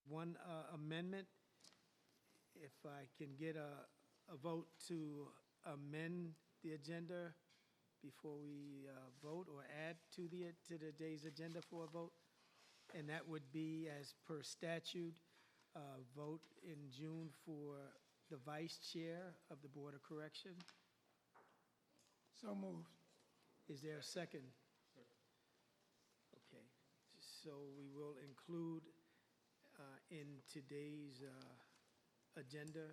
One amendment, if I can get a vote to amend the agenda before we vote, or add to the day's agenda for a vote, and that would be, as per statute, vote in June for the vice chair of the Board of Correction. So moved. Is there a second? Okay, so we will include in today's agenda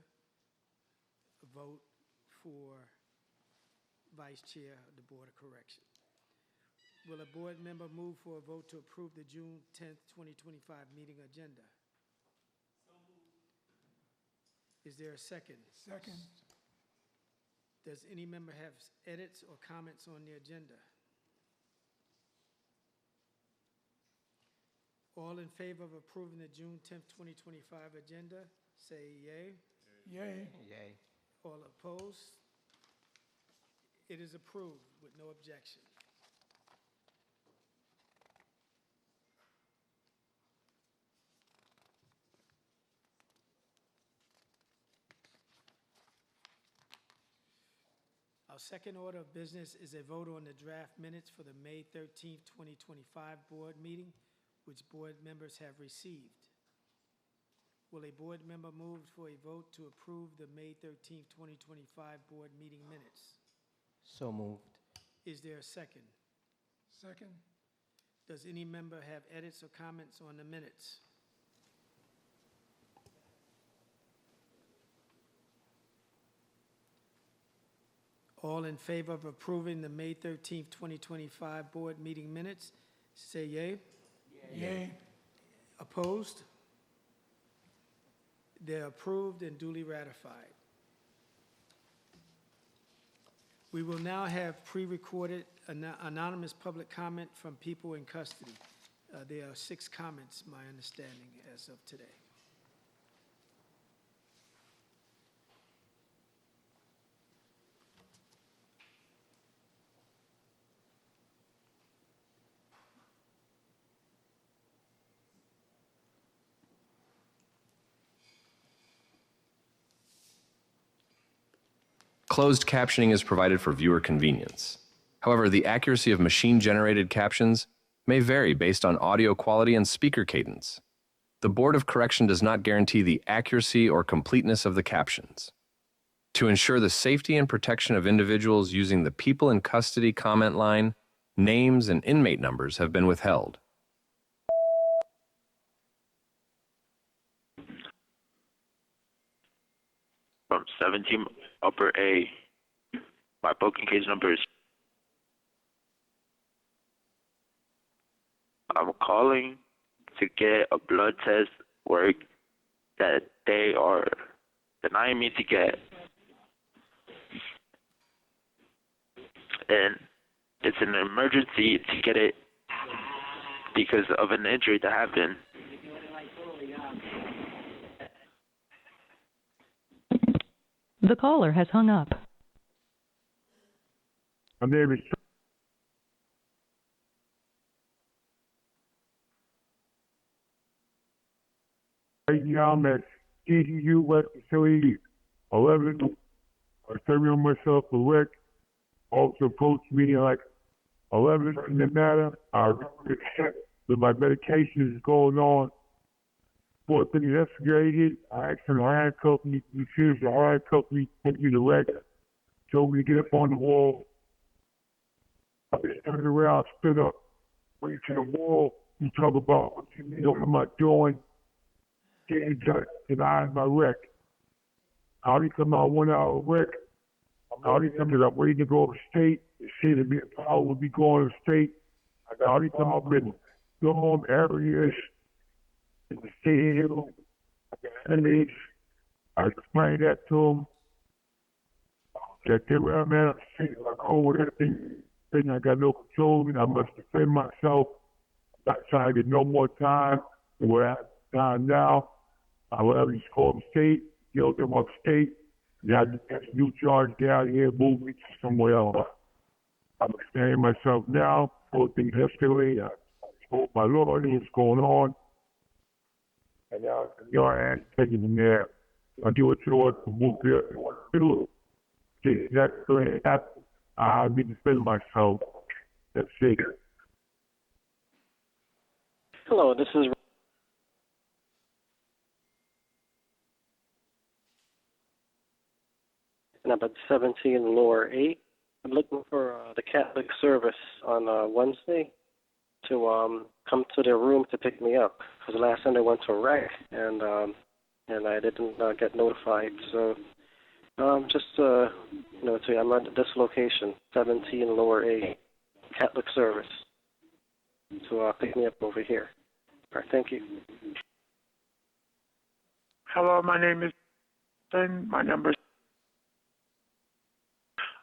a vote for vice chair of the Board of Correction. Will a board member move for a vote to approve the June 10th, 2025 meeting agenda? Is there a second? Second. Does any member have edits or comments on the agenda? All in favor of approving the June 10th, 2025 agenda, say yay. Yay. Yay. All opposed? It is approved with no objection. Our second order of business is a vote on the draft minutes for the May 13th, 2025 board meeting, which board members have received. Will a board member move for a vote to approve the May 13th, 2025 board meeting minutes? So moved. Is there a second? Second. Does any member have edits or comments on the minutes? All in favor of approving the May 13th, 2025 board meeting minutes, say yay. Yay. Opposed? They're approved and duly ratified. We will now have pre-recorded anonymous public comment from people in custody. There are 6 comments, my understanding, as of today. Closed captioning is provided for viewer convenience. However, the accuracy of machine-generated captions may vary based on audio quality and speaker cadence. The Board of Correction does not guarantee the accuracy or completeness of the captions. To ensure the safety and protection of individuals using the people in custody comment line, names and inmate numbers have been withheld. From 17 Upper A. My booking case number is. I'm calling to get a blood test work that they are denying me to get. And it's an emergency to get it because of an injury that happened. The caller has hung up. My name is right now. I'm at TGU West Facility 11. I'm serving myself for work. Also approached me like 11 in the matter. With my medication is going on. For being investigated, I asked him to handcuff me. He refused to handcuff me, put me to leg, told me to get up on the wall. I turned around, stood up, went to the wall. He talked about what you know, what am I doing? Getting denied my wreck. I already come out 1 hour wreck. I already come that I'm waiting to go to state. They say that I will be going to state. I already come out with go home areas. In the state hill, I explained that to them. That they were I'm at, like, oh, whatever thing, I got no control, and I must defend myself. I'm not trying to get no more time. We're at time now. I will have these call them state, guilt them upstate. Now, that's a new charge down here, move me to somewhere else. I'm explaining myself now, both things escalate. I told my lord what's going on. and your ass taking in there. I do what you want to move there. That's the I need to spend myself. That's it. Hello, this is number 17, Lower 8. I'm looking for the Catholic service on Wednesday to come to their room to pick me up. Because last time I went to a wreck and I didn't get notified. So just I'm at this location, 17 Lower 8, Catholic service, to pick me up over here. All right, thank you. Hello, my name is Ben. My number is.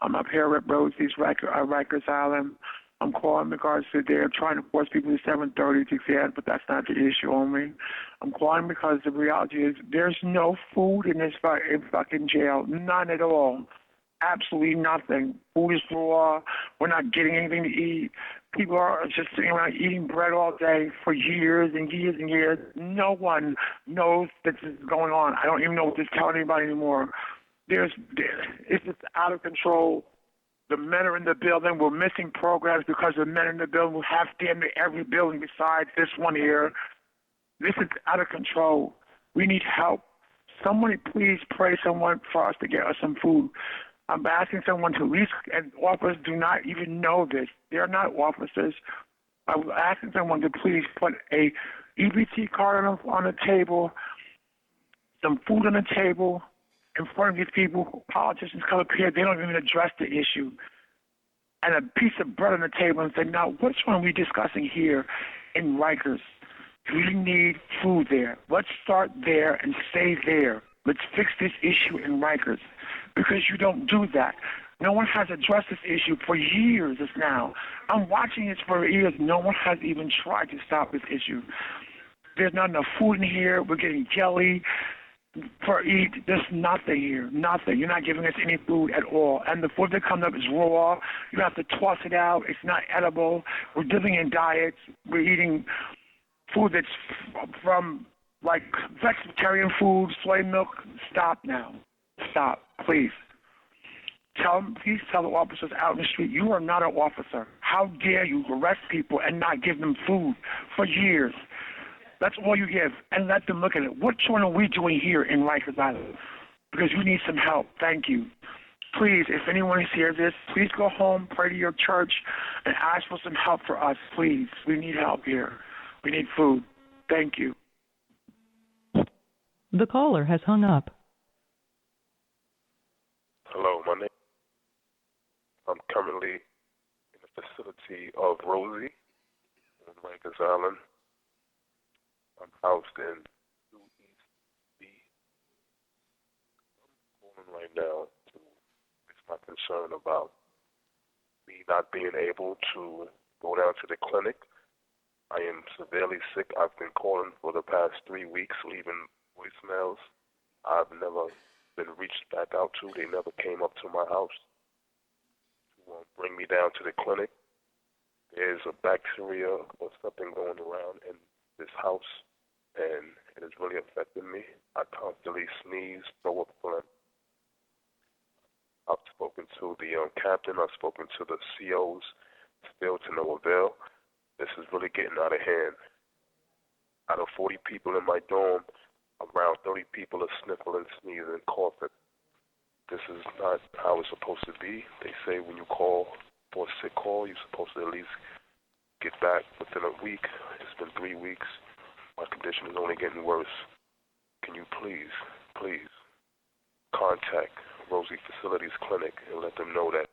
I'm up here at Rosie's, Rikers Island. I'm calling in regards to they're trying to force people to 7:30 to get, but that's not the issue only. I'm calling because the reality is there's no food in this fucking jail, none at all. Absolutely nothing. Food is raw. We're not getting anything to eat. People are just sitting around eating bread all day for years and years and years. No one knows that this is going on. I don't even know what to tell anybody anymore. It's just out of control. The men are in the building. We're missing programs because the men in the building will have damn near every building besides this one here. This is out of control. We need help. Somebody please pray someone for us to get us some food. I'm asking someone to at least, and officers do not even know this. They're not officers. I'm asking someone to please put a EBT card on the table, some food on the table, in front of these people. Politicians come up here, they don't even address the issue. And a piece of bread on the table and say, now, which one are we discussing here in Rikers? We need food there. Let's start there and stay there. Let's fix this issue in Rikers. Because you don't do that. No one has addressed this issue for years now. I'm watching this for years. No one has even tried to stop this issue. There's not enough food in here. We're getting jelly for eat. There's nothing here. Nothing. You're not giving us any food at all. And the food that comes up is raw. You have to toss it out. It's not edible. We're living in diets. We're eating food that's from like vegetarian food, soy milk. Stop now. Stop, please. Please tell the officers out in the street, you are not an officer. How dare you arrest people and not give them food for years? That's all you give, and let them look at it. Which one are we doing here in Rikers Island? Because we need some help. Thank you. Please, if anyone is here this, please go home, pray to your church, and ask for some help for us, please. We need help here. We need food. Thank you. The caller has hung up. Hello, my name. I'm currently in the facility of Rosie on Rikers Island. I'm housed in New East B. I'm calling right now to express my concern about me not being able to go down to the clinic. I am severely sick. I've been calling for the past 3 weeks, leaving voicemails. I've never been reached back out to. They never came up to my house to bring me down to the clinic. There's a bacteria or something going around in this house, and it is really affecting me. I constantly sneeze, throw up phlegm. I've spoken to the captain. I've spoken to the COs, still to no avail. This is really getting out of hand. Out of 40 people in my dorm, around 30 people are sniffling, sneezing, coughing. This is not how it's supposed to be. They say when you call for a sick call, you're supposed to at least get back within a week. It's been 3 weeks. My condition is only getting worse. Can you please contact Rosie Facilities Clinic and let them know that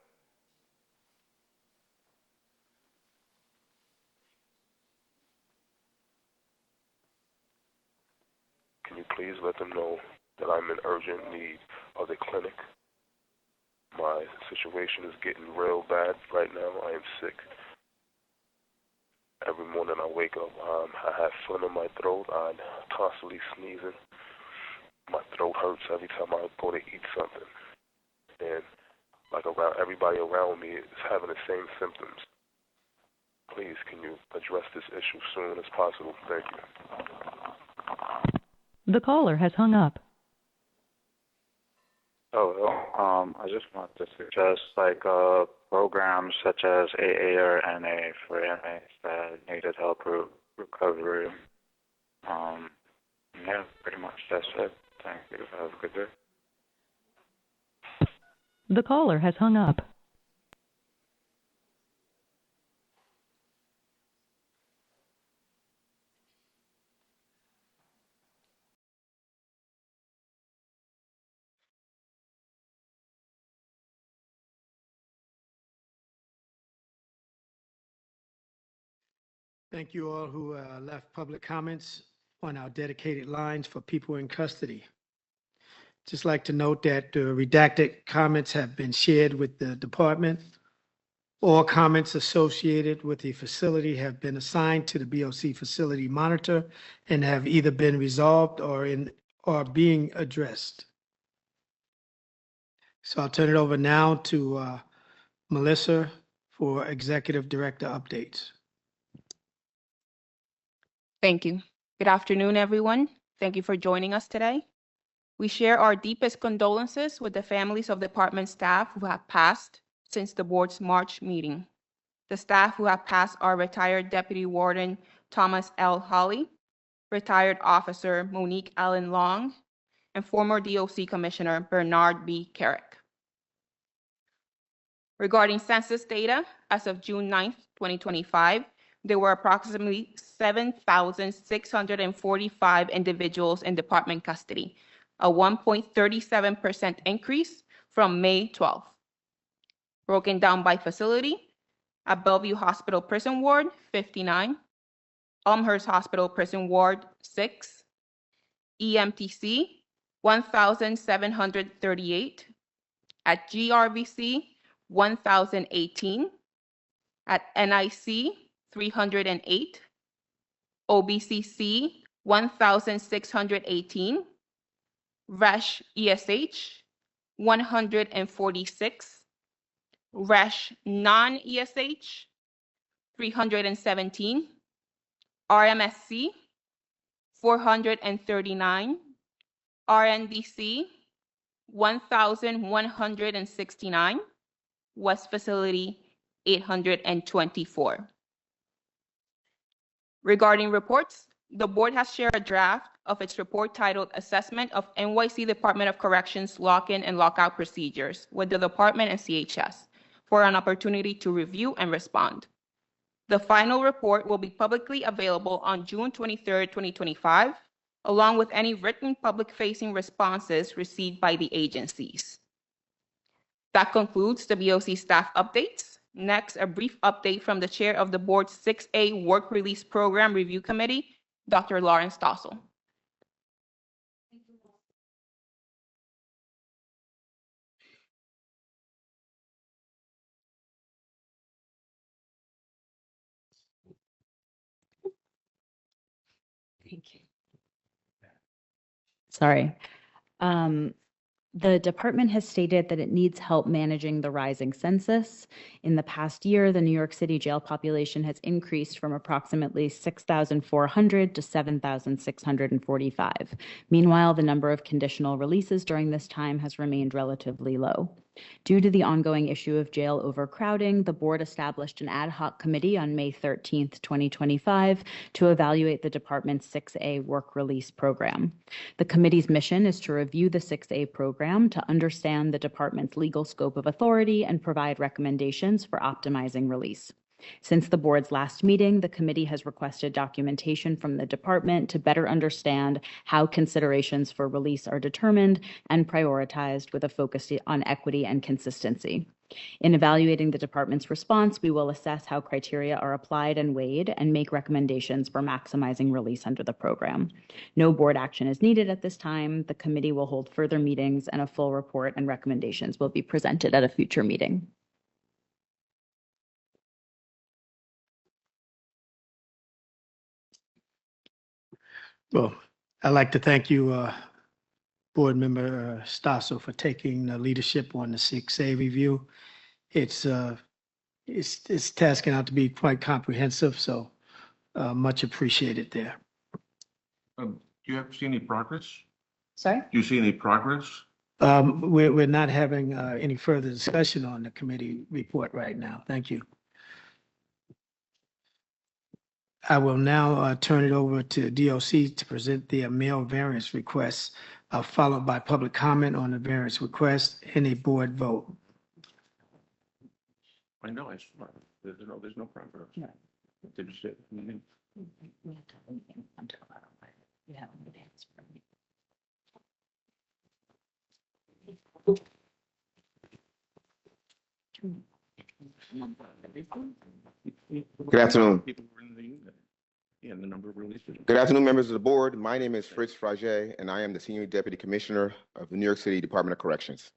Can you please let them know that I'm in urgent need of the clinic? My situation is getting real bad right now. I am sick. Every morning I wake up, I have phlegm in my throat. I'm constantly sneezing. My throat hurts every time I go to eat something. And everybody around me is having the same symptoms. Please, can you address this issue soon as possible? Thank you. The caller has hung up. I just want to suggest programs such as AA or NA for inmates that needed help recovery. Yeah, pretty much that's it. Thank you. Have a good day. The caller has hung up. Thank you all who left public comments on our dedicated lines for people in custody. Just like to note that redacted comments have been shared with the department. All comments associated with the facility have been assigned to the BOC facility monitor and have either been resolved or are being addressed. So I'll turn it over now to Melissa for Executive Director updates. Thank you. Good afternoon, everyone. Thank you for joining us today. We share our deepest condolences with the families of department staff who have passed since the board's March meeting. The staff who have passed are retired Deputy Warden Thomas L. Hawley, retired Officer Monique Allen Long, and former DOC Commissioner Bernard B. Carrick. Regarding census data, as of June 9th, 2025, there were approximately 7,645 individuals in department custody, a 1.37% increase from May 12th. Broken down by facility, at Bellevue Hospital Prison Ward, 59, Elmhurst Hospital Prison Ward, 6, EMTC, 1,738, at GRVC, 1,018, at NIC, 308, OBCC, 1,618, RESH ESH, 146, RESH non-ESH, 317, RMSC, 439, RNDC, 1,169, West Facility, 824. Regarding reports, the board has shared a draft of its report titled Assessment of NYC Department of Corrections Lock-in and Lockout Procedures with the department and CHS for an opportunity to review and respond. The final report will be publicly available on June 23rd, 2025, along with any written public-facing responses received by the agencies. That concludes the BOC staff updates. Next, a brief update from the chair of the board's 6A Work Release Program Review Committee, Dr. Lawrence Stossel. Thank you. Sorry. The department has stated that it needs help managing the rising census. In the past year, the New York City jail population has increased from approximately 6,400 to 7,645. Meanwhile, the number of conditional releases during this time has remained relatively low. Due to the ongoing issue of jail overcrowding, the board established an ad hoc committee on May 13th, 2025, to evaluate the department's 6A work release program. The committee's mission is to review the 6A program to understand the department's legal scope of authority and provide recommendations for optimizing release. Since the board's last meeting, the committee has requested documentation from the department to better understand how considerations for release are determined and prioritized with a focus on equity and consistency. In evaluating the department's response, we will assess how criteria are applied and weighed and make recommendations for maximizing release under the program. No board action is needed at this time. The committee will hold further meetings and a full report and recommendations will be presented at a future meeting. Well, I'd like to thank you, Board Member Stossel, for taking the leadership on the 6A review. It's tasking out to be quite comprehensive, so much appreciated there. Do you see any progress? Sorry? Do you see any progress? We're not having any further discussion on the committee report right now. Thank you. I will now turn it over to DOC to present the mail variance requests, followed by public comment on the variance request and a board vote. I know, there's no progress. No. Did you say? Good afternoon. People were in the unit. Yeah, the number of releases. Good afternoon, members of the board. My name is Fritz Frage, and I am the Senior Deputy Commissioner of the New York City Department of Corrections.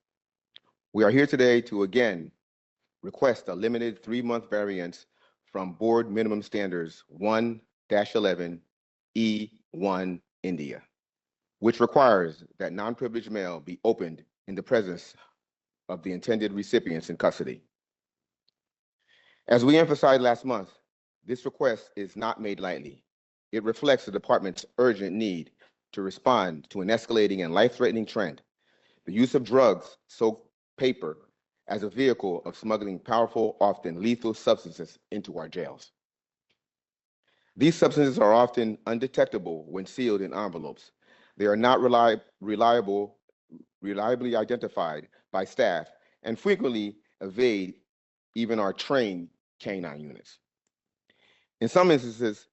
We are here today to again request a limited 3-month variance from Board Minimum Standards 1-11 E1 India, which requires that non-privileged mail be opened in the presence of the intended recipients in custody. As we emphasized last month, this request is not made lightly. It reflects the department's urgent need to respond to an escalating and life-threatening trend, the use of drugs, soaked paper, as a vehicle of smuggling powerful, often lethal substances into our jails. These substances are often undetectable when sealed in envelopes. They are not reliably identified by staff and frequently evade even our trained canine units. In some instances,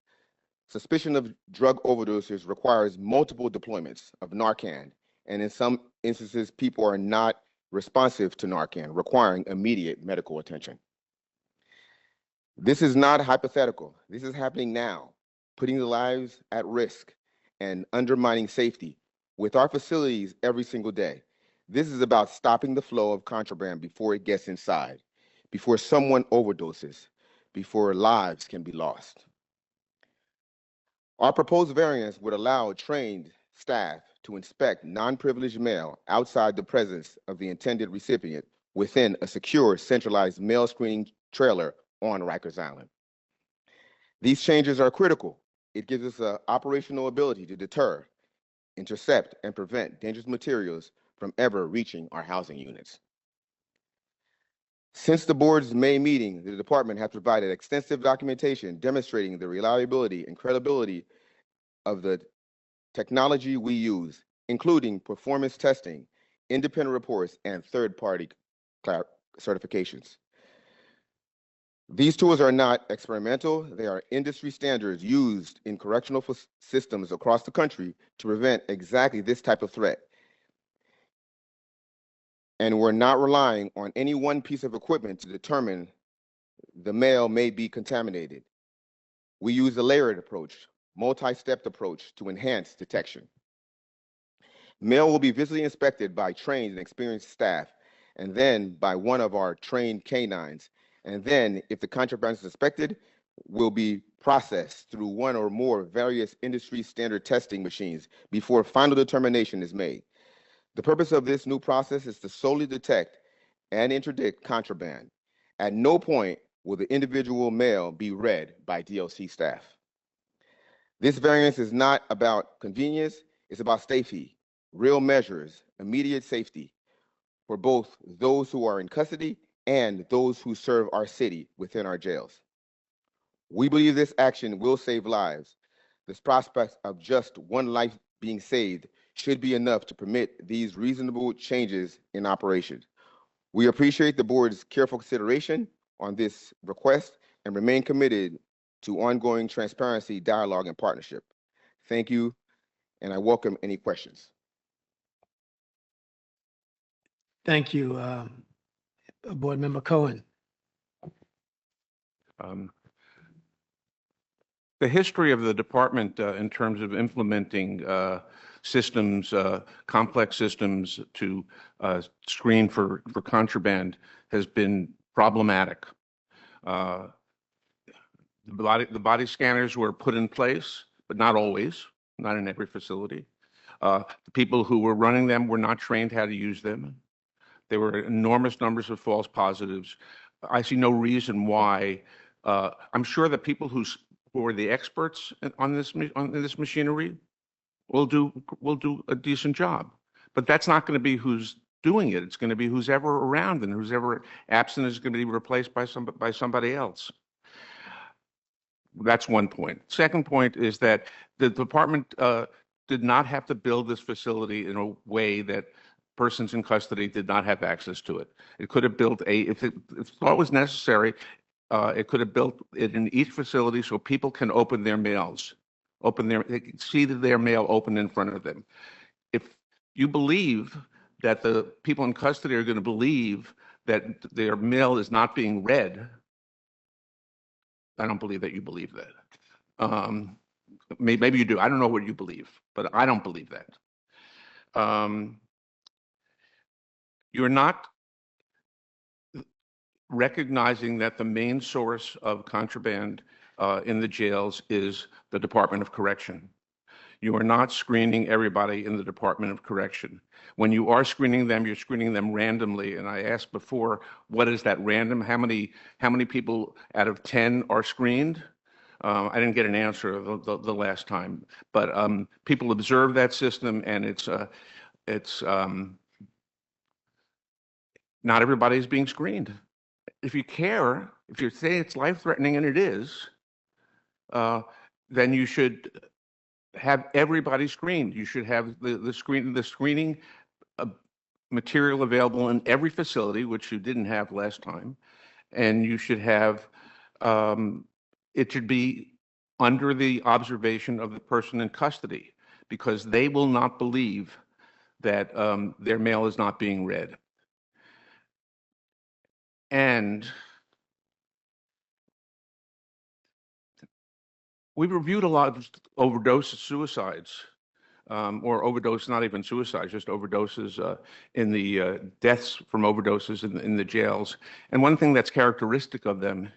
suspicion of drug overdoses requires multiple deployments of Narcan, and in some instances, people are not responsive to Narcan, requiring immediate medical attention. This is not hypothetical. This is happening now, putting the lives at risk and undermining safety with our facilities every single day. This is about stopping the flow of contraband before it gets inside, before someone overdoses, before lives can be lost. Our proposed variance would allow trained staff to inspect non-privileged mail outside the presence of the intended recipient within a secure, centralized mail screening trailer on Rikers Island. These changes are critical. It gives us an operational ability to deter, intercept, and prevent dangerous materials from ever reaching our housing units. Since the board's May meeting, the department has provided extensive documentation demonstrating the reliability and credibility of the technology we use, including performance testing, independent reports, and third-party certifications. These tools are not experimental. They are industry standards used in correctional systems across the country to prevent exactly this type of threat. And we're not relying on any one piece of equipment to determine the mail may be contaminated. We use a layered approach, multi-stepped approach to enhance detection. Mail will be visually inspected by trained and experienced staff, and then by one of our trained canines. And then, if the contraband is suspected, will be processed through one or more various industry standard testing machines before final determination is made. The purpose of this new process is to solely detect and interdict contraband. At no point will the individual mail be read by DOC staff. This variance is not about convenience, it's about safety, real measures, immediate safety for both those who are in custody and those who serve our city within our jails. We believe this action will save lives. This prospect of just one life being saved should be enough to permit these reasonable changes in operation. We appreciate the board's careful consideration on this request and remain committed to ongoing transparency, dialogue, and partnership. Thank you, and I welcome any questions. Thank you, Board Member Cohen. The history of the department in terms of implementing systems, complex systems to screen for contraband has been problematic. The body scanners were put in place, but not always, not in every facility. The people who were running them were not trained how to use them. There were enormous numbers of false positives. I see no reason why. I'm sure that people who were the experts on this machinery will do a decent job. But that's not going to be who's doing it. It's going to be who's ever around, and who's ever absent is going to be replaced by somebody else. That's one point. Second point is that the department did not have to build this facility in a way that persons in custody did not have access to it. It could have built if it thought was necessary, it could have built it in each facility so people can open their mails, they can see their mail open in front of them. If you believe that the people in custody are going to believe that their mail is not being read, I don't believe that you believe that. Maybe you do. I don't know what you believe, but I don't believe that. You're not recognizing that the main source of contraband in the jails is the Department of Correction. You are not screening everybody in the Department of Correction. When you are screening them, you're screening them randomly. And I asked before, what is that random? How many people out of 10 are screened? I didn't get an answer the last time, but people observe that system, and it's not everybody is being screened. If you care, if you say it's life-threatening, and it is, then you should have everybody screened. You should have the screening material available in every facility, which you didn't have last time, and you should have it should be under the observation of the person in custody, because they will not believe that their mail is not being read. And we've reviewed a lot of overdose suicides, or overdose, not even suicides, just overdoses in the deaths from overdoses in the jails. And one thing that's characteristic of them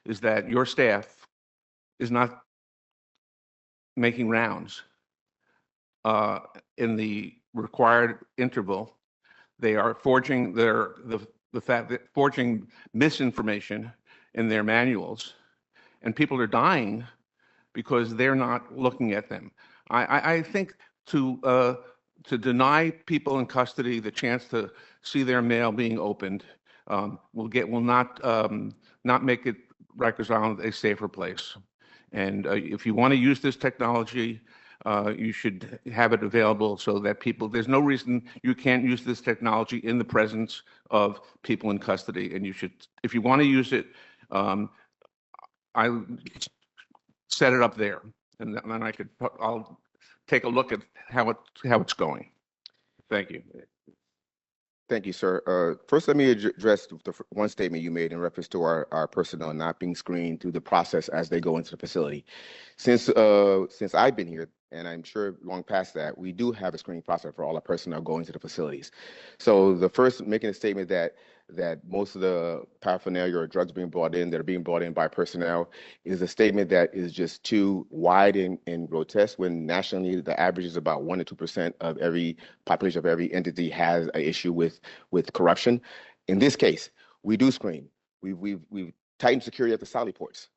is that your staff is not making rounds in the required interval. They are forging forging misinformation in their manuals, and people are dying because they're not looking at them. I think to deny people in custody the chance to see their mail being opened will not make it Rikers Island a safer place. And if you want to use this technology, you should have it available so that there's no reason you can't use this technology in the presence of people in custody. And you should, if you want to use it, I set it up there, and then I'll take a look at how it's going. Thank you. Thank you, sir. First, let me address the one statement you made in reference to our personnel not being screened through the process as they go into the facility. Since I've been here, and I'm sure long past that, we do have a screening process for all our personnel going to the facilities. So the first, making a statement that most of the paraphernalia or drugs being brought in that are being brought in by personnel is a statement that is just too wide and grotesque, when nationally the average is about 1 to 2% of every population of every entity has an issue with corruption. In this case, we do screen. We've tightened security at the Sally ports.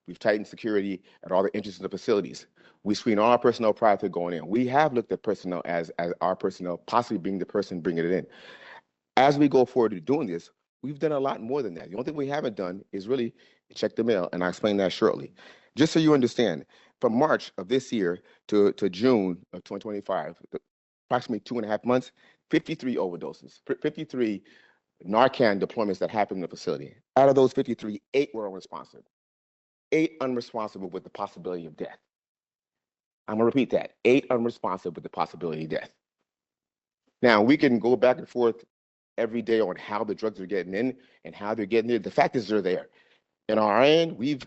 We've tightened security at all the entrances to the facilities. We screen all our personnel prior to going in. We have looked at personnel as our personnel possibly being the person bringing it in. As we go forward to doing this, we've done a lot more than that. The only thing we haven't done is really check the mail, and I'll explain that shortly. Just so you understand, from March of this year to June of 2025, approximately 2.5 months, 53 overdoses, 53 Narcan deployments that happened in the facility. Out of those 53, 8 were unresponsive. 8 unresponsive with the possibility of death. I'm gonna repeat that, 8 unresponsive with the possibility of death. Now, we can go back and forth every day on how the drugs are getting in and how they're getting there. The fact is they're there. In our end, we've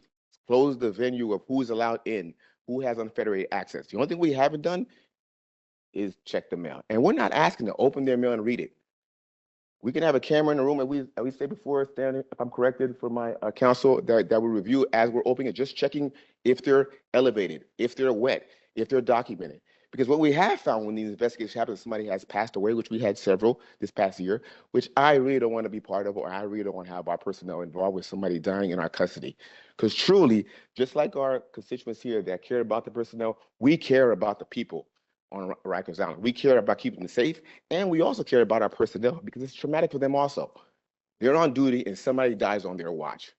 closed the venue of who's allowed in, who has unfederated access. The only thing we haven't done is check the mail. And we're not asking to open their mail and read it. We can have a camera in the room, and we said before, Stan, if I'm corrected for my counsel, that we review as we're opening it, just checking if they're elevated, if they're wet, if they're documented. Because what we have found when these investigations happen, somebody has passed away, which we had several this past year, which I really don't want to be part of, or I really don't want to have our personnel involved with somebody dying in our custody. Because truly, just like our constituents here that care about the personnel, we care about the people. on Rikers Island. We care about keeping them safe, and we also care about our personnel because it's traumatic for them also. They're on duty and somebody dies on their watch,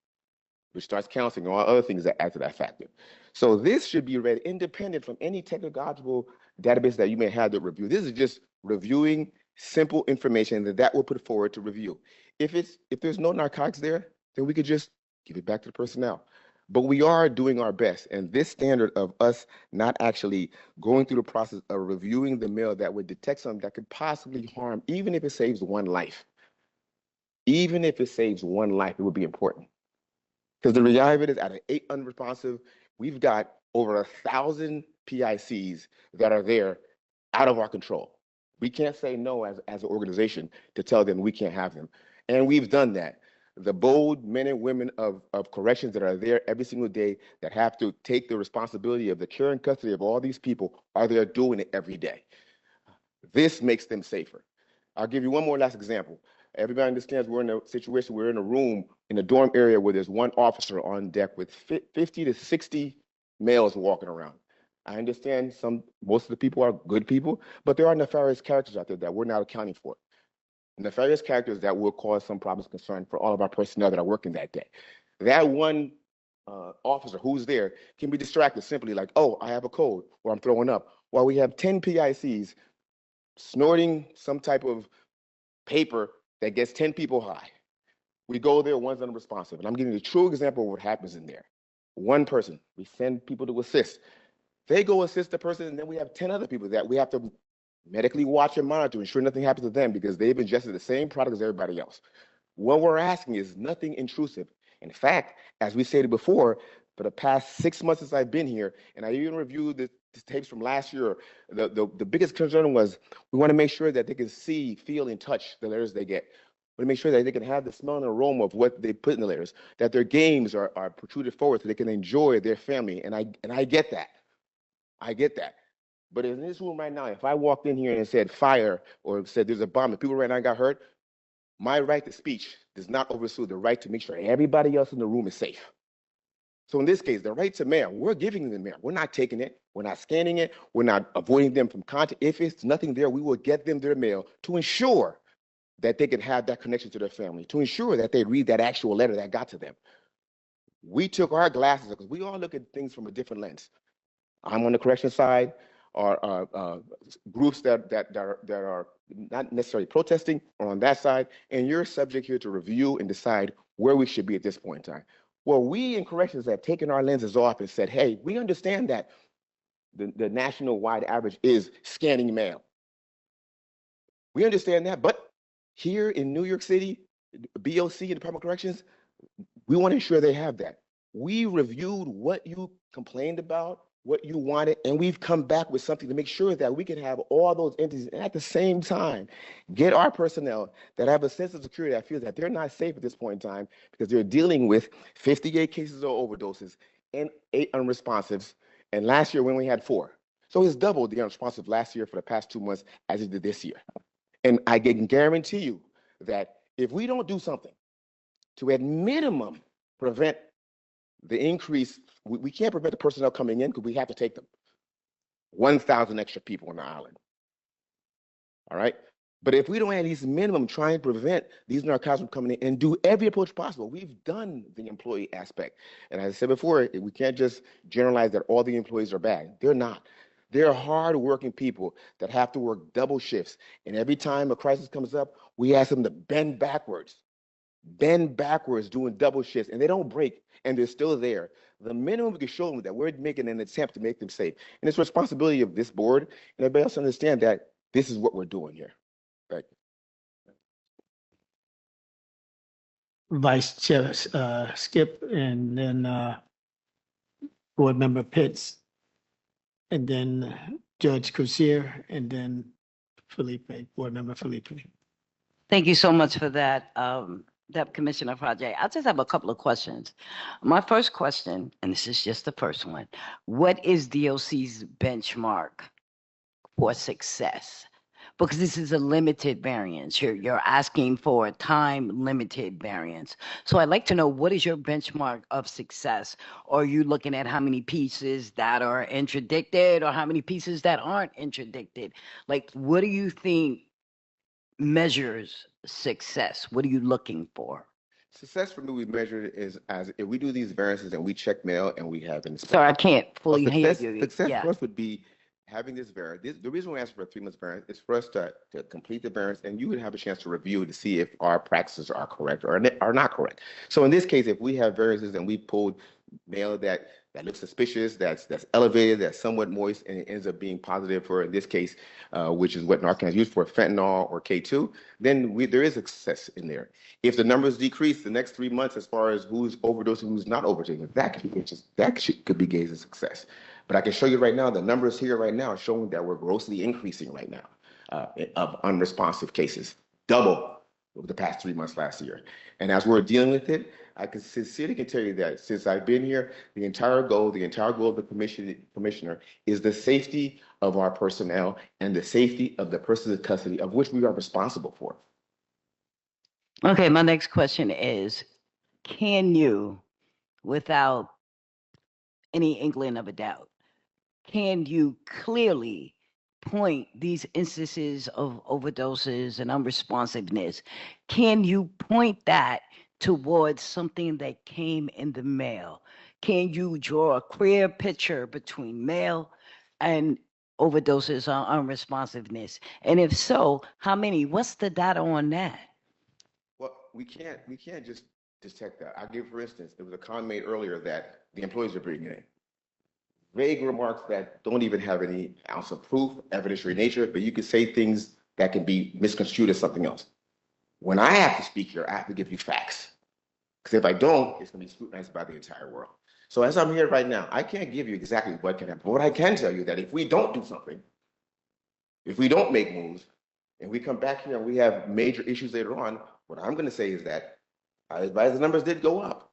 which starts counseling and all other things that add to that factor. So this should be read independent from any technological database that you may have to review. This is just reviewing simple information that will put forward to review. If there's no narcotics there, then we could just give it back to the personnel. But we are doing our best, and this standard of us not actually going through the process of reviewing the mail that would detect something that could possibly harm, even if it saves one life. Even if it saves one life, it would be important. Because the reality of it is, out of 8 unresponsive, we've got over 1,000 PICs that are there out of our control. We can't say no as an organization to tell them we can't have them. And we've done that. The bold men and women of corrections that are there every single day that have to take the responsibility of the care and custody of all these people are there doing it every day. This makes them safer. I'll give you one more last example. Everybody understands we're in a situation, we're in a room in a dorm area where there's one officer on deck with 50 to 60 males walking around. I understand most of the people are good people, but there are nefarious characters out there that we're not accounting for. Nefarious characters that will cause some problems of concern for all of our personnel that are working that day. That one officer who's there can be distracted simply like, oh, I have a cold or I'm throwing up, while we have 10 PICs snorting some type of paper that gets 10 people high. We go there, one's unresponsive. And I'm giving you a true example of what happens in there. One person, we send people to assist. They go assist the person, and then we have 10 other people that we have to medically watch and monitor, ensure nothing happens to them because they've ingested the same product as everybody else. What we're asking is nothing intrusive. In fact, as we stated before, for the past 6 months since I've been here, and I even reviewed the tapes from last year, the biggest concern was we want to make sure that they can see, feel, and touch the letters they get. We want to make sure that they can have the smell and aroma of what they put in the letters, that their games are protruded forward so they can enjoy their family. And I get that. I get that. But in this room right now, if I walked in here and said fire or said there's a bomb and people right now got hurt, my right to speech does not oversee the right to make sure everybody else in the room is safe. So in this case, the right to mail, we're giving them mail. We're not taking it. We're not scanning it. We're not avoiding them from contact. If it's nothing there, we will get them their mail to ensure that they can have that connection to their family, to ensure that they read that actual letter that got to them. We took our glasses, because we all look at things from a different lens. I'm on the correction side, or groups that are not necessarily protesting are on that side, and you're subject here to review and decide where we should be at this point in time. Well, we in corrections have taken our lenses off and said, hey, we understand that the national-wide average is scanning mail. We understand that, but here in New York City, BOC and Department of Corrections, we want to ensure they have that. We reviewed what you complained about, what you wanted, and we've come back with something to make sure that we can have all those entities and at the same time get our personnel that have a sense of security that feels that they're not safe at this point in time because they're dealing with 58 cases of overdoses and 8 unresponsives. And last year we only had 4. So it's doubled the unresponsive last year for the past 2 months as it did this year. And I can guarantee you that if we don't do something to at minimum prevent the increase, we can't prevent the personnel coming in because we have to take them. 1,000 extra people on the island. All right? But if we don't at least minimum try and prevent these narcotics from coming in and do every approach possible, we've done the employee aspect. And as I said before, we can't just generalize that all the employees are bad. They're not. They're hard-working people that have to work double shifts. And every time a crisis comes up, we ask them to bend backwards doing double shifts, and they don't break, and they're still there. The minimum we can show them that we're making an attempt to make them safe. And it's the responsibility of this board and everybody else to understand that this is what we're doing here. Thank you. Vice Chair Skip, and then Board Member Pitts, and then Judge Cruzier, and then Felipe, Board Member Felipe. Thank you so much for that, Deputy Commissioner Project. I just have a couple of questions. My first question, and this is just the first one, what is DOC's benchmark for success? Because this is a limited variance. You're asking for a time-limited variance. So I'd like to know, what is your benchmark of success? Are you looking at how many pieces that are interdicted or how many pieces that aren't interdicted? Like, what do you think measures success? What are you looking for? Success for me, we measure it as if we do these variances and we check mail and we have an Sorry, I can't fully hear success. you. Success Yeah. for us would be having this variance. The reason we ask for a 3 month variance is for us to complete the variance, and you would have a chance to review to see if our practices are correct or are not correct. So in this case, if we have variances and we pulled mail that looks suspicious, that's elevated, that's somewhat moist, and it ends up being positive for, in this case, which is what Narcan is used for, fentanyl or K2, then there is a success in there. If the numbers decrease the next 3 months as far as who's overdosing, who's not overdosing, could be gauged as success. But I can show you right now, the numbers here right now are showing that we're grossly increasing right now of unresponsive cases, double over the past 3 months last year. And as we're dealing with it, I can sincerely tell you that since I've been here, the entire goal of the commissioner is the safety of our personnel and the safety of the persons in custody of which we are responsible for. Okay, my next question is, can you, without any inkling of a doubt, can you clearly point these instances of overdoses and unresponsiveness, can you point that towards something that came in the mail? Can you draw a clear picture between mail and overdoses or unresponsiveness? And if so, how many? What's the data on that? Well, we can't just detect that. I'll give, for instance, there was a comment made earlier that the employees are bringing in vague remarks that don't even have any ounce of proof, evidentiary nature, but you can say things that can be misconstrued as something else. When I have to speak here, I have to give you facts. Because if I don't, it's going to be scrutinized by the entire world. So as I'm here right now, I can't give you exactly what can happen. But what I can tell you that if we don't do something, if we don't make moves, and we come back here and we have major issues later on, what I'm going to say is that I advise the numbers did go up.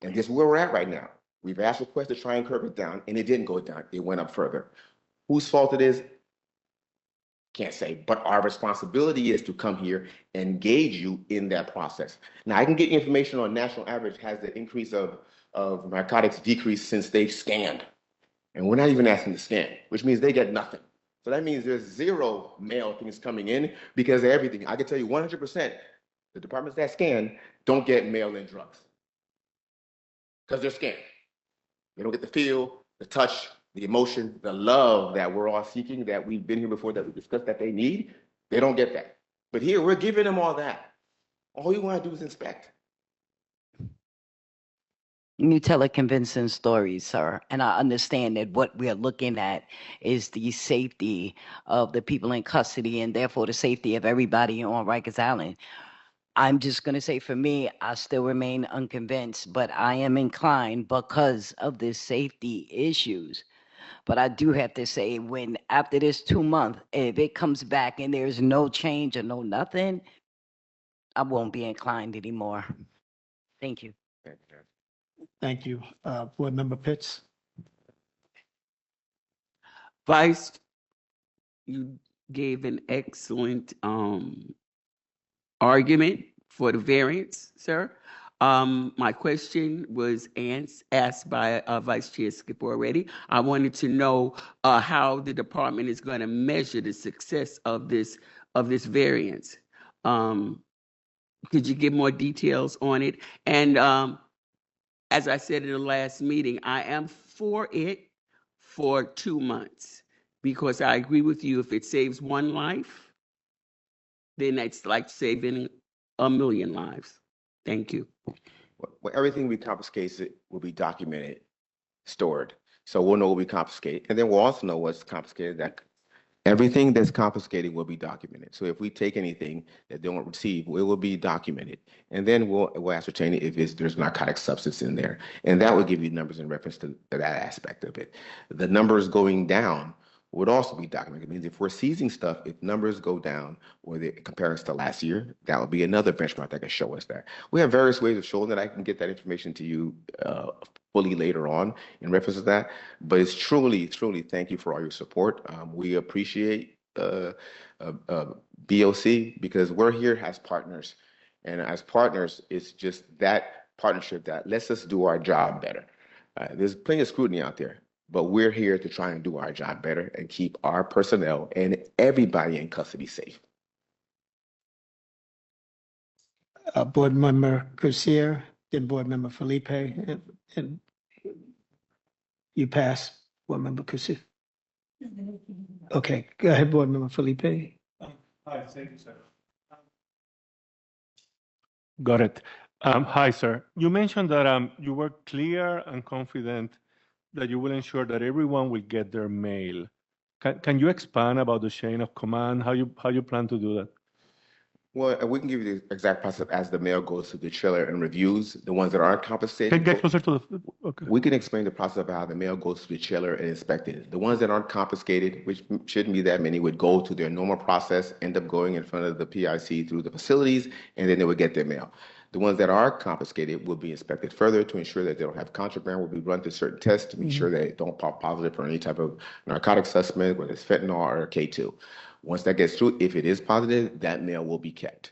And this is where we're at right now. We've asked requests to try and curb it down, and it didn't go down. It went up further. Whose fault it is, can't say. But our responsibility is to come here and engage you in that process. Now, I can get information on national average has the increase of narcotics decreased since they've scanned. And we're not even asking to scan, which means they get nothing. So that means there's zero mail things coming in because of everything. I can tell you 100%, the departments that scan don't get mail-in drugs because they're scanned. They don't get the feel, the touch, the emotion, the love that we're all seeking, that we've been here before, that we discussed that they need. They don't get that. But here, we're giving them all that. All you want to do is inspect. You tell a convincing story, sir. And I understand that what we're looking at is the safety of the people in custody and therefore the safety of everybody on Rikers Island. I'm just going to say, for me, I still remain unconvinced, but I am inclined because of the safety issues. But I do have to say, when after this 2 month, if it comes back and there's no change or no nothing, I won't be inclined anymore. Thank you. Thank you. Board Member Pitts? Vice, you gave an excellent argument for the variance, sir. My question was asked by Vice Chair Skip already. I wanted to know how the department is going to measure the success of this variance. Could you give more details on it? And as I said in the last meeting, I am for it for 2 months because I agree with you. If it saves one life, then it's like saving 1 million lives. Thank you. Well, everything we confiscate will be documented, stored. So we'll know what we confiscate. And then we'll also know what's confiscated. That everything that's confiscated will be documented. So if we take anything that they don't receive, it will be documented. And then we'll ascertain if there's narcotic substance in there. And that will give you numbers in reference to that aspect of it. The numbers going down would also be documented. It means if we're seizing stuff, if numbers go down or they compare us to last year, that would be another benchmark that can show us that. We have various ways of showing that. I can get that information to you fully later on in reference to that. But it's truly, truly thank you for all your support. We appreciate BOC, because we're here as partners. And as partners, it's just that partnership that lets us do our job better. There's plenty of scrutiny out there, but we're here to try and do our job better and keep our personnel and everybody in custody safe. Board Member Kusier, then Board Member Felipe, and you pass, Board Member Kusier. Okay, go ahead, Board Member Felipe. Hi, thank you, sir. Got it. Hi, sir. You mentioned that you were clear and confident that you will ensure that everyone will get their mail. Can you expand about the chain of command, how you plan to do that? Well, we can give you the exact process as the mail goes to the chiller and reviews. The ones that aren't compensated. Get closer to the. Okay. We can explain the process of how the mail goes to the chiller and inspected. The ones that aren't confiscated, which shouldn't be that many, would go to their normal process, end up going in front of the PIC through the facilities, and then they would get their mail. The ones that are confiscated will be inspected further to ensure that they don't have contraband, will be run through certain tests to make sure that they don't pop positive for any type of narcotic substance, whether it's fentanyl or K2. Once that gets through, if it is positive, that mail will be kept.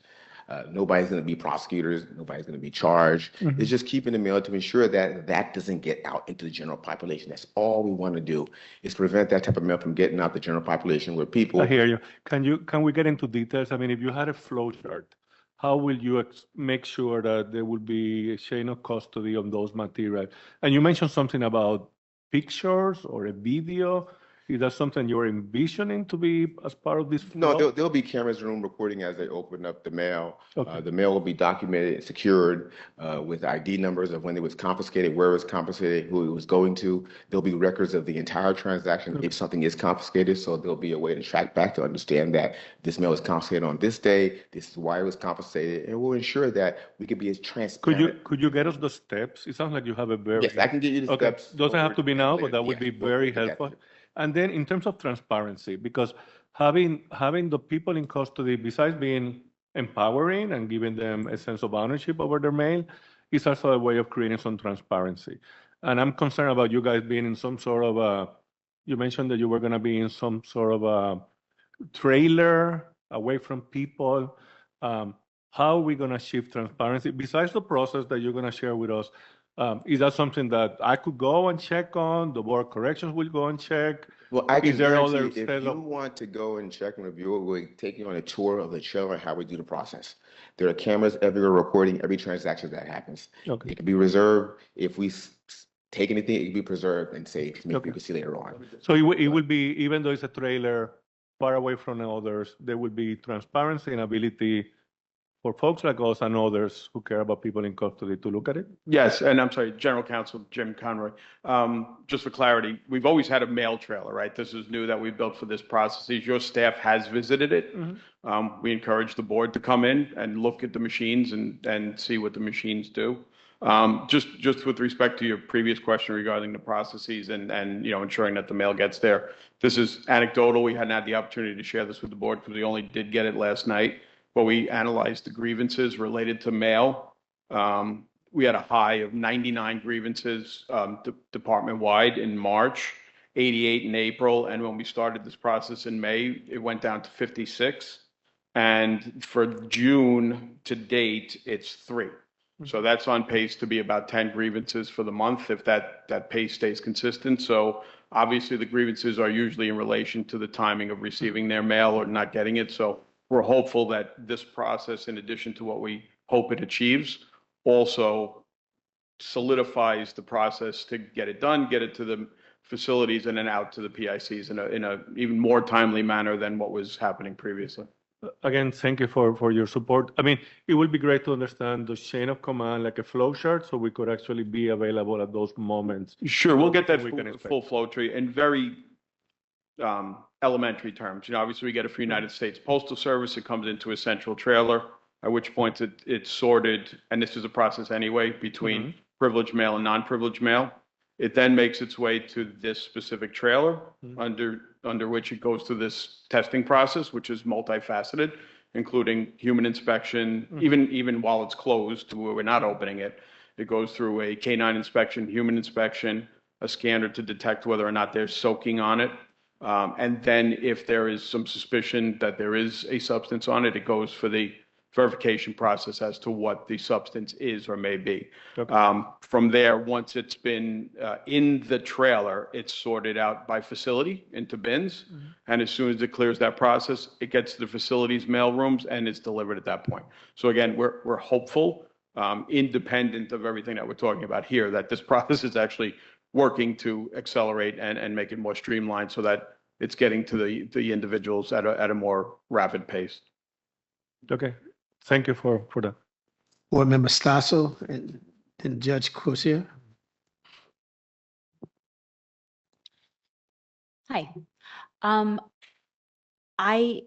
Nobody's going to be prosecutors. Nobody's going to be charged. It's just keeping the mail to ensure that that doesn't get out into the general population. That's all we want to do, is prevent that type of mail from getting out the general population where people. I hear you. Can we get into details? I mean, if you had a flow chart, how will you make sure that there will be a chain of custody on those materials? And you mentioned something about pictures or a video. Is that something you're envisioning to be as part of this flow? No, there'll be cameras in the room recording as they open up the mail. Okay. The mail will be documented and secured with ID numbers of when it was confiscated, where it was confiscated, who it was going to. There'll be records of the entire transaction if something is confiscated, so there'll be a way to track back to understand that this mail was confiscated on this day, this is why it was confiscated, and we'll ensure that we can be as transparent. Could you get us the steps? It sounds like you have a very... Yes, I can get you the steps. Doesn't have to be now, but that would be very helpful. And then in terms of transparency, because having the people in custody, besides being empowering and giving them a sense of ownership over their mail, is also a way of creating some transparency. And I'm concerned about you guys being in some sort of a, you mentioned that you were going to be in some sort of a trailer away from people. How are we going to shift transparency? Besides the process that you're going to share with us, is that something that I could go and check on? The Board of Corrections will go and check? Well, I can Is there other guarantee if you want to go and check and review it, we'll take you on a tour of the chiller and how we do the process. There are cameras everywhere recording every transaction that happens. Okay. It can be reserved. If we take anything, it can be preserved and saved to make people see later on. So it will be, even though it's a trailer far away from the others, there will be transparency and ability for folks like us and others who care about people in custody to look at it? Yes, and I'm sorry, General Counsel Jim Conroy. Just for clarity, we've always had a mail trailer, right? This is new that we built for this process. Your staff has visited it. We encourage the board to come in and look at the machines and see what the machines do. Just with respect to your previous question regarding the processes and ensuring that the mail gets there. This is anecdotal. We hadn't had the opportunity to share this with the board because we only did get it last night. But we analyzed the grievances related to mail. We had a high of 99 grievances department-wide in March, 88 in April, and when we started this process in May, it went down to 56. And for June to date, it's 3. So that's on pace to be about 10 grievances for the month if that pace stays consistent. So obviously the grievances are usually in relation to the timing of receiving their mail or not getting it. So we're hopeful that this process, in addition to what we hope it achieves, also solidifies the process to get it done, get it to the facilities and then out to the PICs in a even more timely manner than what was happening previously. Again, thank you for your support. I mean, it would be great to understand the chain of command like a flow chart so we could actually be available at those moments. Sure, we'll get that full flow tree in very elementary terms. Obviously we get it for United States Postal Service. It comes into a central trailer, at which point it's sorted, and this is a process anyway, between privileged mail and non-privileged mail. It then makes its way to this specific trailer, under which it goes through this testing process, which is multifaceted, including human inspection, even while it's closed, where we're not opening it. It goes through a canine inspection, human inspection, a scanner to detect whether or not there's soaking on it. And then if there is some suspicion that there is a substance on it, it goes for the verification process as to what the substance is or may be. From there, once it's been in the trailer, it's sorted out by facility into bins. And as soon as it clears that process, it gets to the facility's mail rooms and it's delivered at that point. So again, we're hopeful, independent of everything that we're talking about here, that this process is actually working to accelerate and make it more streamlined so that it's getting to the individuals at a more rapid pace. Okay, thank you for that. Board Member Stasso and Judge Crozier. Hi. I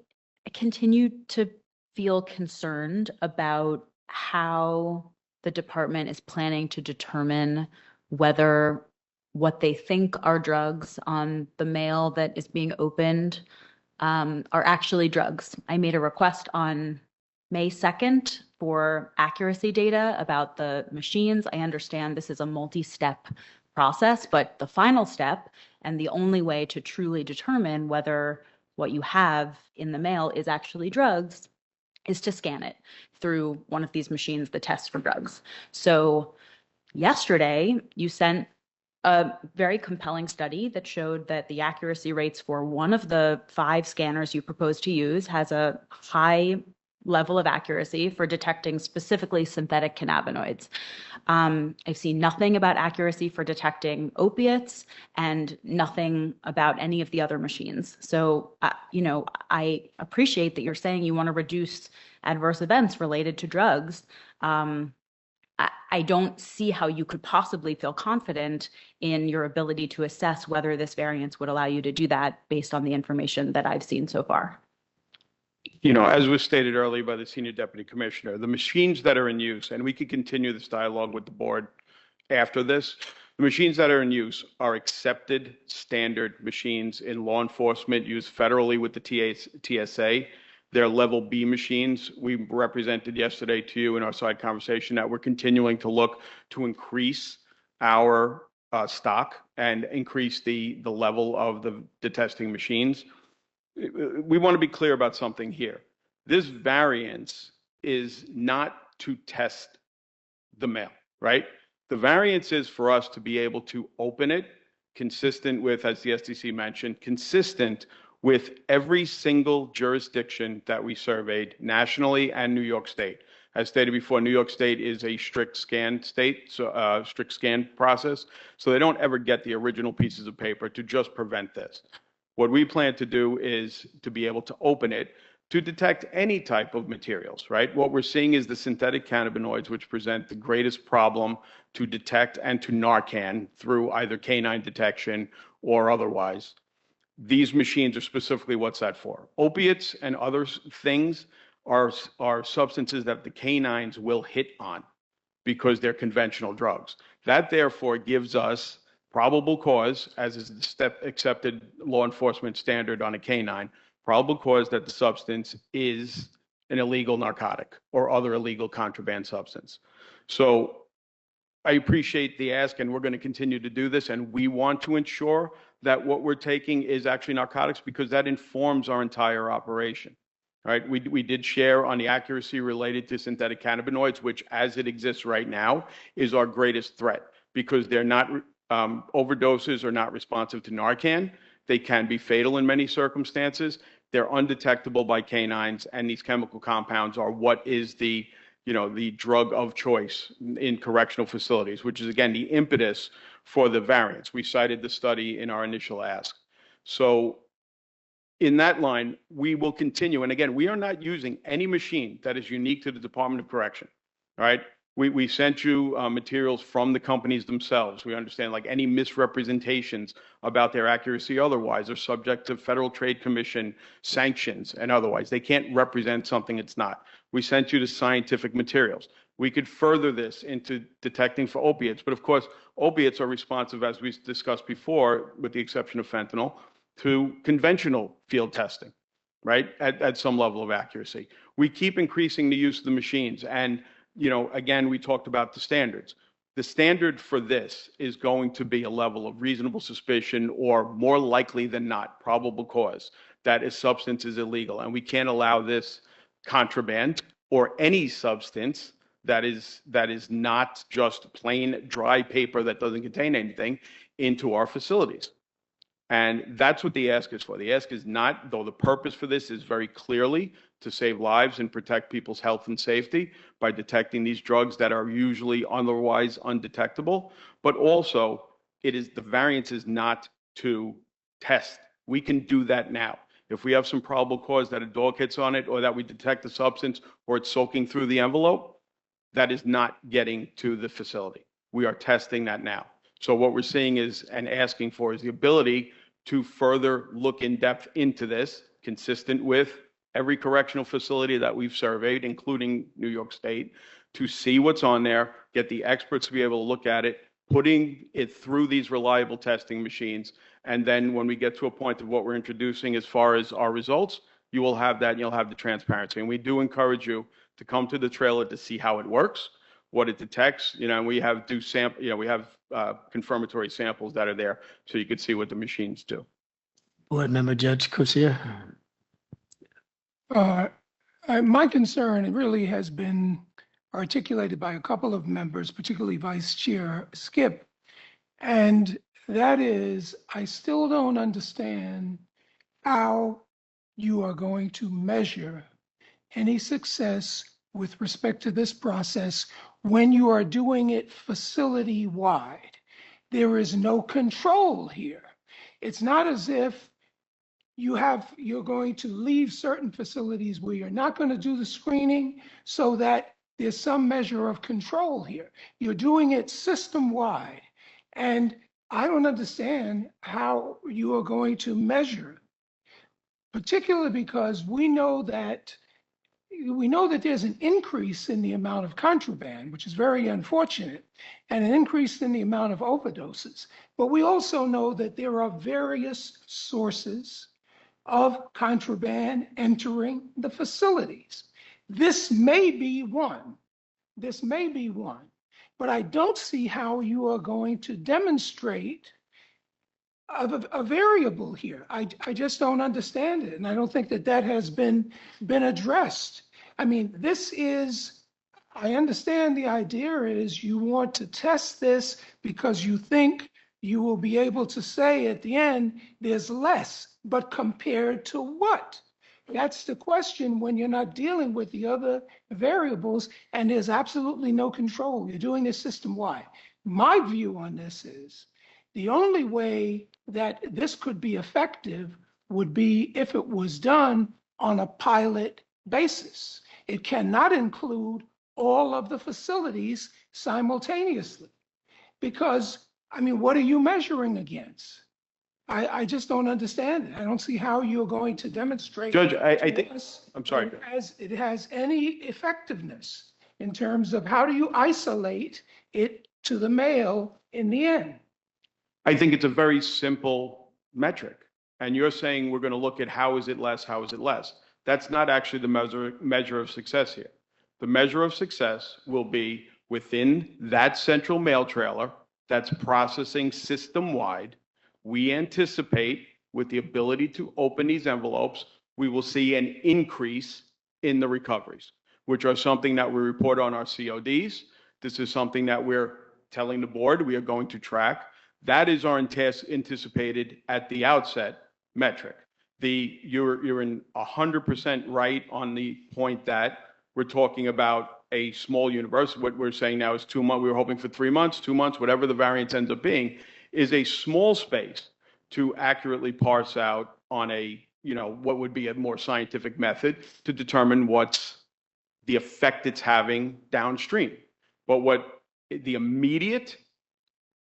continue to feel concerned about how the department is planning to determine whether what they think are drugs on the mail that is being opened are actually drugs. I made a request on May 2nd for accuracy data about the machines. I understand this is a multi-step process, but the final step and the only way to truly determine whether what you have in the mail is actually drugs is to scan it through one of these machines that test for drugs. So yesterday, you sent a very compelling study that showed that the accuracy rates for one of the 5 scanners you propose to use has a high level of accuracy for detecting specifically synthetic cannabinoids. I've seen nothing about accuracy for detecting opiates and nothing about any of the other machines. So, I appreciate that you're saying you want to reduce adverse events related to drugs. I don't see how you could possibly feel confident in your ability to assess whether this variance would allow you to do that based on the information that I've seen so far. As was stated earlier by the Senior Deputy Commissioner, the machines that are in use, and we could continue this dialogue with the board after this, the machines that are in use are accepted standard machines in law enforcement used federally with the TSA. They're level B machines. We represented yesterday to you in our side conversation that we're continuing to look to increase our stock and increase the level of the testing machines. We want to be clear about something here. This variance is not to test the mail, right? The variance is for us to be able to open it consistent with, as the SDC mentioned, consistent with every single jurisdiction that we surveyed nationally and New York State. As stated before, New York State is a strict scan state, so strict scan process, so they don't ever get the original pieces of paper to just prevent this. What we plan to do is to be able to open it to detect any type of materials, right? What we're seeing is the synthetic cannabinoids, which present the greatest problem to detect and to Narcan through either canine detection or otherwise. These machines are specifically what's that for. Opiates and other things are substances that the canines will hit on because they're conventional drugs. That therefore gives us probable cause, as is the accepted law enforcement standard on a canine, probable cause that the substance is an illegal narcotic or other illegal contraband substance. So I appreciate the ask, and we're going to continue to do this, and we want to ensure that what we're taking is actually narcotics because that informs our entire operation. Right? We did share on the accuracy related to synthetic cannabinoids, which as it exists right now is our greatest threat because they're not overdoses are not responsive to Narcan. They can be fatal in many circumstances. They're undetectable by canines, and these chemical compounds are what is the drug of choice in correctional facilities, which is, again, the impetus for the variance. We cited the study in our initial ask. So in that line, we will continue. And again, we are not using any machine that is unique to the Department of Correction, all right? We sent you materials from the companies themselves. We understand like any misrepresentations about their accuracy otherwise are subject to Federal Trade Commission sanctions and otherwise. They can't represent something it's not. We sent you the scientific materials. We could further this into detecting for opiates, but of course, opiates are responsive, as we discussed before, with the exception of fentanyl, to conventional field testing, right, at some level of accuracy. We keep increasing the use of the machines, and again, we talked about the standards. The standard for this is going to be a level of reasonable suspicion or more likely than not, probable cause that a substance is illegal. And we can't allow this contraband or any substance that is not just plain dry paper that doesn't contain anything into our facilities. And that's what the ask is for. The ask is not, though the purpose for this is very clearly to save lives and protect people's health and safety by detecting these drugs that are usually otherwise undetectable, but also the variance is not to test. We can do that now. If we have some probable cause that a dog hits on it or that we detect a substance or it's soaking through the envelope, that is not getting to the facility. We are testing that now. So what we're seeing is and asking for is the ability to further look in depth into this, consistent with every correctional facility that we've surveyed, including New York State, to see what's on there, get the experts to be able to look at it, putting it through these reliable testing machines. And then when we get to a point of what we're introducing as far as our results, you will have that and you'll have the transparency. And we do encourage you to come to the trailer to see how it works, what it detects, and we have confirmatory samples that are there so you can see what the machines do. Board Member Judge Coetzee. My concern really has been articulated by a couple of members, particularly Vice Chair Skip, and that is, I still don't understand how you are going to measure any success with respect to this process when you are doing it facility-wide. There is no control here. It's not as if you're going to leave certain facilities where you're not going to do the screening so that there's some measure of control here. You're doing it system-wide. And I don't understand how you are going to measure, particularly because we know that there's an increase in the amount of contraband, which is very unfortunate, and an increase in the amount of overdoses. But we also know that there are various sources of contraband entering the facilities. This may be one. But I don't see how you are going to demonstrate a variable here. I just don't understand it. And I don't think that has been addressed. I mean, I understand the idea is you want to test this because you think you will be able to say at the end, there's less, but compared to what? That's the question when you're not dealing with the other variables and there's absolutely no control. You're doing this system-wide. My view on this is the only way that this could be effective would be if it was done on a pilot basis. It cannot include all of the facilities simultaneously because, I mean, what are you measuring against? I just don't understand it. I don't see how you're going to demonstrate. Judge, I think, I'm sorry. It has any effectiveness in terms of how do you isolate it to the mail in the end? I think it's a very simple metric. And you're saying we're going to look at how is it less, how is it less? That's not actually the measure of success here. The measure of success will be within that central mail trailer that's processing system-wide. We anticipate with the ability to open these envelopes, we will see an increase in the recoveries, which are something that we report on our CODs. This is something that we're telling the board we are going to track. That is our anticipated at the outset metric. You're in 100% right on the point that we're talking about a small universe. What we're saying now is 2 months. We were hoping for 3 months, 2 months, whatever the variance ends up being, is a small space to accurately parse out on what would be a more scientific method to determine what's the effect it's having downstream. But what the immediate,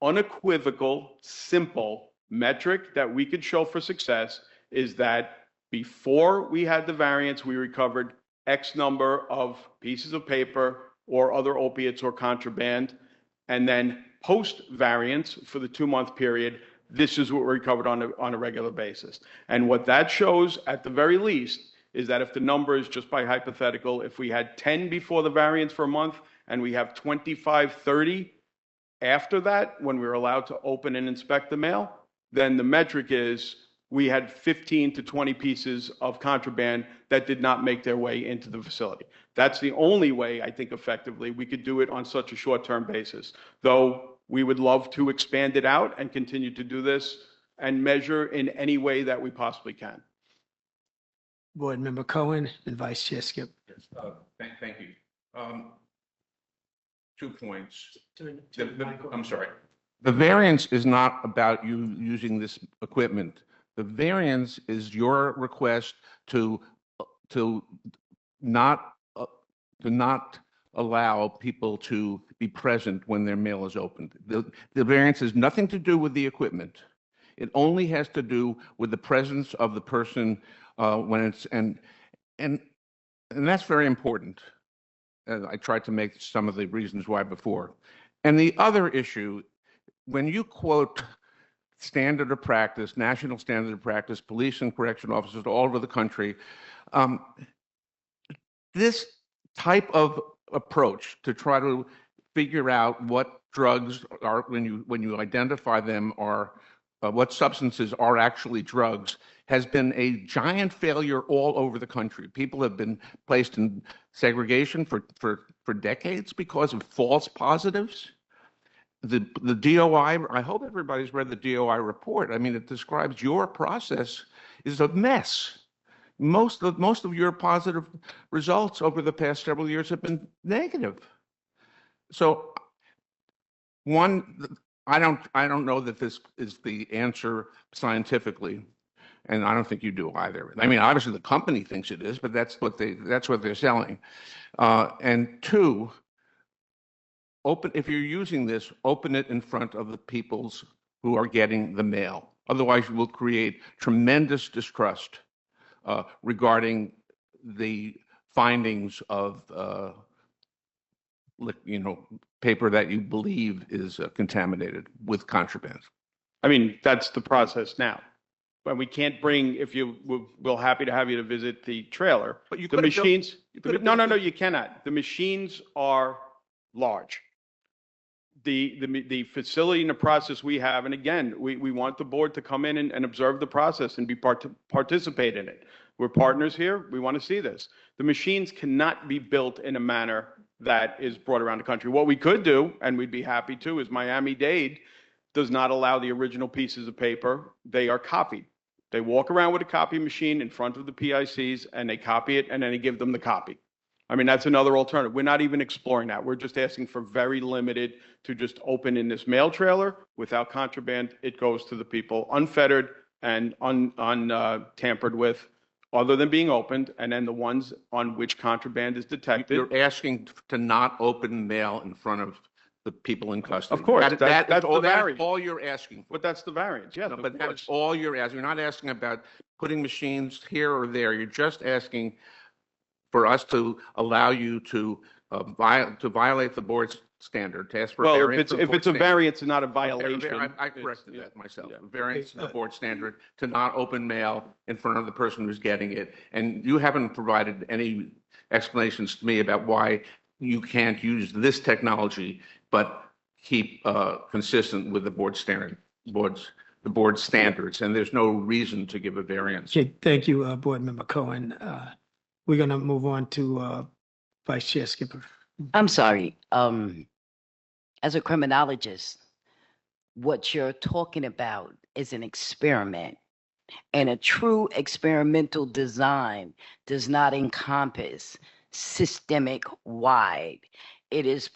unequivocal, simple metric that we could show for success is that before we had the variance, we recovered X number of pieces of paper or other opiates or contraband, and then post-variance for the 2-month period, this is what we recovered on a regular basis. And what that shows, at the very least, is that if the number is just by hypothetical, if we had 10 before the variance for a month and we have 25, 30 After that, when we were allowed to open and inspect the mail, then the metric is we had 15 to 20 pieces of contraband that did not make their way into the facility. That's the only way, I think, effectively we could do it on such a short-term basis. Though we would love to expand it out and continue to do this and measure in any way that we possibly can. Board Member Cohen and Vice Chair Skip. Yes, thank you. 2 points. I'm sorry. The variance is not about you using this equipment. The variance is your request to not allow people to be present when their mail is opened. The variance has nothing to do with the equipment. It only has to do with the presence of the person when it's and that's very important. I tried to make some of the reasons why before. And the other issue, when you quote standard of practice, national standard of practice, police and correction officers all over the country, this type of approach to try to figure out what drugs are, when you identify them, are what substances are actually drugs, has been a giant failure all over the country. People have been placed in segregation for decades because of false positives. The DOI, I hope everybody's read the DOI report. I mean, it describes your process is a mess. Most of your positive results over the past several years have been negative. So, one, I don't know that this is the answer scientifically, and I don't think you do either. I mean, obviously the company thinks it is, but that's what they're selling. And two, if you're using this, open it in front of the peoples who are getting the mail. Otherwise, you will create tremendous distrust regarding the findings of paper that you believe is contaminated with contraband. I mean, that's the process now. But we can't bring, we're happy to have you to visit the trailer. But you the machines, no, you cannot. The machines are large. The facility and the process we have, and again, we want the board to come in and observe the process and participate in it. We're partners here. We want to see this. The machines cannot be built in a manner that is brought around the country. What we could do, and we'd be happy to, is Miami-Dade does not allow the original pieces of paper. They are copied. They walk around with a copy machine in front of the PICs, and they copy it, and then they give them the copy. I mean, that's another alternative. We're not even exploring that. We're just asking for very limited to just open in this mail trailer without contraband. It goes to the people unfettered and untampered with, other than being opened, and then the ones on which contraband is detected. You're asking to not open mail in front of the people in custody. Of course, that's the variance. That's all you're asking for. But that's the variance, yes. No, but that's all you're asking. You're not asking about putting machines here or there. You're just asking for us to allow you to violate the board's standard, to ask for a variance. If it's a variance and not a violation. I corrected that myself. A variance to the board standard to not open mail in front of the person who's getting it. And you haven't provided any explanations to me about why you can't use this technology, but keep consistent with the board standard, the board standards. And there's no reason to give a variance. Okay, thank you, Board Member Cohen. We're going to move on to Vice Chair Skipper. I'm sorry. As a criminologist, what you're talking about is an experiment. And a true experimental design does not encompass systemic wide. It is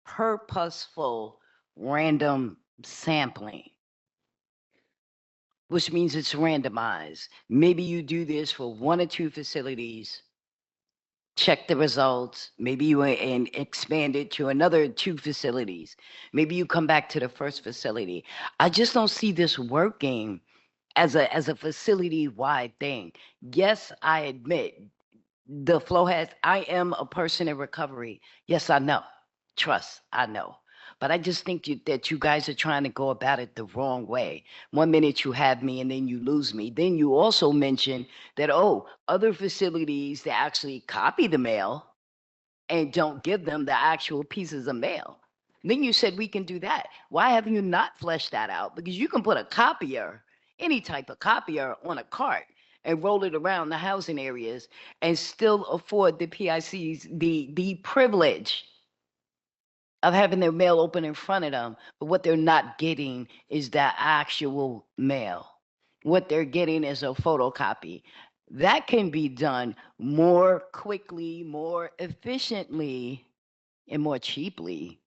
purposeful random sampling, which means it's randomized. Maybe you do this for 1 or 2 facilities, check the results. Maybe you expand it to another 2 facilities. Maybe you come back to the first facility. I just don't see this working as a facility-wide thing. Yes, I admit the flow has, I am a person in recovery. Yes, I know. Trust, I know. But I just think that you guys are trying to go about it the wrong way. 1 minute you have me and then you lose me. Then you also mention that, other facilities that actually copy the mail and don't give them the actual pieces of mail. Then you said we can do that. Why have you not fleshed that out? Because you can put a copier, any type of copier, on a cart and roll it around the housing areas and still afford the PICs the privilege of having their mail open in front of them. But what they're not getting is that actual mail. What they're getting is a photocopy. That can be done more quickly, more efficiently, and more cheaply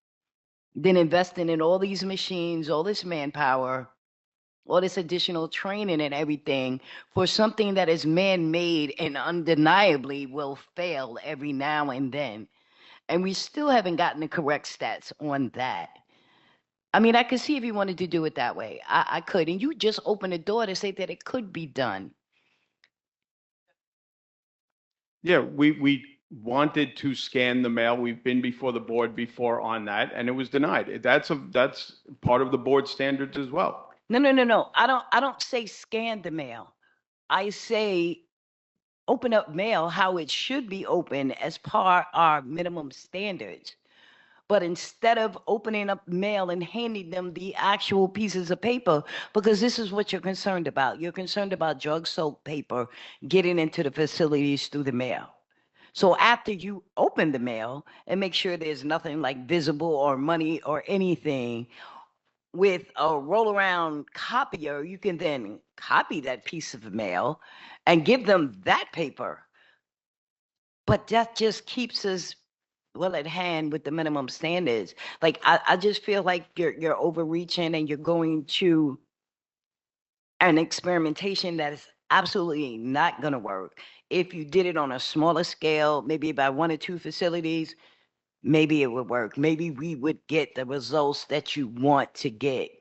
than investing in all these machines, all this manpower, all this additional training and everything for something that is man-made and undeniably will fail every now and then. And we still haven't gotten the correct stats on that. I mean, I could see if you wanted to do it that way. I could. And you just opened the door to say that it could be done. Yeah, we wanted to scan the mail. We've been before the board before on that, and it was denied. That's part of the board standards as well. No. I don't say scan the mail. I say open up mail how it should be open as part our minimum standards. But instead of opening up mail and handing them the actual pieces of paper, because this is what you're concerned about. You're concerned about drug soaked paper getting into the facilities through the mail. So after you open the mail and make sure there's nothing like visible or money or anything, with a roll around copier, you can then copy that piece of mail and give them that paper. But that just keeps us well at hand with the minimum standards. Like I just feel like you're overreaching and you're going to an experimentation that is absolutely not going to work. If you did it on a smaller scale, maybe by 1 or 2 facilities, maybe it would work. Maybe we would get the results that you want to get.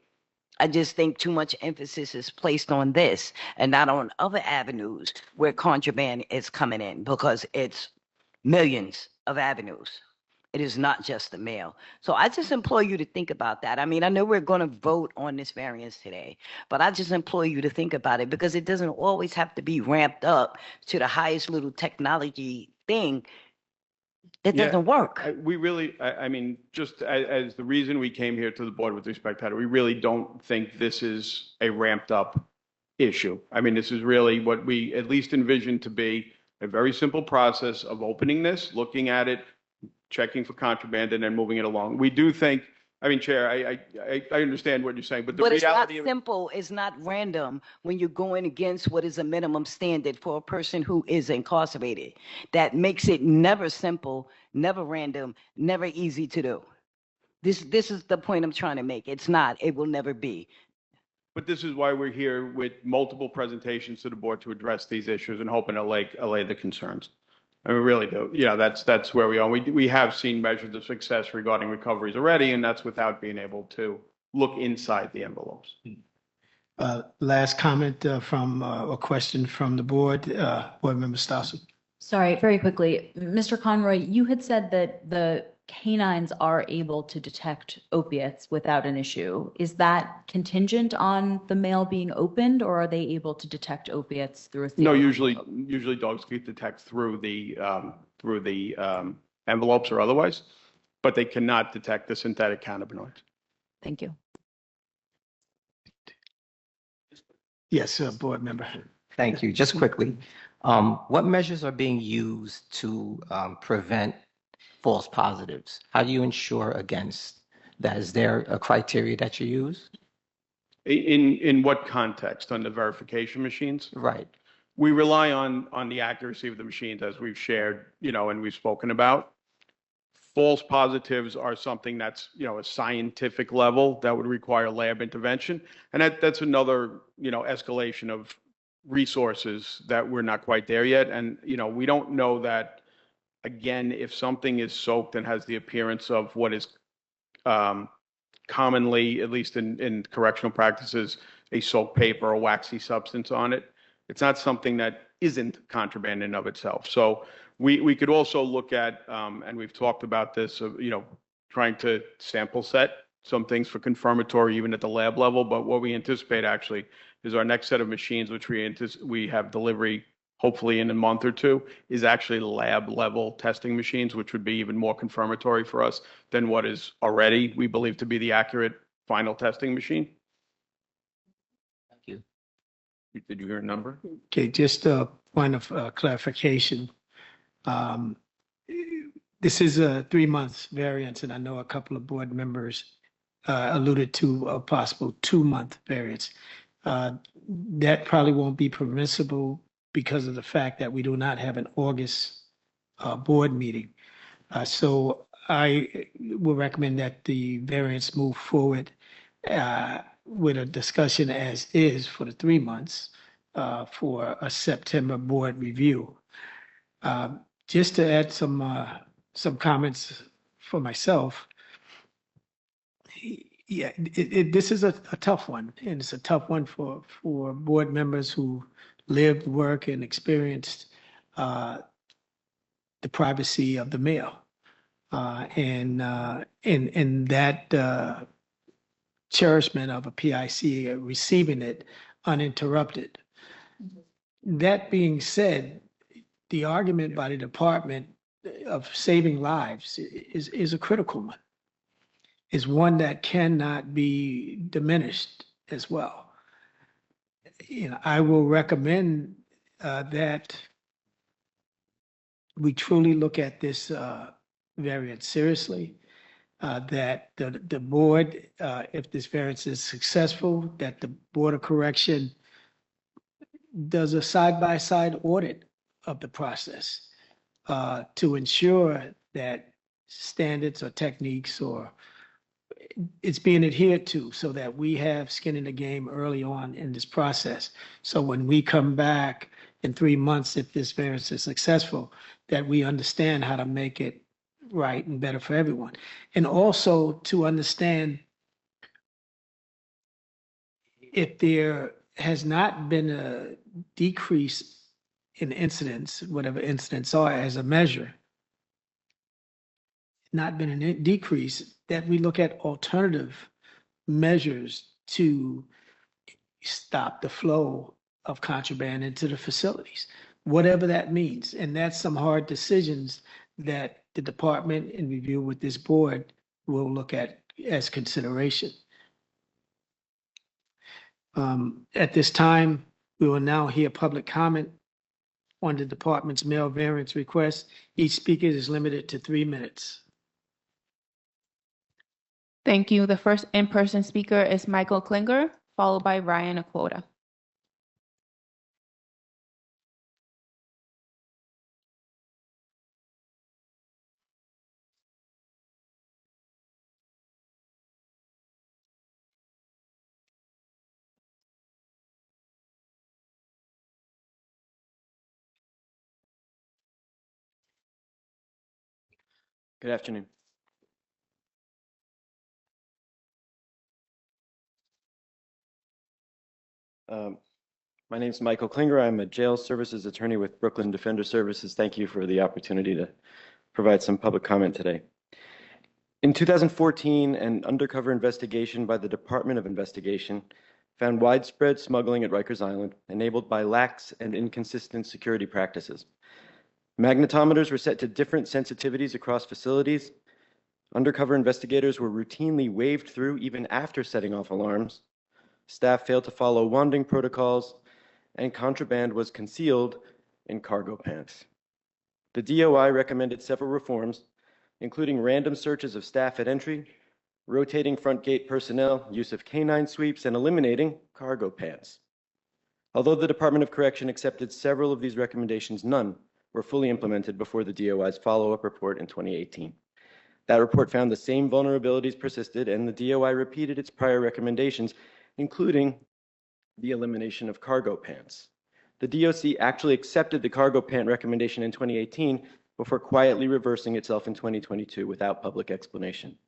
I just think too much emphasis is placed on this and not on other avenues where contraband is coming in, because it's millions of avenues. It is not just the mail. So I just implore you to think about that. I mean, I know we're going to vote on this variance today, but I just implore you to think about it, because it doesn't always have to be ramped up to the highest little technology thing that doesn't work. I mean, just as the reason we came here to the board with respect to it, we really don't think this is a ramped up issue. I mean, this is really what we at least envisioned to be a very simple process of opening this, looking at it, checking for contraband, and then moving it along. We do think, I mean, Chair, I understand what you're saying, but the reality it's not simple, it's not random when you're going against what is a minimum standard for a person who is incarcerated. That makes it never simple, never random, never easy to do. This is the point I'm trying to make. It's not, it will never be. But this is why we're here with multiple presentations to the board to address these issues and hoping to allay the concerns. And we really do. Yeah, that's where we are. We have seen measures of success regarding recoveries already, and that's without being able to look inside the envelopes. Last comment from a question from the board. Board Member Stossel. Sorry, very quickly. Mr. Conroy, you had said that the canines are able to detect opiates without an issue. Is that contingent on the mail being opened, or are they able to detect opiates through a No, usually dogs can detect through the envelopes or otherwise, but they cannot detect the synthetic cannabinoids. Thank you. Yes, Board Member. Thank you. Just quickly, what measures are being used to prevent false positives? How do you ensure against that? Is there a criteria that you use? In what context? On the verification machines? Right. We rely on the accuracy of the machines, as we've shared, and we've spoken about. False positives are something that's, a scientific level that would require lab intervention. And that's another, escalation of resources that we're not quite there yet. And, we don't know that, again, if something is soaked and has the appearance of what is commonly, at least in correctional practices, a soaked paper or waxy substance on it, it's not something that isn't contraband in of itself. So we could also look at, and we've talked about this, trying to sample set some things for confirmatory even at the lab level. But what we anticipate actually is our next set of machines, which we have delivery hopefully in a month or two, is actually lab level testing machines, which would be even more confirmatory for us than what is already, we believe, to be the accurate final testing machine. Thank you. Did you hear a number? Okay, just a point of clarification. Um, This is a 3-month variance, and I know a couple of board members alluded to a possible 2-month variance. That probably won't be permissible because of the fact that we do not have an August board meeting. So I will recommend that the variance move forward with a discussion as is for the 3 months for a September board review. Just to add some comments for myself. Yeah, this is a tough one, and it's a tough one for board members who lived, work, and experienced the privacy of the mail, and that cherishment of a PIC, receiving it uninterrupted. That being said, the argument by the department of saving lives is a critical one, is one that cannot be diminished as well. You know, I will recommend that we truly look at this variance seriously, that the board, if this variance is successful, that the Board of Correction does a side-by-side audit of the process to ensure that standards or techniques or it's being adhered to, so that we have skin in the game early on in this process. So when we come back in 3 months, if this variance is successful, that we understand how to make it right and better for everyone. And also to understand if there has not been a decrease in incidents, whatever incidents are as a measure, not been a decrease, that we look at alternative measures to stop the flow of contraband into the facilities, whatever that means. And that's some hard decisions that the department, in review with this board, will look at as consideration. At this time, we will now hear public comment on the department's mail variance request. Each speaker is limited to 3 minutes. Thank you. The first in-person speaker is Michael Klinger, followed by Ryan Aquota. Good afternoon. My name is Michael Klinger. I'm a jail services attorney with Brooklyn Defender Services. Thank you for the opportunity to provide some public comment today. In 2014, an undercover investigation by the Department of Investigation found widespread smuggling at Rikers Island, enabled by lax and inconsistent security practices. Magnetometers were set to different sensitivities across facilities. Undercover investigators were routinely waved through even after setting off alarms. Staff failed to follow wanding protocols, and contraband was concealed in cargo pants. The DOI recommended several reforms, including random searches of staff at entry, rotating front gate personnel, use of canine sweeps, and eliminating cargo pants. Although the Department of Correction accepted several of these recommendations, none were fully implemented before the DOI's follow-up report in 2018. That report found the same vulnerabilities persisted, and the DOI repeated its prior recommendations, including the elimination of cargo pants. The DOC actually accepted the cargo pant recommendation in 2018 before quietly reversing itself in 2022 without public explanation.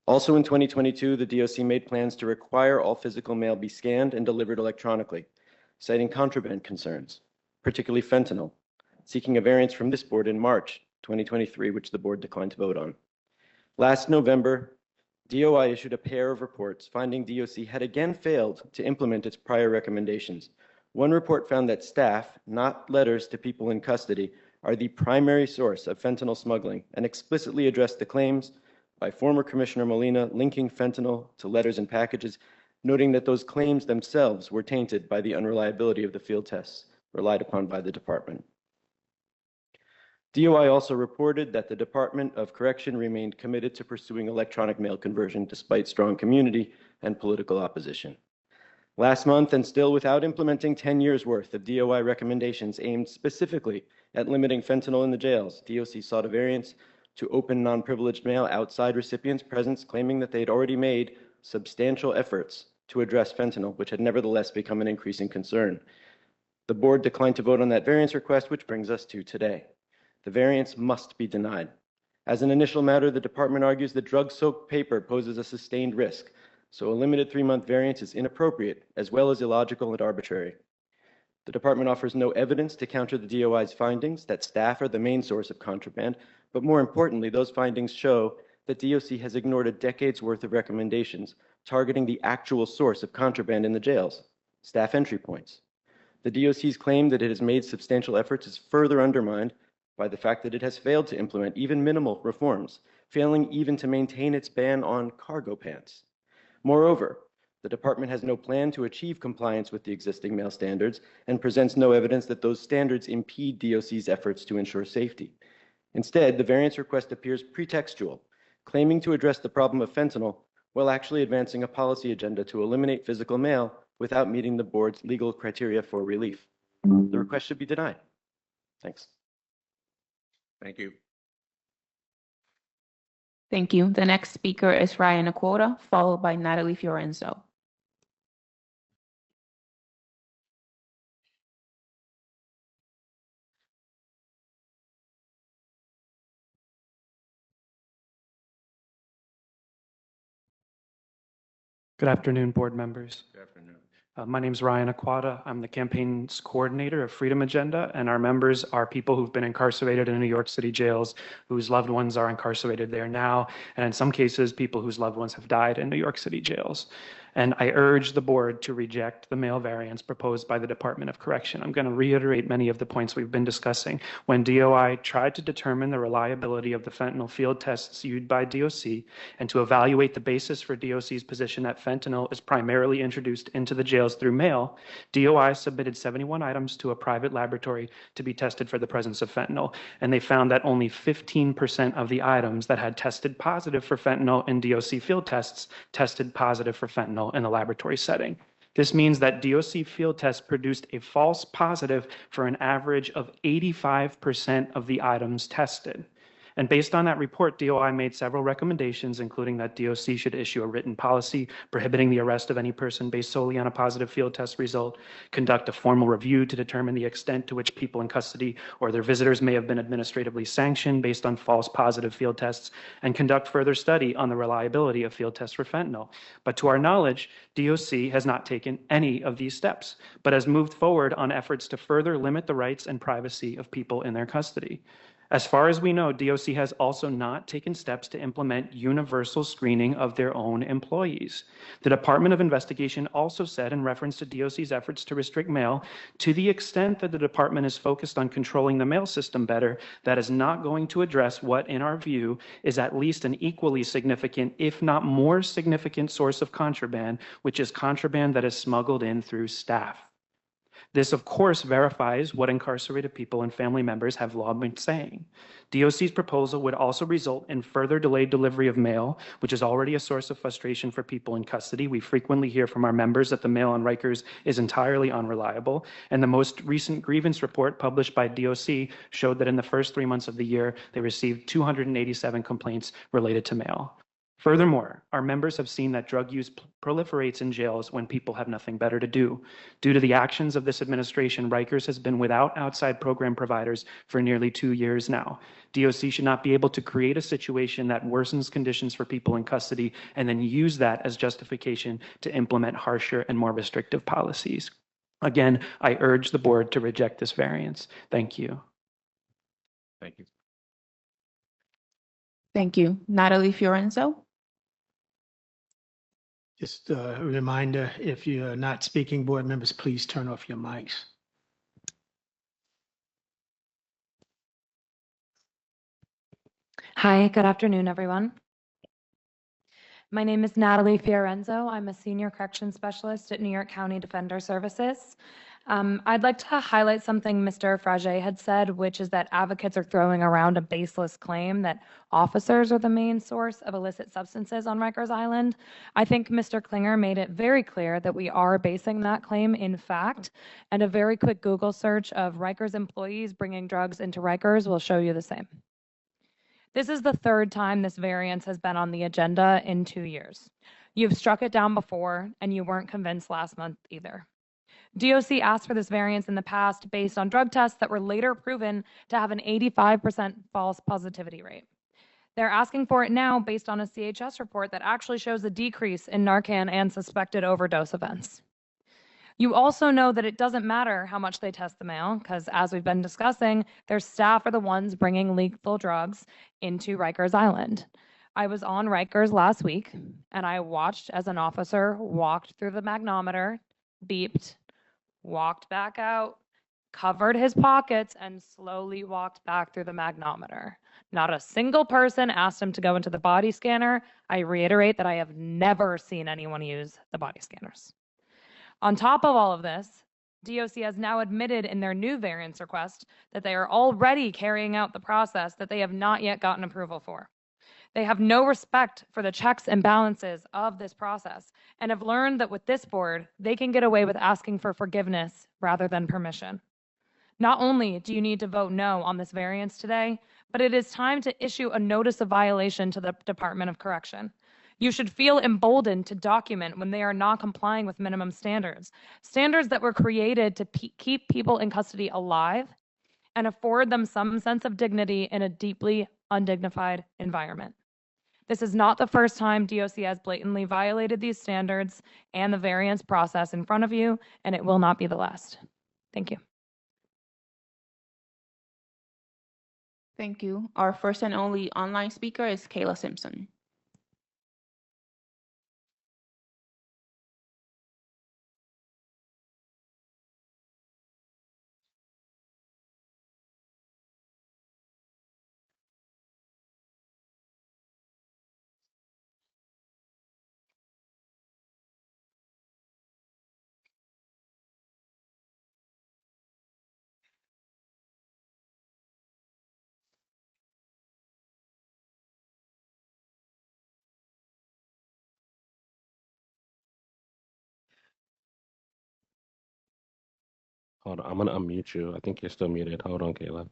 Also in 2022, the DOC made plans to require all physical mail be scanned and delivered electronically, citing contraband concerns, particularly fentanyl, seeking a variance from this board in March 2023, which the board declined to vote on. Last November, DOI issued a pair of reports finding DOC had again failed to implement its prior recommendations, One report found that staff, not letters to people in custody, are the primary source of fentanyl smuggling and explicitly addressed the claims by former Commissioner Molina linking fentanyl to letters and packages, noting that those claims themselves were tainted by the unreliability of the field tests relied upon by the department. DOI also reported that the Department of Correction remained committed to pursuing electronic mail conversion despite strong community and political opposition. Last month, and still without implementing 10 years' worth of DOI recommendations aimed specifically at limiting fentanyl in the jails, DOC sought a variance to open non-privileged mail outside recipients' presence, claiming that they had already made substantial efforts to address fentanyl, which had nevertheless become an increasing concern. The board declined to vote on that variance request, which brings us to today. The variance must be denied. As an initial matter, the department argues that drug-soaked paper poses a sustained risk, so a limited 3-month variance is inappropriate, as well as illogical and arbitrary. The department offers no evidence to counter the DOI's findings that staff are the main source of contraband, but more importantly, those findings show that DOC has ignored a decade's worth of recommendations targeting the actual source of contraband in the jails, staff entry points. The DOC's claim that it has made substantial efforts is further undermined by the fact that it has failed to implement even minimal reforms, failing even to maintain its ban on cargo pants. Moreover, the department has no plan to achieve compliance with the existing mail standards and presents no evidence that those standards impede DOC's efforts to ensure safety. Instead, the variance request appears pretextual, claiming to address the problem of fentanyl while actually advancing a policy agenda to eliminate physical mail without meeting the board's legal criteria for relief. The request should be denied. Thanks. Thank you. Thank you. The next speaker is Ryan Aquota, followed by Natalie Fiorenzo. Good afternoon, board members. Good afternoon. My name is Ryan Aquata. I'm the campaign's coordinator of Freedom Agenda, and our members are people who've been incarcerated in New York City jails, whose loved ones are incarcerated there now, and in some cases, people whose loved ones have died in New York City jails. And I urge the board to reject the mail variance proposed by the Department of Correction. I'm going to reiterate many of the points we've been discussing. When DOI tried to determine the reliability of the fentanyl field tests used by DOC and to evaluate the basis for DOC's position that fentanyl is primarily introduced into the jails through mail, DOI submitted 71 items to a private laboratory to be tested for the presence of fentanyl, and they found that only 15% of the items that had tested positive for fentanyl in DOC field tests tested positive for fentanyl in a laboratory setting. This means that DOC field tests produced a false positive for an average of 85% of the items tested. And based on that report, DOI made several recommendations, including that DOC should issue a written policy prohibiting the arrest of any person based solely on a positive field test result, conduct a formal review to determine the extent to which people in custody or their visitors may have been administratively sanctioned based on false positive field tests, and conduct further study on the reliability of field tests for fentanyl. But to our knowledge, DOC has not taken any of these steps, but has moved forward on efforts to further limit the rights and privacy of people in their custody. As far as we know, DOC has also not taken steps to implement universal screening of their own employees. The Department of Investigation also said in reference to DOC's efforts to restrict mail, to the extent that the department is focused on controlling the mail system better, that is not going to address what, in our view, is at least an equally significant, if not more significant source of contraband, which is contraband that is smuggled in through staff. This, of course, verifies what incarcerated people and family members have long been saying. DOC's proposal would also result in further delayed delivery of mail, which is already a source of frustration for people in custody. We frequently hear from our members that the mail on Rikers is entirely unreliable, and the most recent grievance report published by DOC showed that in the first 3 months of the year, they received 287 complaints related to mail. Furthermore, our members have seen that drug use proliferates in jails when people have nothing better to do. Due to the actions of this administration, Rikers has been without outside program providers for nearly 2 years now. DOC should not be able to create a situation that worsens conditions for people in custody and then use that as justification to implement harsher and more restrictive policies. Again, I urge the board to reject this variance. Thank you. Thank you. Thank you. Natalie Fiorenzo. Just a reminder, if you're not speaking, board members, please turn off your mics. Hi, good afternoon, everyone. My name is Natalie Fiorenzo. I'm a senior correction specialist at New York County Defender Services. I'd like to highlight something Mr. Frage had said, which is that advocates are throwing around a baseless claim that officers are the main source of illicit substances on Rikers Island. I think Mr. Klinger made it very clear that we are basing that claim in fact, and a very quick Google search of Rikers employees bringing drugs into Rikers will show you the same. This is the third time this variance has been on the agenda in 2 years. You've struck it down before, and you weren't convinced last month either. DOC asked for this variance in the past based on drug tests that were later proven to have an 85% false positivity rate. They're asking for it now based on a CHS report that actually shows a decrease in Narcan and suspected overdose events. You also know that it doesn't matter how much they test the mail, because as we've been discussing, their staff are the ones bringing lethal drugs into Rikers Island. I was on Rikers last week, and I watched as an officer walked through the magnometer, beeped, walked back out, covered his pockets, and slowly walked back through the magnometer. Not a single person asked him to go into the body scanner. I reiterate that I have never seen anyone use the body scanners. On top of all of this, DOC has now admitted in their new variance request that they are already carrying out the process that they have not yet gotten approval for. They have no respect for the checks and balances of this process and have learned that with this board, they can get away with asking for forgiveness rather than permission. Not only do you need to vote no on this variance today, but it is time to issue a notice of violation to the Department of Correction. You should feel emboldened to document when they are not complying with minimum standards, standards that were created to keep people in custody alive and afford them some sense of dignity in a deeply undignified environment. This is not the first time DOC has blatantly violated these standards and the variance process in front of you, and it will not be the last. Thank you. Thank you. Our first and only online speaker is Kayla Simpson. Hold on, I'm gonna unmute you. I think you're still muted. Hold on, Kayla.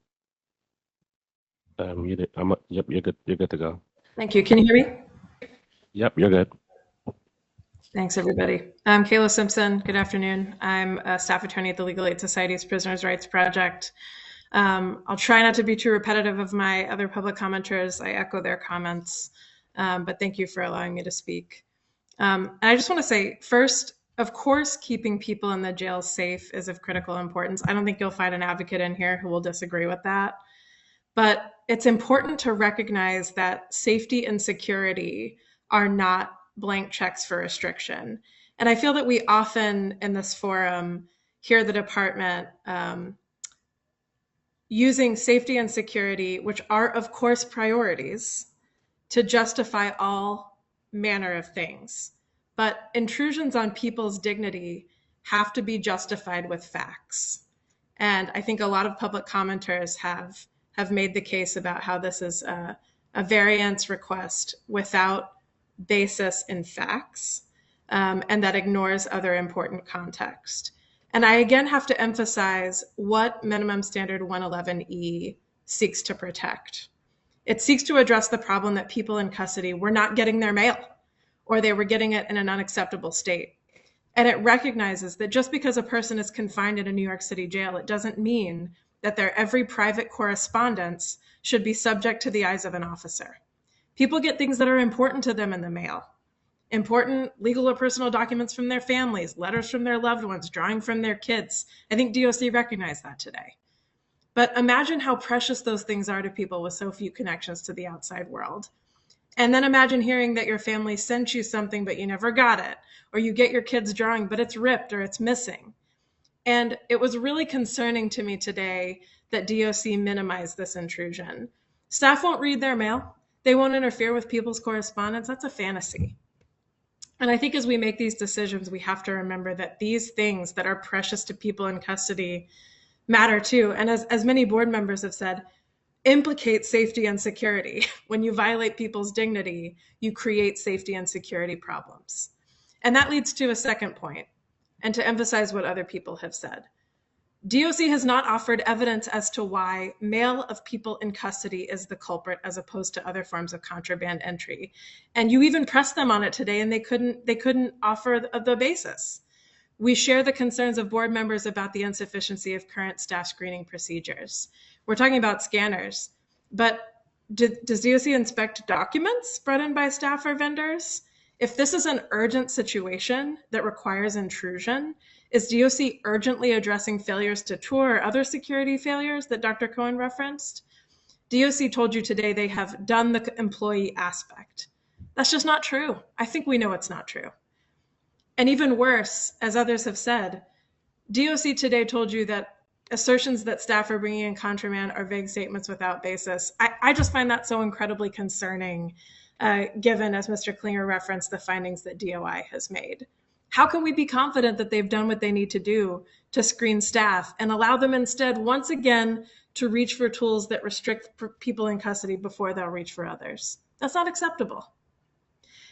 Muted. Yep, you're good. You're good to go. Thank you. Can you hear me? Yep, you're good. Thanks, everybody. I'm Kayla Simpson. Good afternoon. I'm a staff attorney at the Legal Aid Society's Prisoners' Rights Project. I'll try not to be too repetitive of my other public commenters. I echo their comments, but thank you for allowing me to speak. And I just want to say, first, of course, keeping people in the jail safe is of critical importance. I don't think you'll find an advocate in here who will disagree with that. But it's important to recognize that safety and security are not blank checks for restriction. And I feel that we often in this forum hear the department using safety and security, which are of course priorities, to justify all manner of things. But intrusions on people's dignity have to be justified with facts. And I think a lot of public commenters have made the case about how this is a variance request without basis in facts, and that ignores other important context. And I again have to emphasize what minimum standard 111E seeks to protect. It seeks to address the problem that people in custody were not getting their mail, or they were getting it in an unacceptable state. And it recognizes that just because a person is confined in a New York City jail, it doesn't mean that their every private correspondence should be subject to the eyes of an officer. People get things that are important to them in the mail. Important legal or personal documents from their families, letters from their loved ones, drawing from their kids. I think DOC recognized that today. But imagine how precious those things are to people with so few connections to the outside world. And then imagine hearing that your family sent you something, but you never got it, or you get your kid's drawing, but it's ripped or it's missing. And it was really concerning to me today that DOC minimized this intrusion. Staff won't read their mail. They won't interfere with people's correspondence. That's a fantasy. And I think as we make these decisions, we have to remember that these things that are precious to people in custody matter too. And as many board members have said, implicate safety and security. When you violate people's dignity, you create safety and security problems. And that leads to a second point, and to emphasize what other people have said. DOC has not offered evidence as to why mail of people in custody is the culprit as opposed to other forms of contraband entry. And you even pressed them on it today, and they couldn't offer the basis. We share the concerns of board members about the insufficiency of current staff screening procedures. We're talking about scanners, but does DOC inspect documents brought in by staff or vendors? If this is an urgent situation that requires intrusion, is DOC urgently addressing failures to tour or other security failures that Dr. Cohen referenced? DOC told you today they have done the employee aspect. That's just not true. I think we know it's not true. And even worse, as others have said, DOC today told you that assertions that staff are bringing in contraband are vague statements without basis. I just find that so incredibly concerning, given, as Mr. Klinger referenced, the findings that DOI has made. How can we be confident that they've done what they need to do to screen staff and allow them instead, once again, to reach for tools that restrict people in custody before they'll reach for others? That's not acceptable.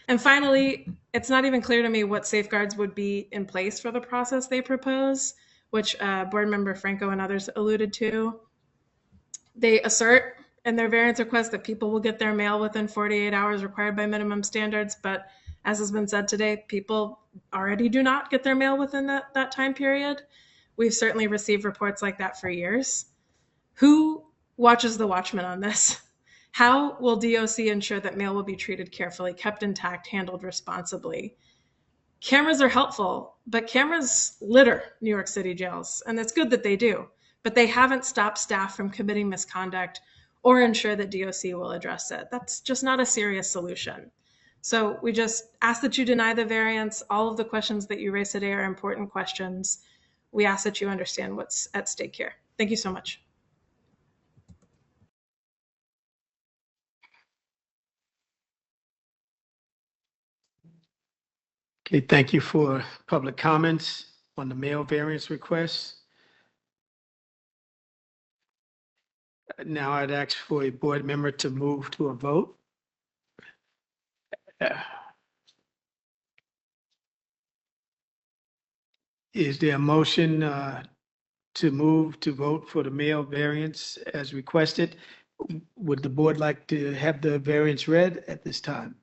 And finally, it's not even clear to me what safeguards would be in place for the process they propose, which Board Member Franco and others alluded to. They assert in their variance request that people will get their mail within 48 hours required by minimum standards, but as has been said today, people already do not get their mail within that time period. We've certainly received reports like that for years. Who watches the watchman on this? How will DOC ensure that mail will be treated carefully, kept intact, handled responsibly? Cameras are helpful, but cameras litter New York City jails, and it's good that they do, but they haven't stopped staff from committing misconduct or ensure that DOC will address it. That's just not a serious solution. So we just ask that you deny the variance. All of the questions that you raised today are important questions. We ask that you understand what's at stake here. Thank you so much. Okay, thank you for public comments on the mail variance request. Now I'd ask for a board member to move to a vote. Is there a motion to move to vote for the mail variance as requested? Would the board like to have the variance read at this time?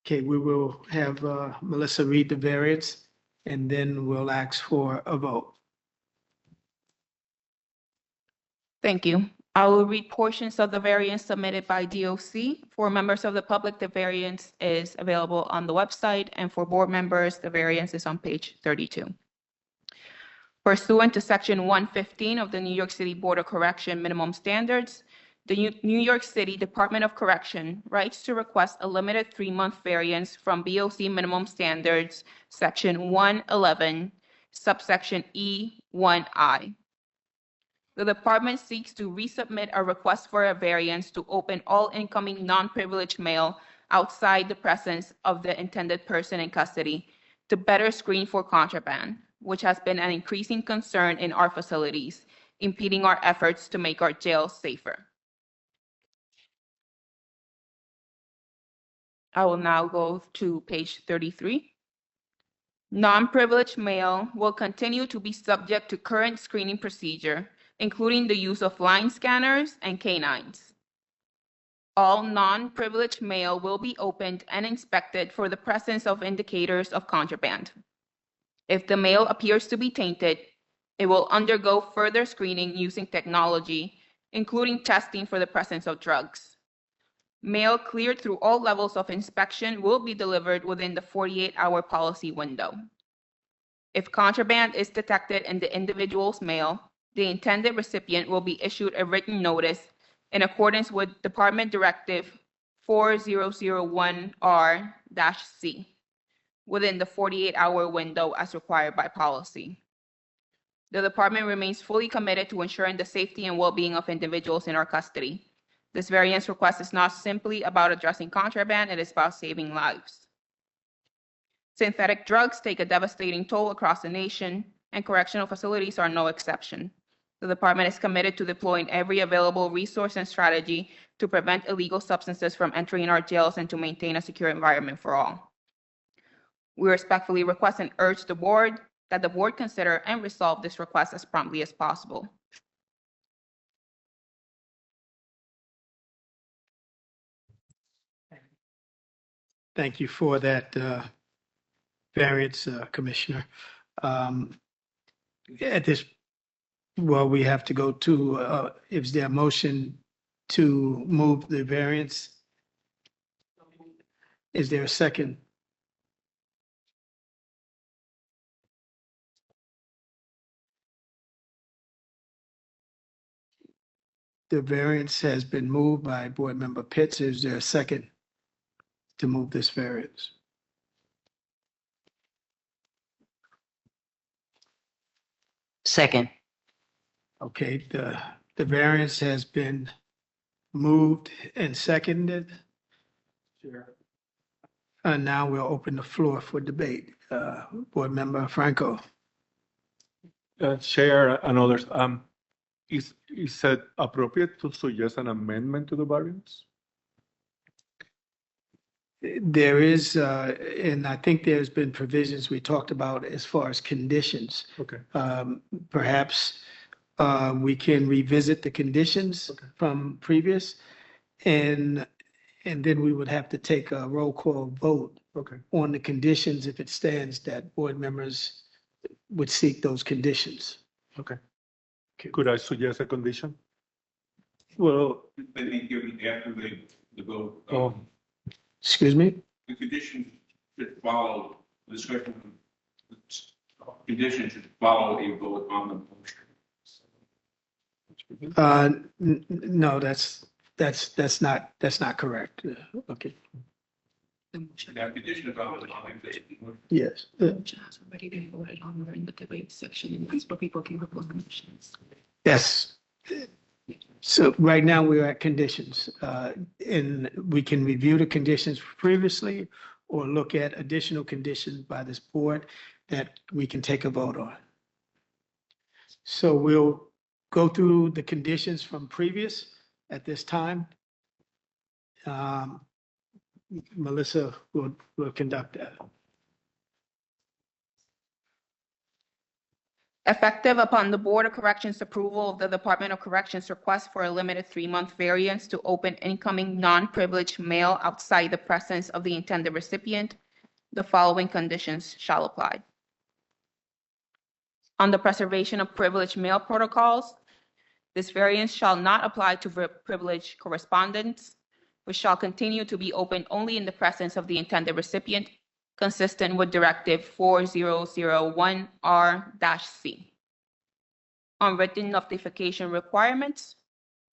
Okay, we will have Melissa read the variance, and then we'll ask for a vote. Thank you. I will read portions of the variance submitted by DOC. For members of the public, the variance is available on the website, and for board members, the variance is on page 32. Pursuant to Section 115 of the New York City Board of Correction Minimum Standards, the New York City Department of Correction writes to request a limited 3-month variance from BOC Minimum Standards, Section 111, subsection E1I. The department seeks to resubmit a request for a variance to open all incoming non-privileged mail outside the presence of the intended person in custody to better screen for contraband, which has been an increasing concern in our facilities, impeding our efforts to make our jails safer. I will now go to page 33. Non-privileged mail will continue to be subject to current screening procedure, including the use of line scanners and canines. All non-privileged mail will be opened and inspected for the presence of indicators of contraband. If the mail appears to be tainted, it will undergo further screening using technology, including testing for the presence of drugs. Mail cleared through all levels of inspection will be delivered within the 48-hour policy window. If contraband is detected in the individual's mail, the intended recipient will be issued a written notice in accordance with Department Directive 4001R-C within the 48-hour window as required by policy. The department remains fully committed to ensuring the safety and well-being of individuals in our custody. This variance request is not simply about addressing contraband, it is about saving lives. Synthetic drugs take a devastating toll across the nation, and correctional facilities are no exception. The department is committed to deploying every available resource and strategy to prevent illegal substances from entering our jails and to maintain a secure environment for all. We respectfully request and urge the board that the board consider and resolve this request as promptly as possible. Thank you for that variance, Commissioner. At this, well, we have to go to, is there a motion to move the variance? Is there a second? The variance has been moved by Board Member Pitts. Is there a second to move this variance? Second. Okay, the variance has been moved and seconded. Sure. And now we'll open the floor for debate. Board Member Franco. Chair and others, is it appropriate to suggest an amendment to the variance? There is, and I think there's been provisions we talked about as far as conditions. Okay. Perhaps we can revisit the conditions from previous, and then we would have to take a roll call vote on the conditions if it stands that board members would seek those conditions. Okay. Could I suggest a condition? Well, They need given after the vote. Excuse me? The condition should follow the discussion. Condition should follow a vote on the motion. No, that's not correct. Okay. That condition is on the Yes. Motion has already been voted on. We're in the debate section, and that's where people can propose motions. Yes. So right now we're at conditions, and we can review the conditions previously or look at additional conditions by this board that we can take a vote on. So we'll go through the conditions from previous at this time. Melissa will conduct that. Effective upon the Board of Corrections approval of the Department of Corrections request for a limited 3-month variance to open incoming non-privileged mail outside the presence of the intended recipient, the following conditions shall apply. On the preservation of privileged mail protocols, this variance shall not apply to privileged correspondence, which shall continue to be open only in the presence of the intended recipient, consistent with Directive 4001R-C. On written notification requirements,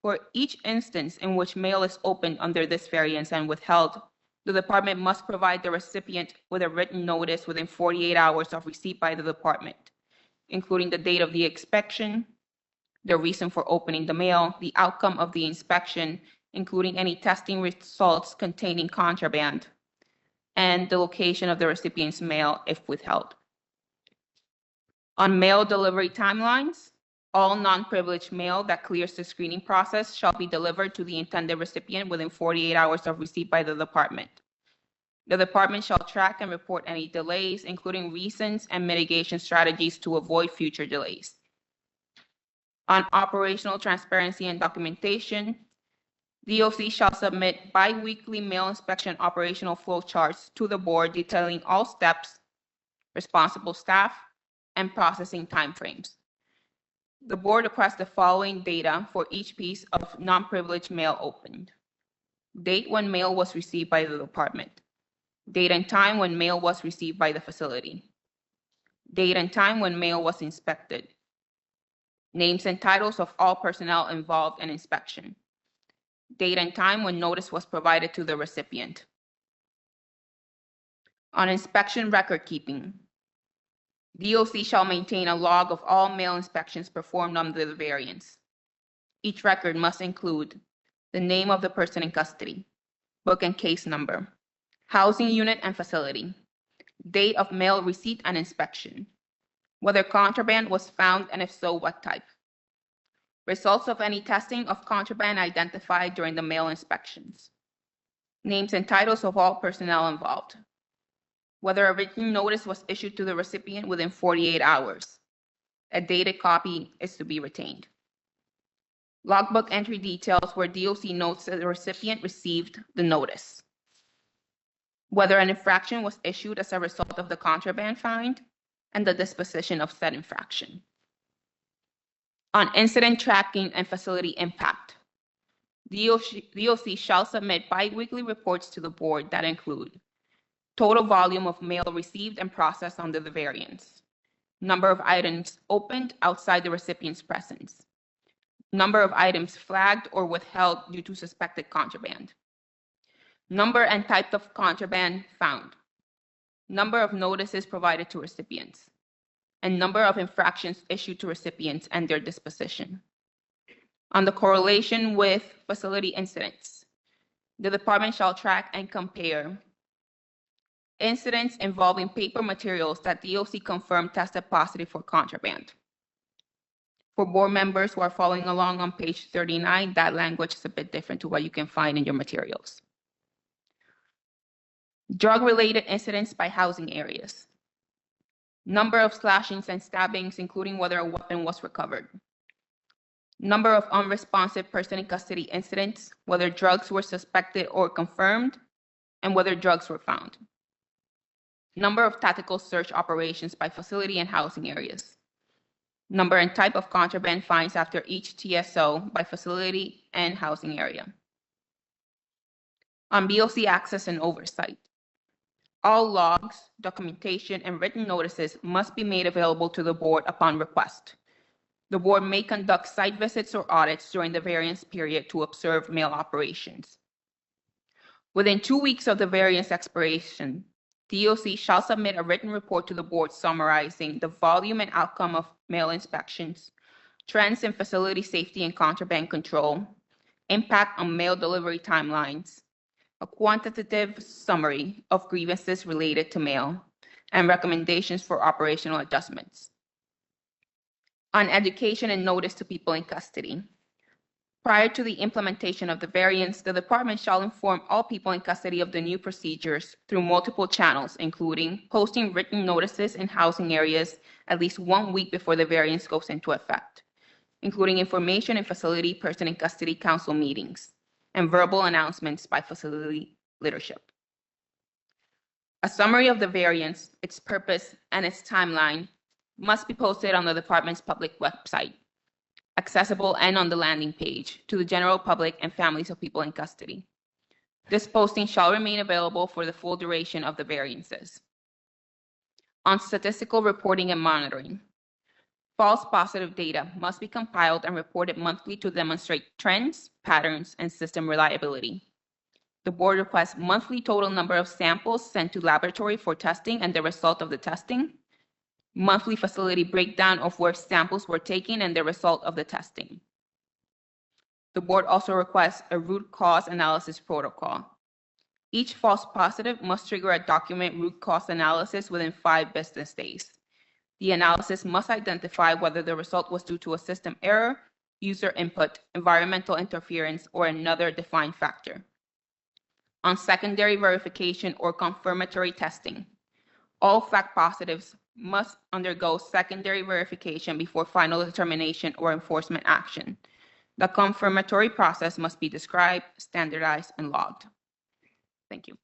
for each instance in which mail is opened under this variance and withheld, the department must provide the recipient with a written notice within 48 hours of receipt by the department, including the date of the inspection, the reason for opening the mail, the outcome of the inspection, including any testing results containing contraband, and the location of the recipient's mail if withheld. On mail delivery timelines, all non-privileged mail that clears the screening process shall be delivered to the intended recipient within 48 hours of receipt by the department. The department shall track and report any delays, including reasons and mitigation strategies to avoid future delays. On operational transparency and documentation, DOC shall submit bi-weekly mail inspection operational flow charts to the board detailing all steps, responsible staff, and processing timeframes. The board requests the following data for each piece of non-privileged mail opened. Date when mail was received by the department. Date and time when mail was received by the facility. Date and time when mail was inspected. Names and titles of all personnel involved in inspection. date and time when notice was provided to the recipient. On inspection record keeping, DOC shall maintain a log of all mail inspections performed under the variance. Each record must include the name of the person in custody, book and case number, housing unit and facility, date of mail receipt and inspection, whether contraband was found and if so, what type, results of any testing of contraband identified during the mail inspections, names and titles of all personnel involved, whether a written notice was issued to the recipient within 48 hours. A dated copy is to be retained. Logbook entry details where DOC notes that the recipient received the notice, whether an infraction was issued as a result of the contraband found, and the disposition of said infraction. On incident tracking and facility impact, DOC shall submit biweekly reports to the board that include total volume of mail received and processed under the variance, number of items opened outside the recipient's presence, number of items flagged or withheld due to suspected contraband, number and type of contraband found, number of notices provided to recipients, and number of infractions issued to recipients and their disposition. On the correlation with facility incidents, the department shall track and compare incidents involving paper materials that DOC confirmed tested positive for contraband. For board members who are following along on page 39, that language is a bit different to what you can find in your materials. Drug-related incidents by housing areas. Number of slashings and stabbings, including whether a weapon was recovered. Number of unresponsive person in custody incidents, whether drugs were suspected or confirmed, and whether drugs were found. Number of tactical search operations by facility and housing areas. Number and type of contraband finds after each TSO by facility and housing area. On BOC access and oversight, all logs, documentation, and written notices must be made available to the board upon request. The board may conduct site visits or audits during the variance period to observe mail operations. Within 2 weeks of the variance expiration, DOC shall submit a written report to the board summarizing the volume and outcome of mail inspections, trends in facility safety and contraband control, impact on mail delivery timelines, a quantitative summary of grievances related to mail, and recommendations for operational adjustments. On education and notice to people in custody. Prior to the implementation of the variance, the department shall inform all people in custody of the new procedures through multiple channels, including posting written notices in housing areas at least 1 week before the variance goes into effect, including information in facility person in custody council meetings, and verbal announcements by facility leadership. A summary of the variance, its purpose, and its timeline must be posted on the department's public website, accessible and on the landing page to the general public and families of people in custody. This posting shall remain available for the full duration of the variances. On statistical reporting and monitoring, false positive data must be compiled and reported monthly to demonstrate trends, patterns, and system reliability. The board requests monthly total number of samples sent to laboratory for testing and the result of the testing, monthly facility breakdown of where samples were taken and the result of the testing. The board also requests a root cause analysis protocol. Each false positive must trigger a document root cause analysis within 5 business days. The analysis must identify whether the result was due to a system error, user input, environmental interference, or another defined factor. On secondary verification or confirmatory testing, all fact positives must undergo secondary verification before final determination or enforcement action. The confirmatory process must be described, standardized, and logged. Thank you.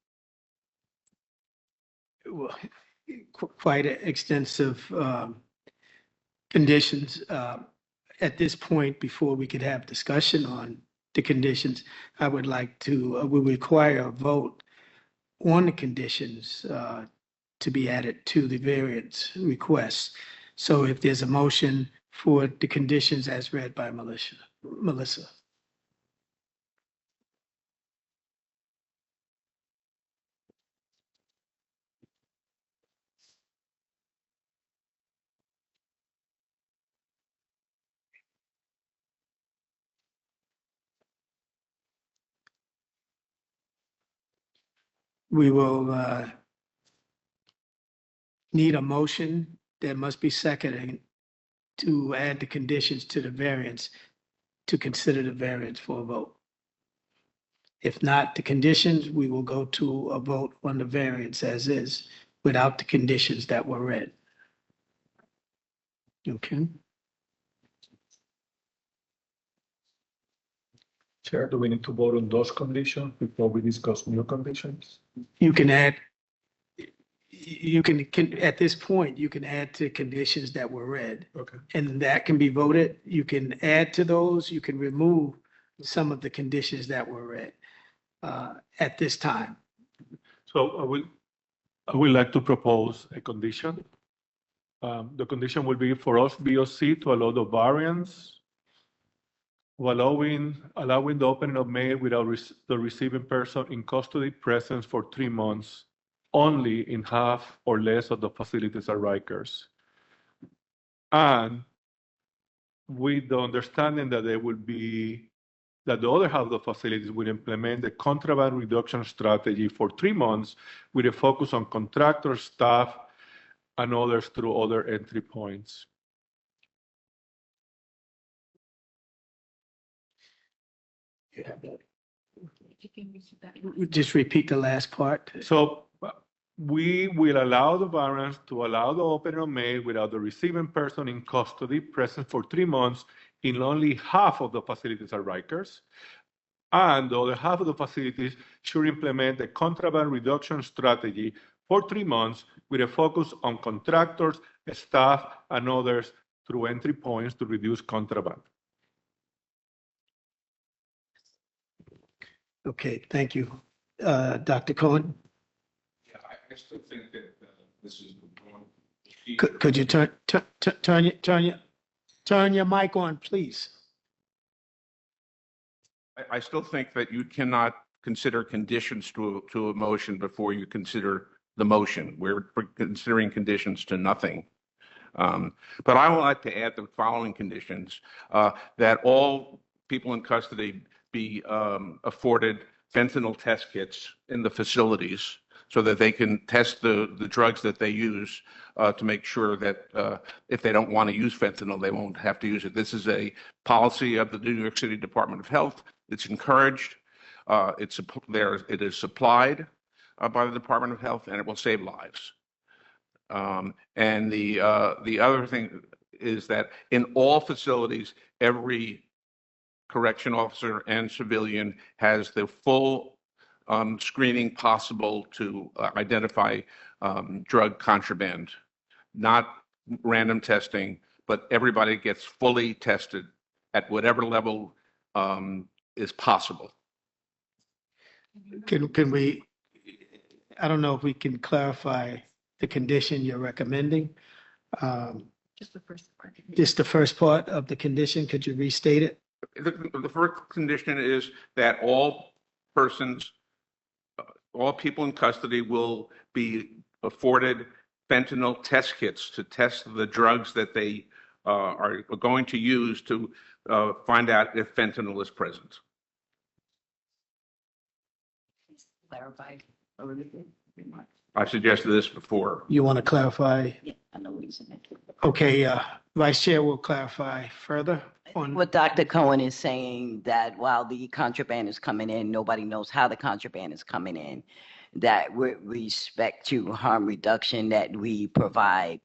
Well, quite extensive conditions. At this point, before we could have discussion on the conditions, I would like to, we require a vote on the conditions to be added to the variance request. So if there's a motion for the conditions as read by Melissa. We will need a motion that must be seconded to add the conditions to the variance, to consider the variance for a vote. If not the conditions, we will go to a vote on the variance as is, without the conditions that were read. Okay. Chair, do we need to vote on those conditions before we discuss new conditions? You can add, you can at this point, you can add to conditions that were read. Okay. And that can be voted. You can add to those, you can remove some of the conditions that were read at this time. So I would like to propose a condition. The condition will be for us, BOC, to allow the variance, allowing the opening of mail without the receiving person in custody presence for 3 months, only in half or less of the facilities at Rikers. And with the understanding that there will be, that the other half of the facilities will implement the contraband reduction strategy for 3 months with a focus on contractors, staff, and others through other entry points. Just repeat the last part. So we will allow the variance to allow the opening of mail without the receiving person in custody present for 3 months in only half of the facilities at Rikers. And the other half of the facilities should implement a contraband reduction strategy for 3 months with a focus on contractors, staff, and others through entry points to reduce contraband. Okay, thank you. Dr. Cohen? Yeah, I still think that this is the one. Could you turn your mic on, please? I still think that you cannot consider conditions to a motion before you consider the motion. We're considering conditions to nothing. But I would like to add the following conditions, that all people in custody be afforded fentanyl test kits in the facilities so that they can test the drugs that they use to make sure that if they don't want to use fentanyl, they won't have to use it. This is a policy of the New York City Department of Health. It's encouraged. It is supplied by the Department of Health, and it will save lives. And the other thing is that in all facilities, every correction officer and civilian has the full screening possible to identify drug contraband, not random testing, but everybody gets fully tested at whatever level is possible. Can we, I don't know if we can clarify the condition you're recommending. Just the first part. Just the first part of the condition, could you restate it? The first condition is that all persons, all people in custody will be afforded fentanyl test kits to test the drugs that they are going to use to find out if fentanyl is present. Clarify. I suggested this before. You want to clarify? Yeah, I know what you're saying. Okay, Vice Chair will clarify further on. What Dr. Cohen is saying, that while the contraband is coming in, nobody knows how the contraband is coming in. That with respect to harm reduction, that we provide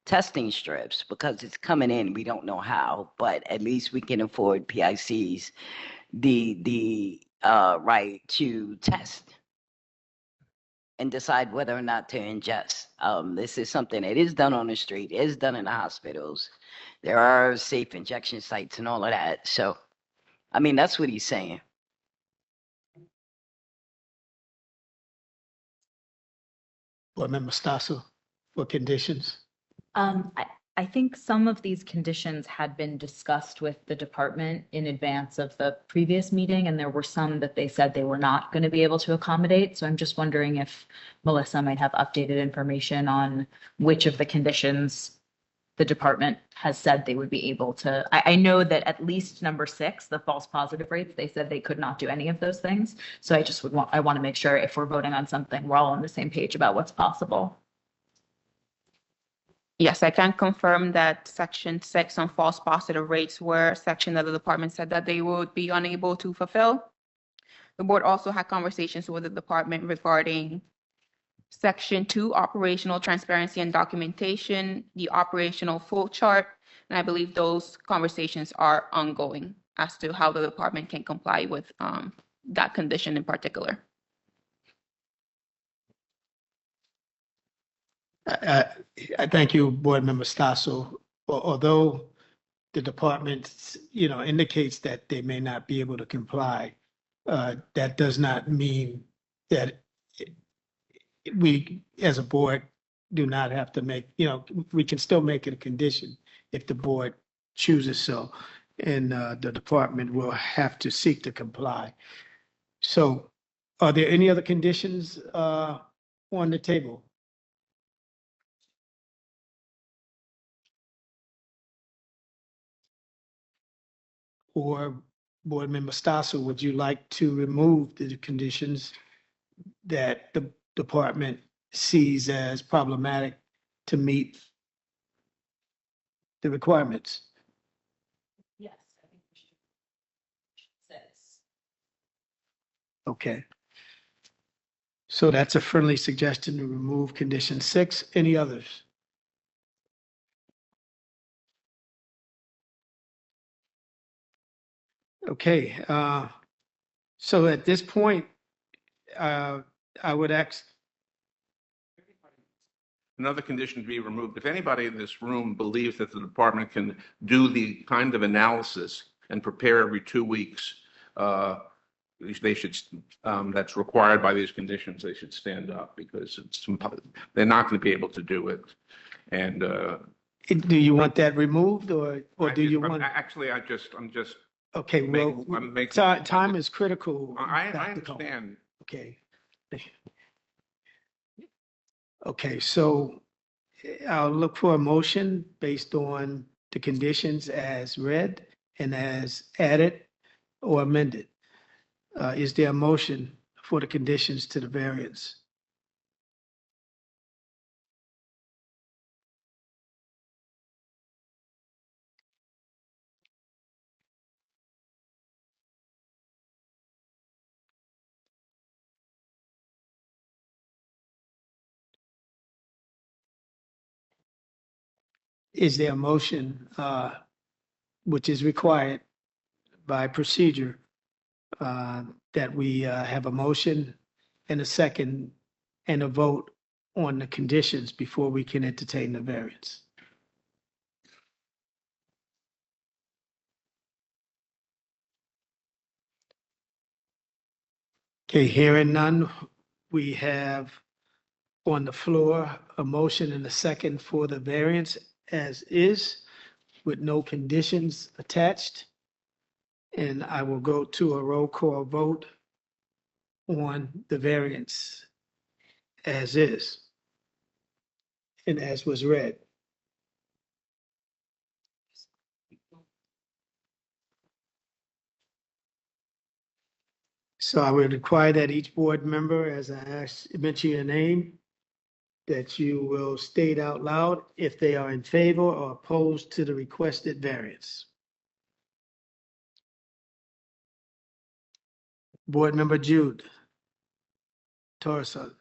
testing strips because it's coming in, we don't know how, but at least we can afford PICs the right to test and decide whether or not to ingest. This is something that is done on the street, is done in the hospitals. There are safe injection sites and all of that. So, I mean, that's what he's saying. Board Member Stasso, for conditions. I think some of these conditions had been discussed with the department in advance of the previous meeting, and there were some that they said they were not going to be able to accommodate. So I'm just wondering if Melissa might have updated information on which of the conditions the department has said they would be able to. I know that at least number 6, the false positive rates, they said they could not do any of those things. So I want to make sure if we're voting on something, we're all on the same page about what's possible. Yes, I can confirm that section 6 on false positive rates were a section that the department said that they would be unable to fulfill. The board also had conversations with the department regarding section 2, operational transparency and documentation, the operational flow chart, and I believe those conversations are ongoing as to how the department can comply with that condition in particular. I thank you, Board Member Stasso. Although the department, indicates that they may not be able to comply, that does not mean that we, as a board, do not have to make, we can still make it a condition if the board chooses so. And the department will have to seek to comply. So are there any other conditions on the table? Or Board Member Stasso, would you like to remove the conditions that the department sees as problematic to meet the requirements? Yes, I think we should. 6. Okay. So that's a friendly suggestion to remove condition 6. Any others? Okay. So at this point, I would ask. Another condition to be removed. If anybody in this room believes that the department can do the kind of analysis and prepare every 2 weeks, they should, that's required by these conditions, they should stand up because they're not going to be able to do it. And do you want that removed or do you want? Actually, I'm just. Okay, well, time is critical. I understand. Okay. Okay, so I'll look for a motion based on the conditions as read and as added or amended. Is there a motion for the conditions to the variance? Is there a motion which is required by procedure that we have a motion and a second and a vote on the conditions before we can entertain the variance? Okay, hearing none, we have on the floor a motion and a second for the variance as is with no conditions attached. And I will go to a roll call vote on the variance as is and as was read. So I would require that each board member, as I mention your name, that you will state out loud if they are in favor or opposed to the requested variance. Board Member Jude Torreson.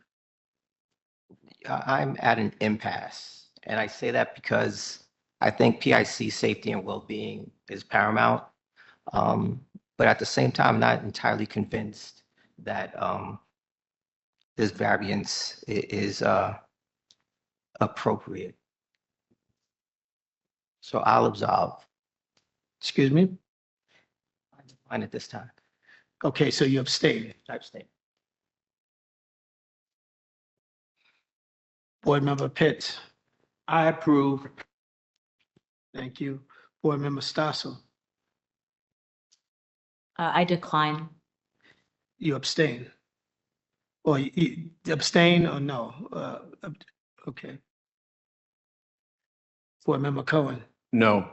I'm at an impasse, and I say that because I think PIC safety and well-being is paramount. But at the same time, I'm not entirely convinced that this variance is appropriate. So I'll absolve. Excuse me? Fine at this time. Okay, so you abstain. I abstain. Board Member Pitts. I approve. Thank you. Board Member Stasso. I decline. You abstain. Or you abstain or no? Okay. Board Member Cohen, No.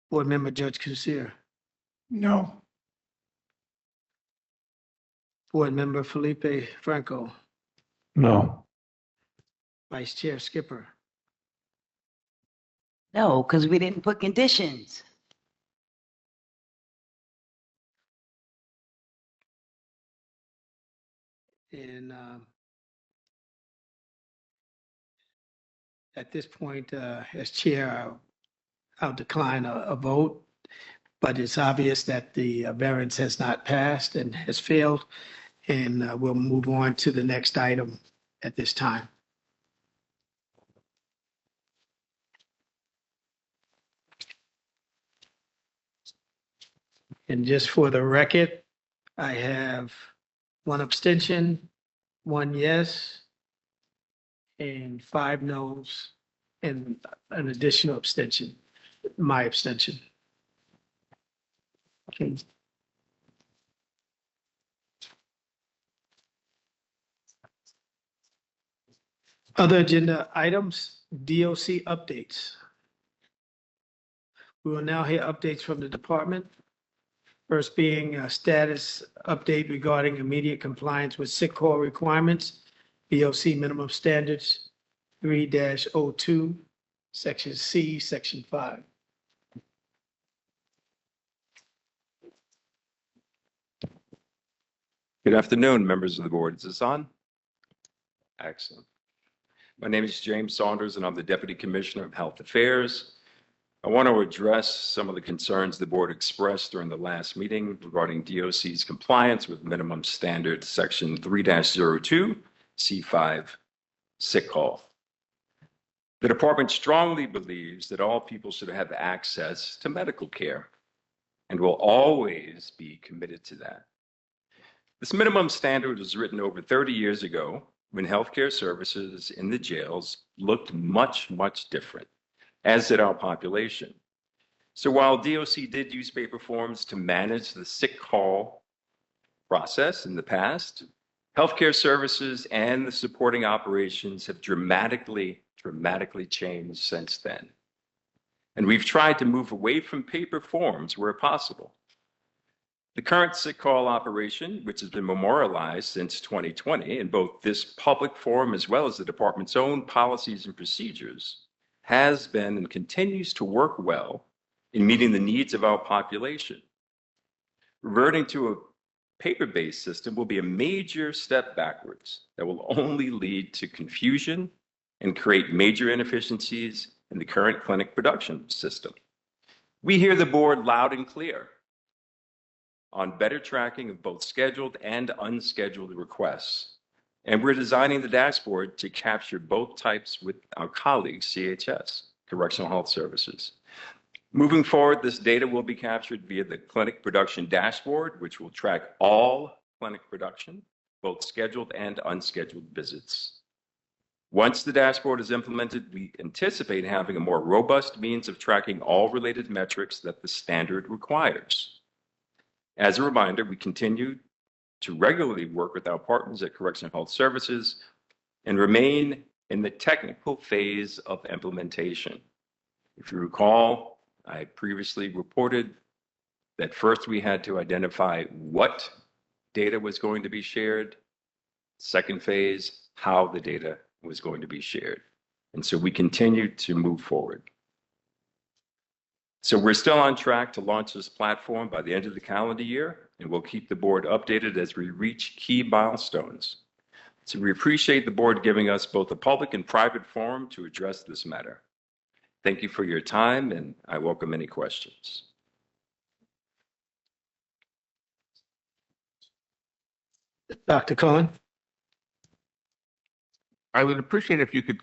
Board Member Judge Kusier, No. Board Member Felipe Franco, No. Vice Chair Skipper, No, because we didn't put conditions. and at this point, as chair, I'll decline a vote, but it's obvious that the variance has not passed and has failed, and we'll move on to the next item at this time. And just for the record, I have one abstention, one yes, and 5 noes, and an additional abstention, my abstention. Okay. Other agenda items, DOC updates. We will now hear updates from the department. First being a status update regarding immediate compliance with sick call requirements, BOC minimum standards 3-02, section C, section 5. Good afternoon, members of the board. Is this on? Excellent. My name is James Saunders, and I'm the Deputy Commissioner of Health Affairs. I want to address some of the concerns the board expressed during the last meeting regarding DOC's compliance with minimum standards, section 3-02, C5, sick call. The department strongly believes that all people should have access to medical care and will always be committed to that. This minimum standard was written over 30 years ago when healthcare services in the jails looked much, much different, as did our population. So while DOC did use paper forms to manage the sick call process in the past, healthcare services and the supporting operations have dramatically changed since then. And we've tried to move away from paper forms where possible. The current sick call operation, which has been memorialized since 2020 in both this public forum as well as the department's own policies and procedures, has been and continues to work well in meeting the needs of our population. Reverting to a paper-based system will be a major step backwards that will only lead to confusion and create major inefficiencies in the current clinic production system. We hear the board loud and clear on better tracking of both scheduled and unscheduled requests. And we're designing the dashboard to capture both types with our colleagues, CHS, Correctional Health Services. Moving forward, this data will be captured via the clinic production dashboard, which will track all clinic production, both scheduled and unscheduled visits. Once the dashboard is implemented, we anticipate having a more robust means of tracking all related metrics that the standard requires. As a reminder, we continue to regularly work with our partners at Correctional Health Services and remain in the technical phase of implementation. If you recall, I previously reported that first we had to identify what data was going to be shared. Second phase, how the data was going to be shared. And so we continue to move forward. So we're still on track to launch this platform by the end of the calendar year, and we'll keep the board updated as we reach key milestones. So we appreciate the board giving us both a public and private forum to address this matter. Thank you for your time, and I welcome any questions. Dr. Cohen? I would appreciate if you could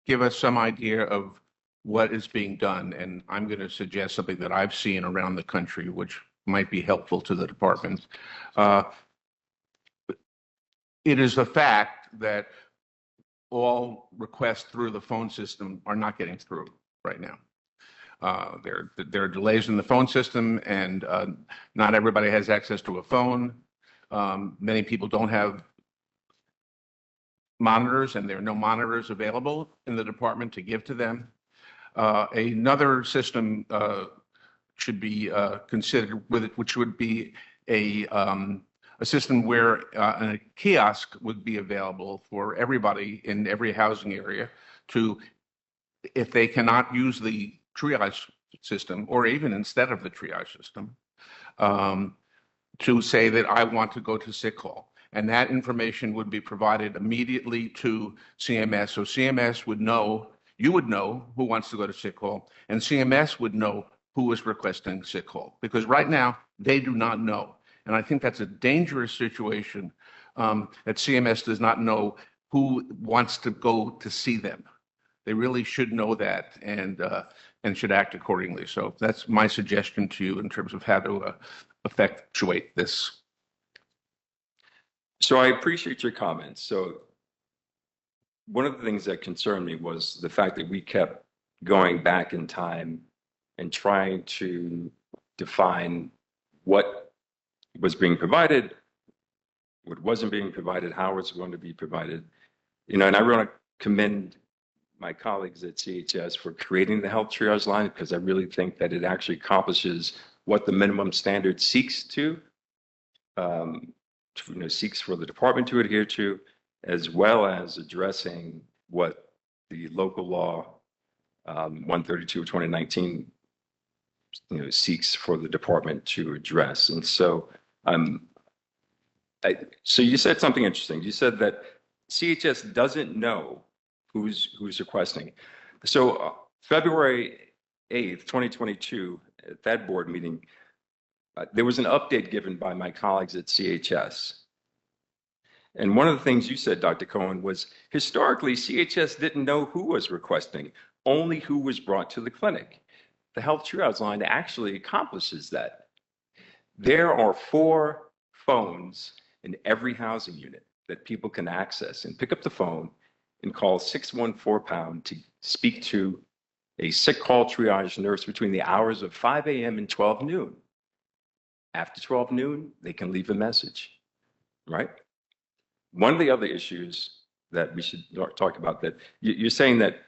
give us some idea of what is being done, and I'm going to suggest something that I've seen around the country, which might be helpful to the department. It is a fact that all requests through the phone system are not getting through right now. There are delays in the phone system, and not everybody has access to a phone. Many people don't have monitors, and there are no monitors available in the department to give to them. Another system should be considered with it, which would be a system where a kiosk would be available for everybody in every housing area to, if they cannot use the triage system, or even instead of the triage system, to say that I want to go to sick call. And that information would be provided immediately to CMS. So CMS would know, you would know who wants to go to sick call, and CMS would know who is requesting sick call. Because right now, they do not know. And I think that's a dangerous situation, that CMS does not know who wants to go to see them. They really should know that and should act accordingly. So that's my suggestion to you in terms of how to effectuate this. So I appreciate your comments. So one of the things that concerned me was the fact that we kept going back in time and trying to define what was being provided, what wasn't being provided, how it was going to be provided. You know, and I want to commend my colleagues at CHS for creating the health triage line, because I really think that it actually accomplishes what the minimum standard seeks to, seeks for the department to adhere to, as well as addressing what the local law 132 of 2019 seeks for the department to address. And so so you said something interesting. You said that CHS doesn't know who's requesting. So February 8th, 2022, at that board meeting, there was an update given by my colleagues at CHS. And one of the things you said, Dr. Cohen, was historically CHS didn't know who was requesting, only who was brought to the clinic. The health triage line actually accomplishes that. There are 4 phones in every housing unit that people can access and pick up the phone and call 614# to speak to a sick call triage nurse between the hours of 5 a.m. and 12 noon. After 12 noon, they can leave a message, right? One of the other issues that we should talk about, that you're saying that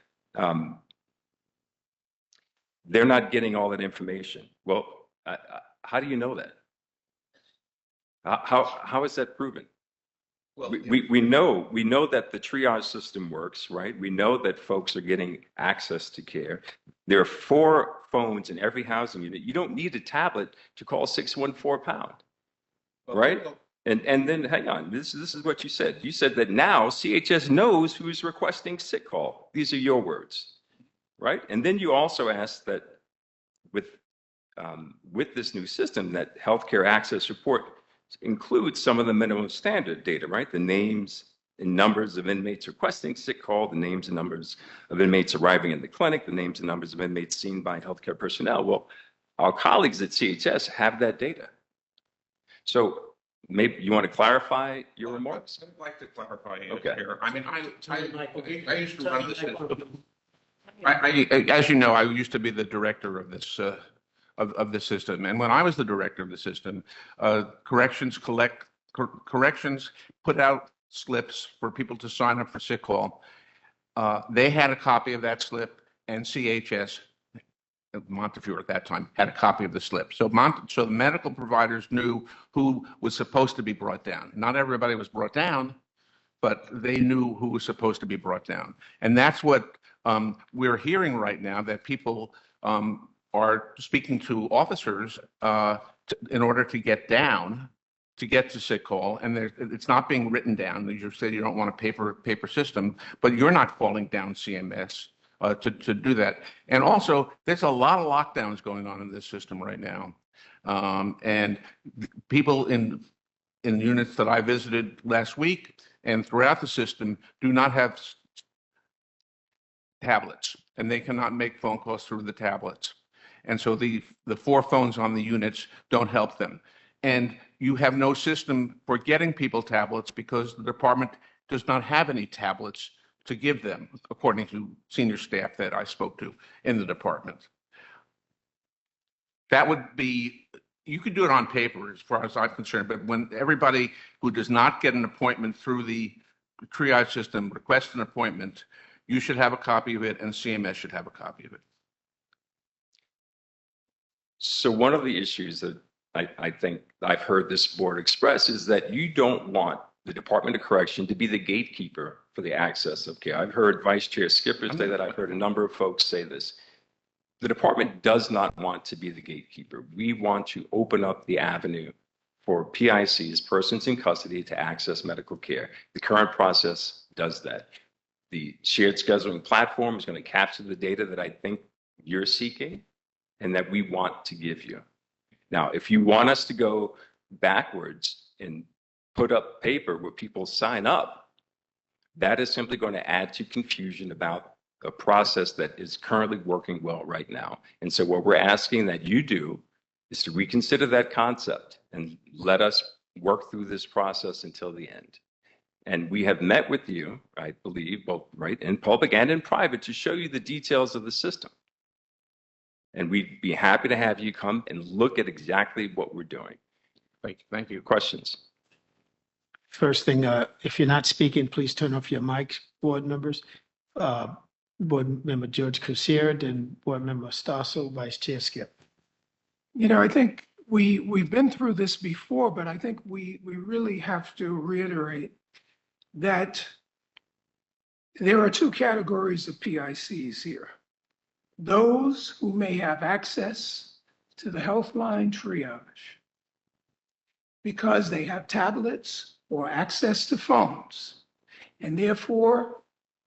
they're not getting all that information. Well, how do you know that? How is that proven? Well, we know that the triage system works, right? We know that folks are getting access to care. There are 4 phones in every housing unit. You don't need a tablet to call 614#, right? And then hang on, this is what you said. You said that now CHS knows who's requesting sick call. These are your words, right? And then you also asked that with this new system, that healthcare access report includes some of the minimum standard data, right? The names and numbers of inmates requesting sick call, the names and numbers of inmates arriving in the clinic, the names and numbers of inmates seen by healthcare personnel. Well, our colleagues at CHS have that data. So maybe you want to clarify your remarks? I'd like to clarify it Okay. here. I mean, I used to run the system. As you know, I used to be the director of this of the system, and when I was the director of the system, corrections put out slips for people to sign up for sick call. They had a copy of that slip, and CHS, Montefiore at that time, had a copy of the slip. So the medical providers knew who was supposed to be brought down. Not everybody was brought down, but they knew who was supposed to be brought down. And that's what we're hearing right now, that people are speaking to officers in order to get down, to get to sick call, and it's not being written down. You said you don't want a paper system, but you're not calling down CMS to do that. And also, there's a lot of lockdowns going on in this system right now, and people in units that I visited last week and throughout the system do not have tablets, and they cannot make phone calls through the tablets. And so the 4 phones on the units don't help them. And you have no system for getting people tablets because the department does not have any tablets to give them, according to senior staff that I spoke to in the department. That would be, you could do it on paper as far as I'm concerned, but when everybody who does not get an appointment through the triage system, request an appointment. You should have a copy of it, and CMS should have a copy of it. So one of the issues that I think I've heard this board express is that you don't want the Department of Correction to be the gatekeeper for the access of care. I've heard Vice Chair Skipper say that. I've heard a number of folks say this. The department does not want to be the gatekeeper. We want to open up the avenue for PICs, persons in custody, to access medical care. The current process does that. The shared scheduling platform is going to capture the data that I think you're seeking and that we want to give you. Now, if you want us to go backwards and put up paper where people sign up, that is simply going to add to confusion about a process that is currently working well right now. And so what we're asking that you do is to reconsider that concept and let us work through this process until the end. And we have met with you, I believe, both right in public and in private, to show you the details of the system. And we'd be happy to have you come and look at exactly what we're doing. Thank you. Questions? First thing, if you're not speaking, please turn off your mics, board members. Board Member George Kusier, then Board Member Stasso, Vice Chair Skip. You know, I think we've been through this before, but I think we really have to reiterate that there are two categories of PICs here. Those who may have access to the Healthline triage because they have tablets or access to phones, and therefore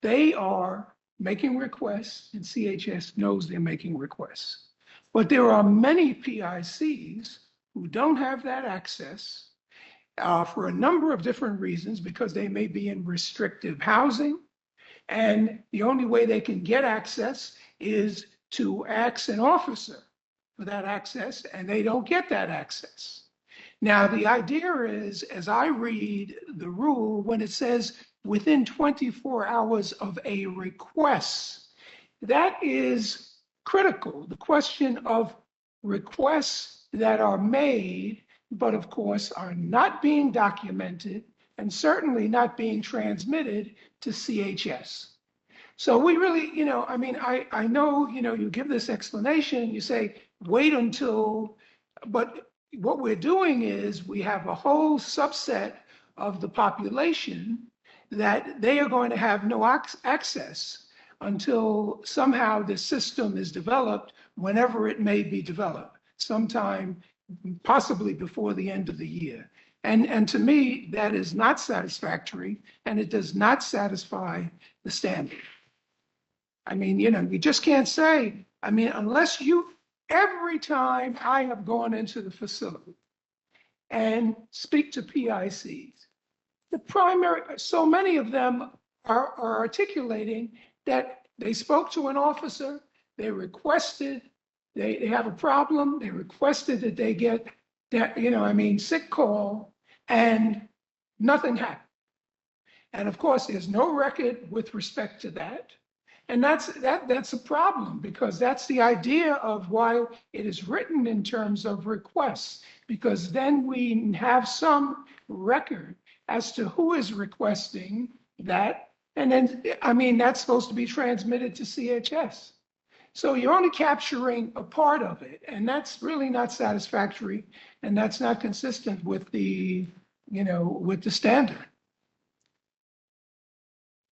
they are making requests, and CHS knows they're making requests. But there are many PICs who don't have that access for a number of different reasons, because they may be in restrictive housing, and the only way they can get access is to ask an officer for that access, and they don't get that access. Now, the idea is, as I read the rule, when it says within 24 hours of a request, that is critical. The question of requests that are made, but of course are not being documented and certainly not being transmitted to CHS. So we really, I mean, I know, you give this explanation, you say, wait until, but what we're doing is we have a whole subset of the population that they are going to have no access until somehow the system is developed, whenever it may be developed, sometime possibly before the end of the year. And to me, that is not satisfactory, and it does not satisfy the standard. I mean, you just can't say, I mean, unless every time I have gone into the facility and speak to PICs, so many of them are articulating that they spoke to an officer, they requested, they have a problem, they requested that they get that, sick call, and nothing happened. And of course, there's no record with respect to that. And that's a problem, because that's the idea of why it is written in terms of requests, because then we have some record as to who is requesting that. And then, that's supposed to be transmitted to CHS. So you're only capturing a part of it, and that's really not satisfactory, and that's not consistent with the standard.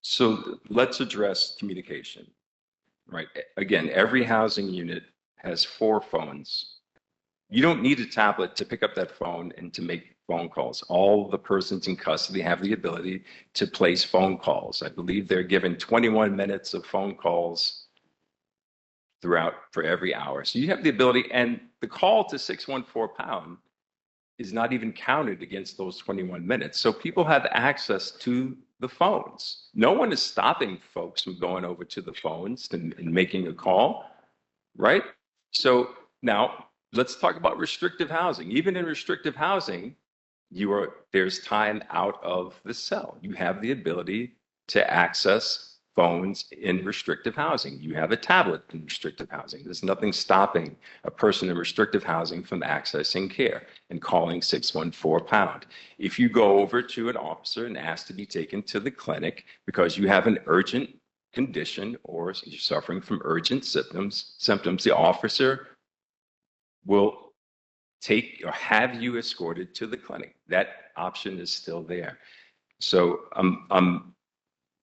So let's address communication, right? Again, every housing unit has 4 phones. You don't need a tablet to pick up that phone and to make phone calls. All the persons in custody have the ability to place phone calls. I believe they're given 21 minutes of phone calls throughout for every hour. So you have the ability, and the call to 614-pound is not even counted against those 21 minutes. So people have access to the phones. No one is stopping folks from going over to the phones and making a call, right? So now let's talk about restrictive housing. Even in restrictive housing, there's time out of the cell. You have the ability to access phones in restrictive housing. You have a tablet in restrictive housing. There's nothing stopping a person in restrictive housing from accessing care and calling 614-pound. If you go over to an officer and ask to be taken to the clinic because you have an urgent condition or you're suffering from urgent symptoms, the officer will take or have you escorted to the clinic. That option is still there. So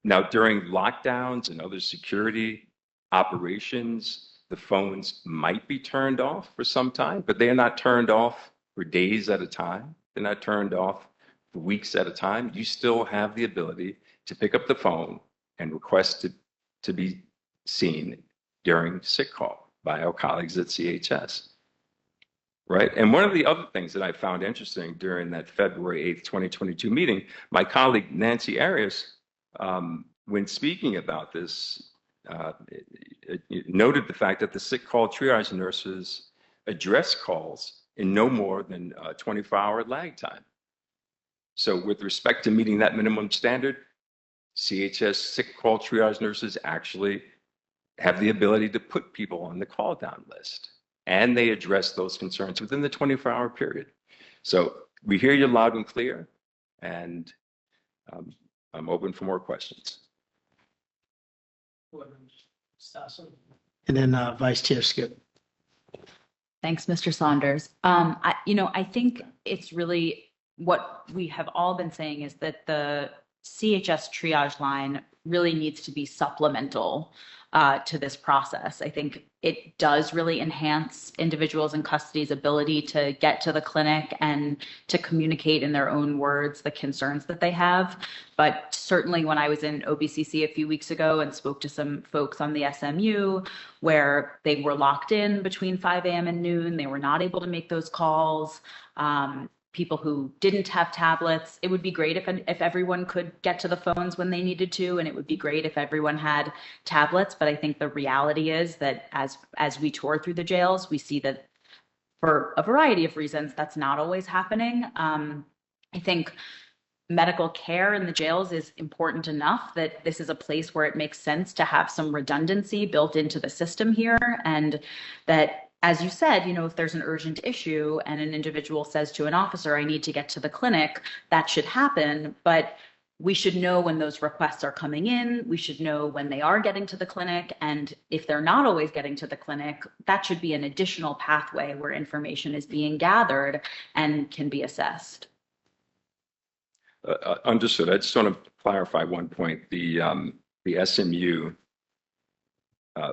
now during lockdowns and other security operations, the phones might be turned off for some time, but they are not turned off for days at a time. They're not turned off for weeks at a time. You still have the ability to pick up the phone and request to be seen during sick call by our colleagues at CHS. Right. And one of the other things that I found interesting during that February 8th, 2022 meeting, my colleague Nancy Arias, when speaking about this, noted the fact that the sick call triage nurses address calls in no more than a 24-hour lag time. So with respect to meeting that minimum standard, CHS sick call triage nurses actually have the ability to put people on the call down list. And they address those concerns within the 24-hour period. So we hear you loud and clear, and I'm open for more questions. And then Vice Chair Skip. Thanks, Mr. Saunders. I think it's really what we have all been saying is that the CHS triage line really needs to be supplemental to this process. I think it does really enhance individuals in custody's ability to get to the clinic and to communicate in their own words the concerns that they have. But certainly when I was in OBCC a few weeks ago and spoke to some folks on the SMU where they were locked in between 5 a.m. and noon, they were not able to make those calls. People who didn't have tablets. It would be great if everyone could get to the phones when they needed to, and it would be great if everyone had tablets. But I think the reality is that as we tour through the jails, we see that for a variety of reasons, that's not always happening. I think medical care in the jails is important enough that this is a place where it makes sense to have some redundancy built into the system here, and that, as you said, if there's an urgent issue and an individual says to an officer, I need to get to the clinic, that should happen. But we should know when those requests are coming in. We should know when they are getting to the clinic. And if they're not always getting to the clinic, that should be an additional pathway where information is being gathered and can be assessed. Understood. I just want to clarify one point. The SMU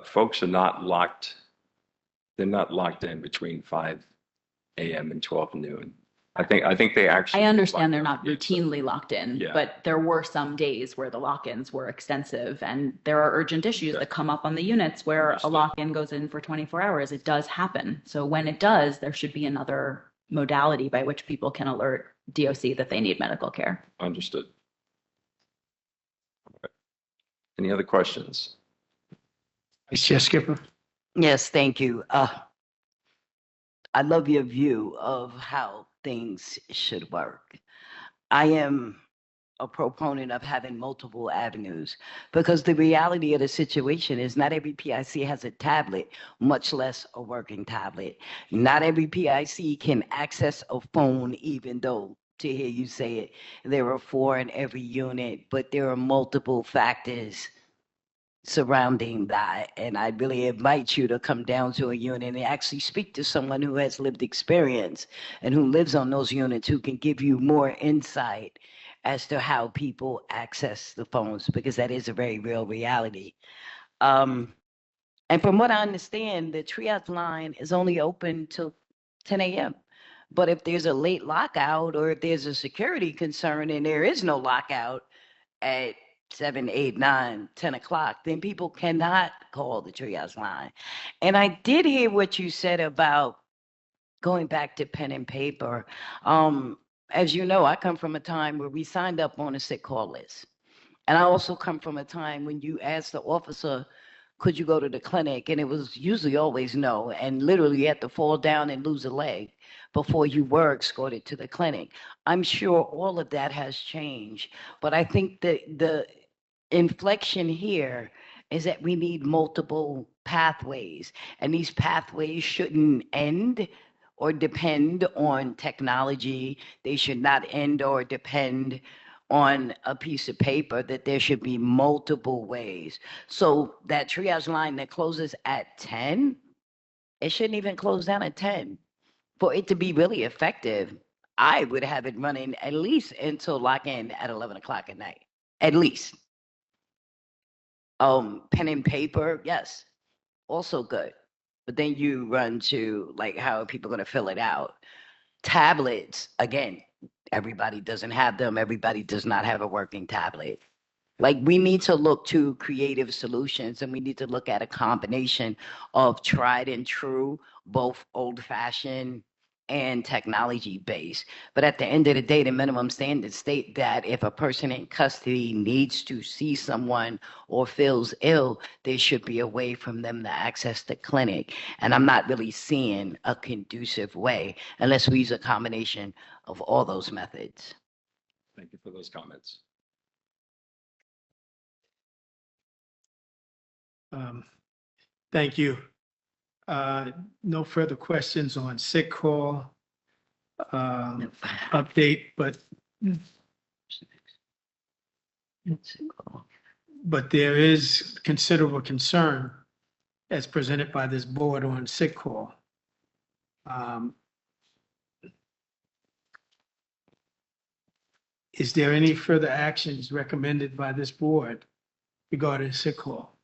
folks are not locked. They're not locked in between 5 a.m. and 12 noon. I think they actually. I understand they're not routinely locked in, Yeah. but there were some days where the lock-ins were extensive, and there are urgent issues that come up on the units where a lock-in goes in for 24 hours. It does happen. So when it does, there should be another modality by which people can alert DOC that they need medical care. Understood. Okay. Any other questions? Vice Chair Skipper. Yes, thank you. I love your view of how things should work. I am a proponent of having multiple avenues because the reality of the situation is not every PIC has a tablet, much less a working tablet. Not every PIC can access a phone, even though, to hear you say it, there are 4 in every unit, but there are multiple factors surrounding that. And I really invite you to come down to a unit and actually speak to someone who has lived experience and who lives on those units, who can give you more insight as to how people access the phones, because that is a very real reality. And from what I understand, the triage line is only open till 10 a.m. But if there's a late lockout or if there's a security concern and there is no lockout at 7, 8, 9, 10 o'clock, then people cannot call the triage line. And I did hear what you said about going back to pen and paper. As you know, I come from a time where we signed up on a sick call list. And I also come from a time when you asked the officer, could you go to the clinic? And it was usually always no. And literally you had to fall down and lose a leg before you were escorted to the clinic. I'm sure all of that has changed. But I think that inflection here is that we need multiple pathways, and these pathways shouldn't end or depend on technology. They should not end or depend on a piece of paper, that there should be multiple ways. So that triage line that closes at 10, it shouldn't even close down at 10. For it to be really effective, I would have it running at least until lock-in at 11 o'clock at night, at least. Pen and paper, yes, also good. But then you run to like, how are people going to fill it out? Tablets, again, everybody doesn't have them. Everybody does not have a working tablet. Like, we need to look to creative solutions, and we need to look at a combination of tried and true, both old-fashioned and technology-based. But at the end of the day, the minimum standards state that if a person in custody needs to see someone or feels ill, there should be a way from them to access the clinic. And I'm not really seeing a conducive way unless we use a combination of all those methods. Thank you for those comments. Thank you. No further questions on sick call update, but there is considerable concern as presented by this board on sick call. Is there any further actions recommended by this board regarding sick call?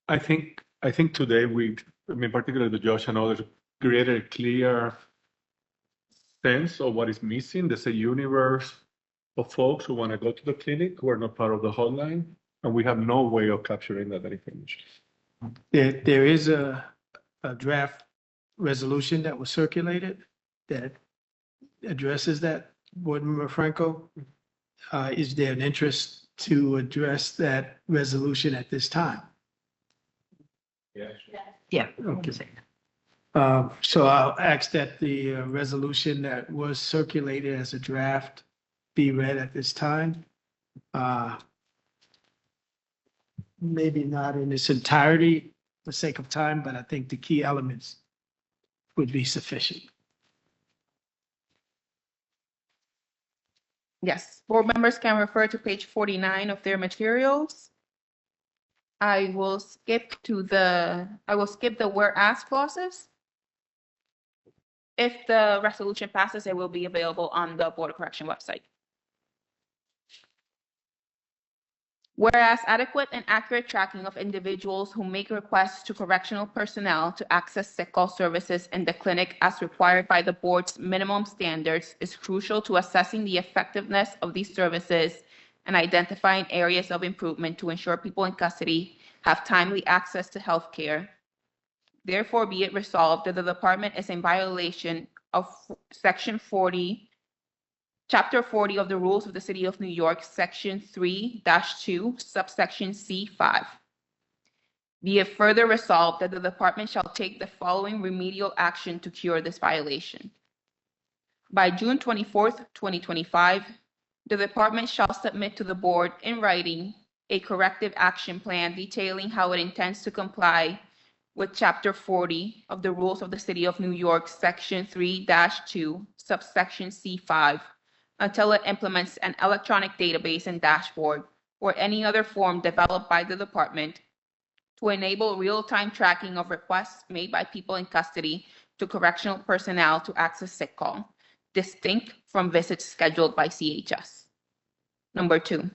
I think today particularly the judge and others, created a clear sense of what is missing. There's a universe of folks who want to go to the clinic who are not part of the hotline, and we have no way of capturing that information. There is a draft resolution that was circulated that addresses that. Board Member Franco, is there an interest to address that resolution at this time? Yeah. Okay. So I'll ask that the resolution that was circulated as a draft be read at this time. Maybe not in its entirety for sake of time, but I think the key elements would be sufficient. Yes, board members can refer to page 49 of their materials. I will skip the whereas clauses. If the resolution passes, it will be available on the Board of Correction website. Whereas adequate and accurate tracking of individuals who make requests to correctional personnel to access sick call services in the clinic as required by the board's minimum standards is crucial to assessing the effectiveness of these services and identifying areas of improvement to ensure people in custody have timely access to health care. Therefore, be it resolved that the department is in violation of Section 40, Chapter 40 of the Rules of the City of New York, Section 3-2, subsection C5. Be it further resolved that the department shall take the following remedial action to cure this violation. By June 24th, 2025, the department shall submit to the board in writing a corrective action plan detailing how it intends to comply with Chapter 40 of the Rules of the City of New York, Section 3-2, subsection C5, until it implements an electronic database and dashboard or any other form developed by the department to enable real-time tracking of requests made by people in custody to correctional personnel to access sick call, distinct from visits scheduled by CHS. Number 2,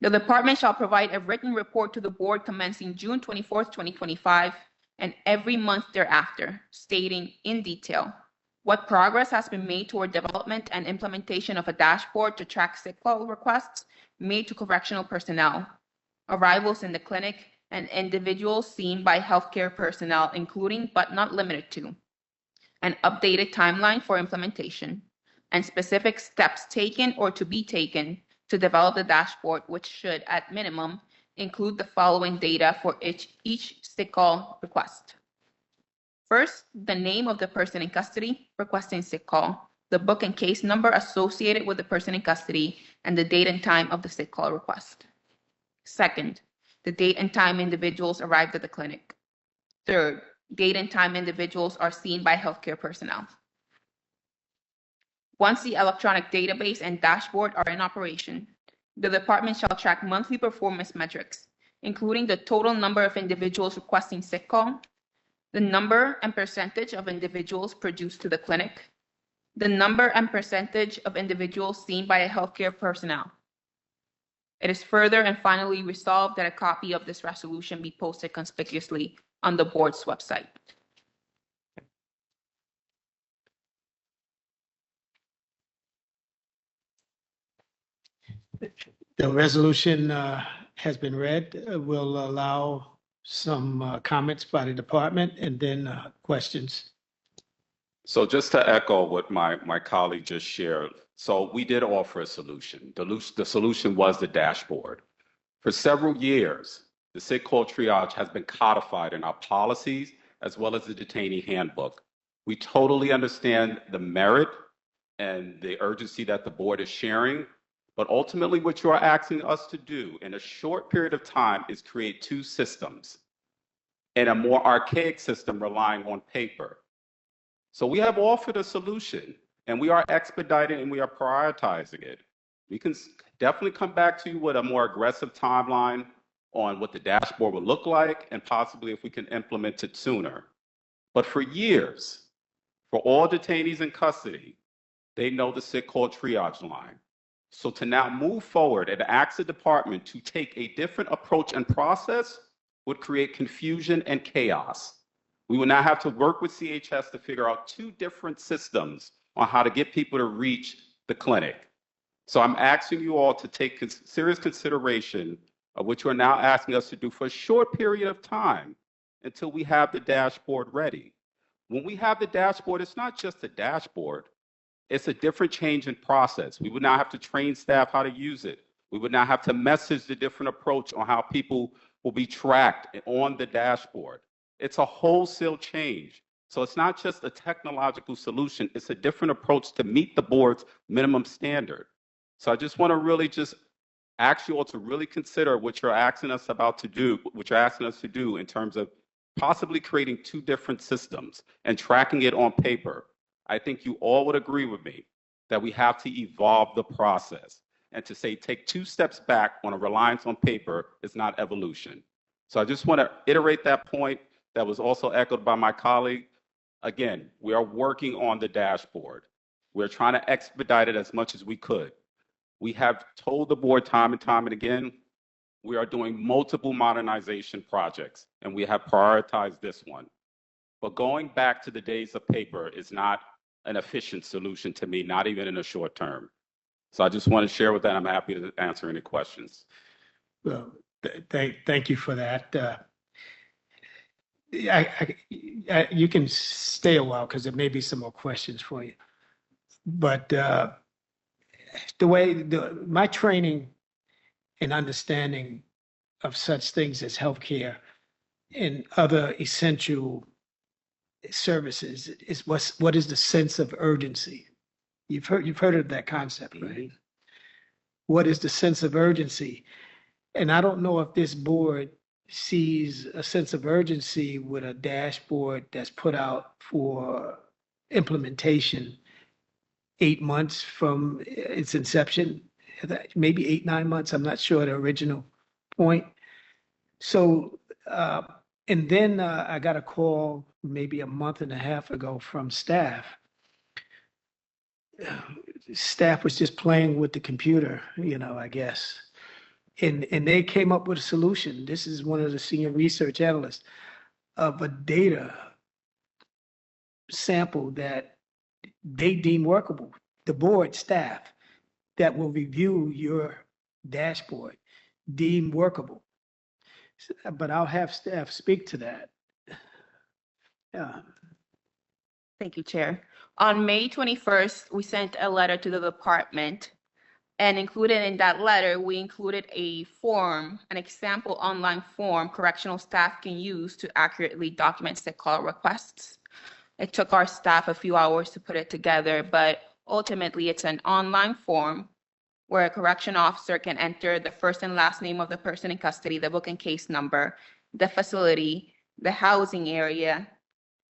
the department shall provide a written report to the board commencing June 24th, 2025, and every month thereafter, stating in detail what progress has been made toward development and implementation of a dashboard to track sick call requests made to correctional personnel, arrivals in the clinic, and individuals seen by healthcare personnel, including but not limited to an updated timeline for implementation, and specific steps taken or to be taken to develop the dashboard, which should, at minimum, include the following data for each sick call request. First, the name of the person in custody requesting sick call, the book and case number associated with the person in custody, and the date and time of the sick call request. Second, the date and time individuals arrived at the clinic. Third, date and time individuals are seen by healthcare personnel. Once the electronic database and dashboard are in operation, the department shall track monthly performance metrics, including the total number of individuals requesting sick call, the number and percentage of individuals produced to the clinic, the number and percentage of individuals seen by a healthcare personnel. It is further and finally resolved that a copy of this resolution be posted conspicuously on the board's website. The resolution has been read. We'll allow some comments by the department and then questions. So just to echo what my colleague just shared, so we did offer a solution. The solution was the dashboard. For several years, the sick call triage has been codified in our policies as well as the detainee handbook. We totally understand the merit and the urgency that the board is sharing, but ultimately what you are asking us to do in a short period of time is create two systems and a more archaic system relying on paper. So we have offered a solution and we are expediting and we are prioritizing it. We can definitely come back to you with a more aggressive timeline on what the dashboard would look like and possibly if we can implement it sooner. But for years, for all detainees in custody, they know the sick call triage line. So to now move forward and ask the department to take a different approach and process would create confusion and chaos. We will now have to work with CHS to figure out two different systems on how to get people to reach the clinic. So I'm asking you all to take serious consideration of what you are now asking us to do for a short period of time until we have the dashboard ready. When we have the dashboard, it's not just a dashboard. It's a different change in process. We would now have to train staff how to use it. We would now have to message the different approach on how people will be tracked on the dashboard. It's a wholesale change. So it's not just a technological solution, it's a different approach to meet the board's minimum standard. So I just want to really just ask you all to really consider what you're asking us about to do, what you're asking us to do in terms of possibly creating two different systems and tracking it on paper. I think you all would agree with me that we have to evolve the process, and to say take two steps back on a reliance on paper is not evolution. So I just want to iterate that point that was also echoed by my colleague. Again, we are working on the dashboard. We're trying to expedite it as much as we could. We have told the board time and time and again, we are doing multiple modernization projects, and we have prioritized this one. But going back to the days of paper is not an efficient solution to me, not even in the short term. So I just want to share with that. I'm happy to answer any questions. Well, thank you for that. You can stay a while because there may be some more questions for you. But my training and understanding of such things as healthcare and other essential services is what is the sense of urgency. You've heard of that concept, right? Mm-hmm. What is the sense of urgency? And I don't know if this board sees a sense of urgency with a dashboard that's put out for implementation 8 months from its inception, maybe 8, 9 months. I'm not sure the original point. So, and then I got a call maybe a month and a half ago from staff. Staff was just playing with the computer, I guess. And they came up with a solution. This is one of the senior research analysts of a data sample that they deem workable. The board staff that will review your dashboard deem workable. But I'll have staff speak to that. Thank you, Chair. On May 21st, we sent a letter to the department, and included in that letter, we included a form, an example online form correctional staff can use to accurately document sick call requests. It took our staff a few hours to put it together, but ultimately it's an online form where a correction officer can enter the first and last name of the person in custody, the book and case number, the facility, the housing area,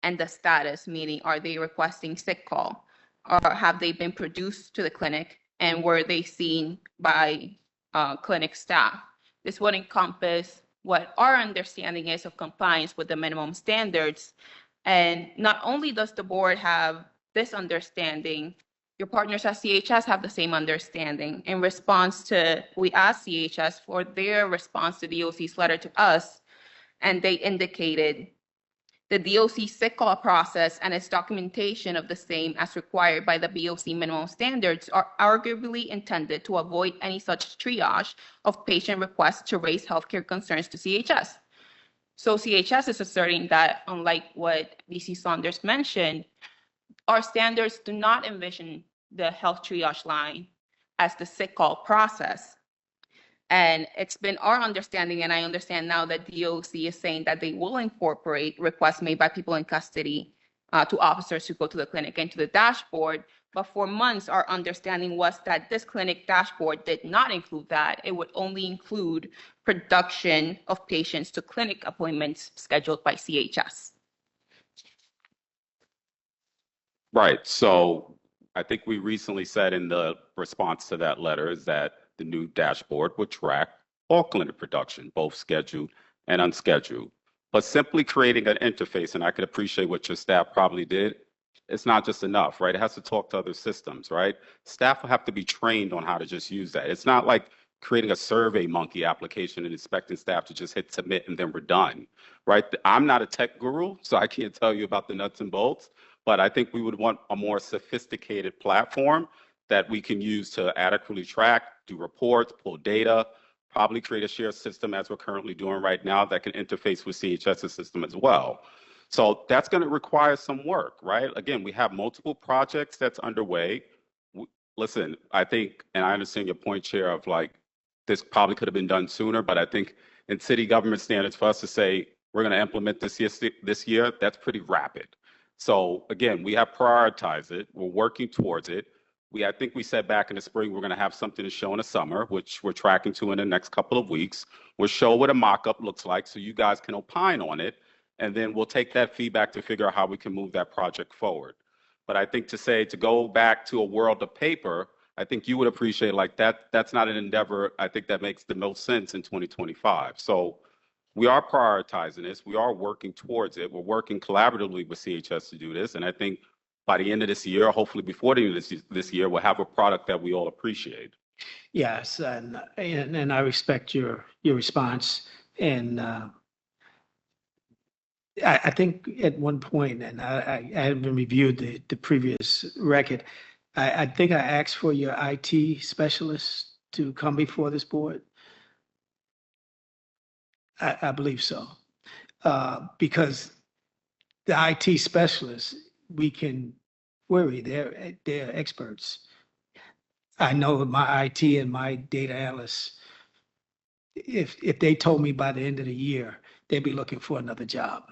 and the status, meaning are they requesting sick call? Or have they been produced to the clinic and were they seen by clinic staff? This would encompass what our understanding is of compliance with the minimum standards. And not only does the board have this understanding, your partners at CHS have the same understanding. In response to, we asked CHS for their response to DOC's letter to us, and they indicated the DOC sick call process and its documentation of the same as required by the BOC minimum standards are arguably intended to avoid any such triage of patient requests to raise healthcare concerns to CHS. So CHS is asserting that, unlike what VC Saunders mentioned, our standards do not envision the health triage line as the sick call process. And it's been our understanding, and I understand now that DOC is saying that they will incorporate requests made by people in custody to officers who go to the clinic into the dashboard. But for months, our understanding was that this clinic dashboard did not include that. It would only include production of patients to clinic appointments scheduled by CHS. Right. So I think we recently said in the response to that letter is that the new dashboard would track all clinic production, both scheduled and unscheduled. But simply creating an interface, and I could appreciate what your staff probably did, it's not just enough, right? It has to talk to other systems, right? Staff will have to be trained on how to just use that. It's not like creating a Survey Monkey application and expecting staff to just hit submit and then we're done, right? I'm not a tech guru, so I can't tell you about the nuts and bolts, but I think we would want a more sophisticated platform that we can use to adequately track, do reports, pull data, probably create a shared system as we're currently doing right now that can interface with CHS's system as well. So that's going to require some work, right? Again, we have multiple projects that's underway. Listen, I think, and I understand your point, Chair, of like, this probably could have been done sooner, but I think in city government standards for us to say, we're going to implement this year, that's pretty rapid. So again, we have prioritized it. We're working towards it. I think we said back in the spring, we're going to have something to show in the summer, which we're tracking to in the next couple of weeks. We'll show what a mock-up looks like so you guys can opine on it. And then we'll take that feedback to figure out how we can move that project forward. But I think to go back to a world of paper, I think you would appreciate like that's not an endeavor. I think that makes the most sense in 2025. So we are prioritizing this. We are working towards it. We're working collaboratively with CHS to do this. And I think by the end of this year, hopefully before the end of this year, we'll have a product that we all appreciate. Yes, and I respect your response. And I think at one point, and I haven't reviewed the previous record, I think I asked for your IT specialist to come before this board. I believe so. Because the IT specialists, we can query, they're experts. I know my IT and my data analysts, if they told me by the end of the year, they'd be looking for another job.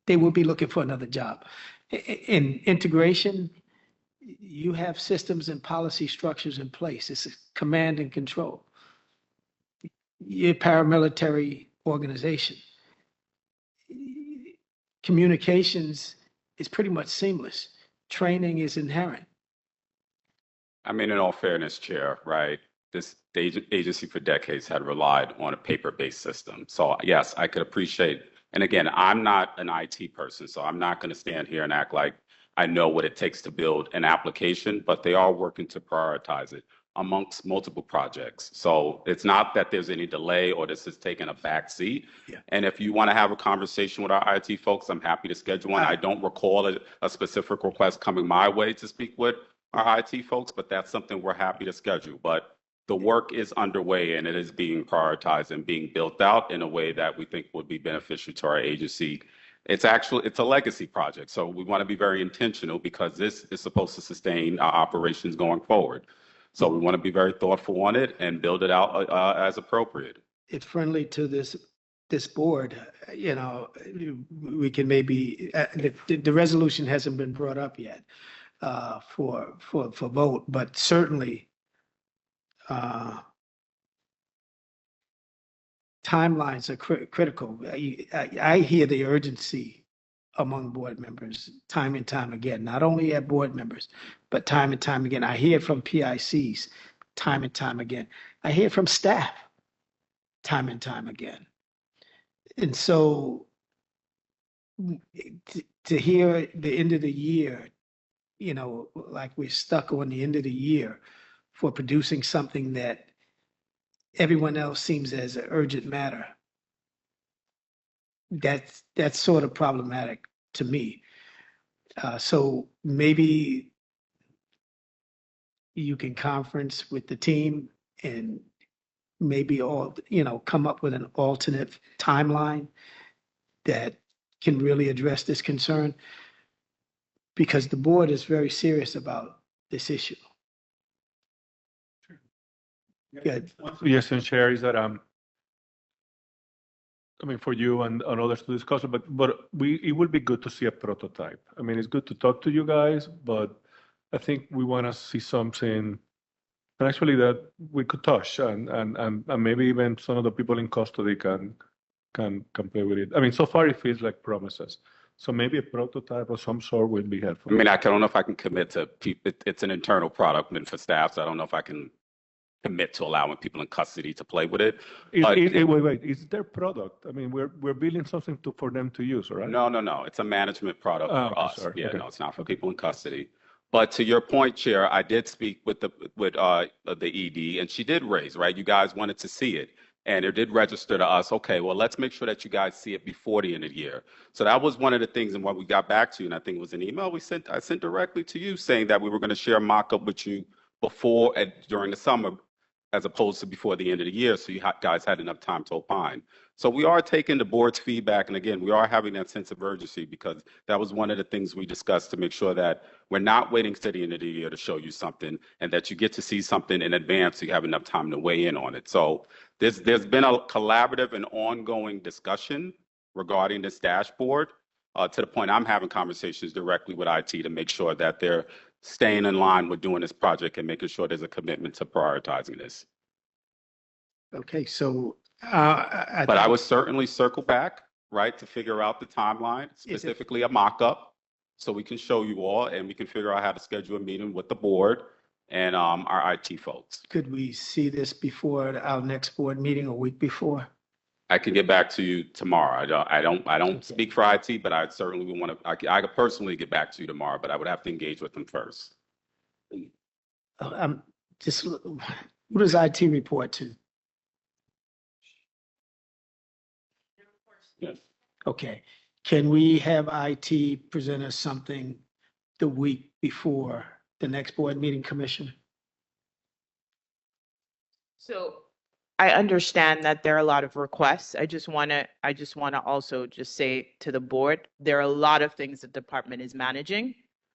They would be looking for another job. In integration, you have systems and policy structures in place. It's a command and control. You're a paramilitary organization. Communications is pretty much seamless. Training is inherent. I mean, in all fairness, Chair, right? The agency for decades had relied on a paper-based system. So yes, I could appreciate, and again, I'm not an IT person, so I'm not going to stand here and act like I know what it takes to build an application, but they are working to prioritize it amongst multiple projects. So it's not that there's any delay or this is taking a back seat. Yeah. And if you want to have a conversation with our IT folks, I'm happy to schedule one. I don't recall a specific request coming my way to speak with our IT folks, but that's something we're happy to schedule. But the work is underway and it is being prioritized and being built out in a way that we think would be beneficial to our agency. It's a legacy project. So we want to be very intentional because this is supposed to sustain our operations going forward. So we want to be very thoughtful on it and build it out as appropriate. It's friendly to this this board, we can maybe, the resolution hasn't been brought up yet for vote, but certainly timelines are critical. I hear the urgency among board members time and time again, not only at board members, but time and time again. I hear it from PICs time and time again. I hear it from staff time and time again. And so to hear the end of the year, like we're stuck on the end of the year for producing something that everyone else seems as an urgent matter, that's sort of problematic to me. So maybe you can conference with the team and maybe come up with an alternate timeline that can really address this concern, because the board is very serious about this issue. Good. One suggestion, Chair, is that for you and others to discuss it, but it would be good to see a prototype. It's good to talk to you guys, but I think we want to see something actually that we could touch, and maybe even some of the people in custody can play with it. So far it feels like promises. So maybe a prototype of some sort would be helpful. I don't know if I can commit to people. It's an internal product meant for staff, so I don't know if I can commit to allowing people in custody to play with it. Wait, it's their product. We're building something for them to use, right? No. It's a management product for us. Sorry. Yeah, Okay. no, it's not for people in custody. But to your point, Chair, I did speak with the ED, and she did raise, right? You guys wanted to see it, and it did register to us. Okay, well, let's make sure that you guys see it before the end of the year. So that was one of the things, and when we got back to you, and I think it was an email I sent directly to you saying that we were going to share a mock-up with you before during the summer, as opposed to before the end of the year, so you guys had enough time to opine. So we are taking the board's feedback, and again, we are having that sense of urgency, because that was one of the things we discussed, to make sure that we're not waiting to the end of the year to show you something, and that you get to see something in advance so you have enough time to weigh in on it. So there's been a collaborative and ongoing discussion regarding this dashboard, to the point I'm having conversations directly with IT to make sure that they're staying in line with doing this project and making sure there's a commitment to prioritizing this. Okay, so But I would certainly circle back, right, to figure out the timeline, specifically a mock-up, so we can show you all, and we can figure out how to schedule a meeting with the board and our IT folks. Could we see this before our next board meeting, a week before? I can get back to you tomorrow. I don't speak for IT, but I certainly would want to. I could personally get back to you tomorrow, but I would have to engage with them first. Who does IT report to? Yes. Okay, can we have IT present us something the week before the next board meeting, Commissioner? So I understand that there are a lot of requests. I just want to also just say to the board, there are a lot of things the department is managing.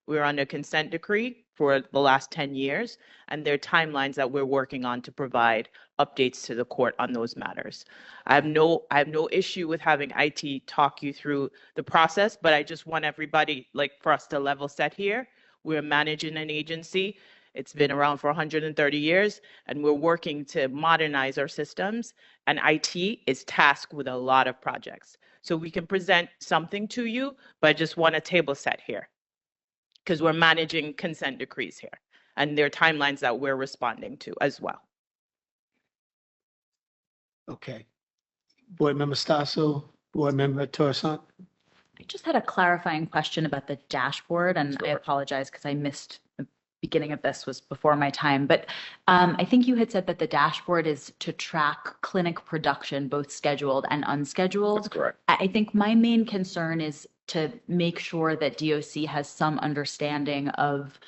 We're on a consent decree for the last 10 years, and there are timelines that we're working on to provide updates to the court on those matters. I have no issue with having IT talk you through the process, but I just want everybody, for us to level set here. We're managing an agency. It's been around for 130 years, and we're working to modernize our systems, and IT is tasked with a lot of projects. So we can present something to you, but I just want a table set here, because we're managing consent decrees here, and there are timelines that we're responding to as well. Okay. Board Member Stasso, Board Member Torresant. I just had a clarifying question about the dashboard, and I apologize because I missed the beginning of this, was before my time. But I think you had said that the dashboard is to track clinic production, both scheduled and unscheduled. That's correct. I think my main concern is to make sure that DOC has some understanding of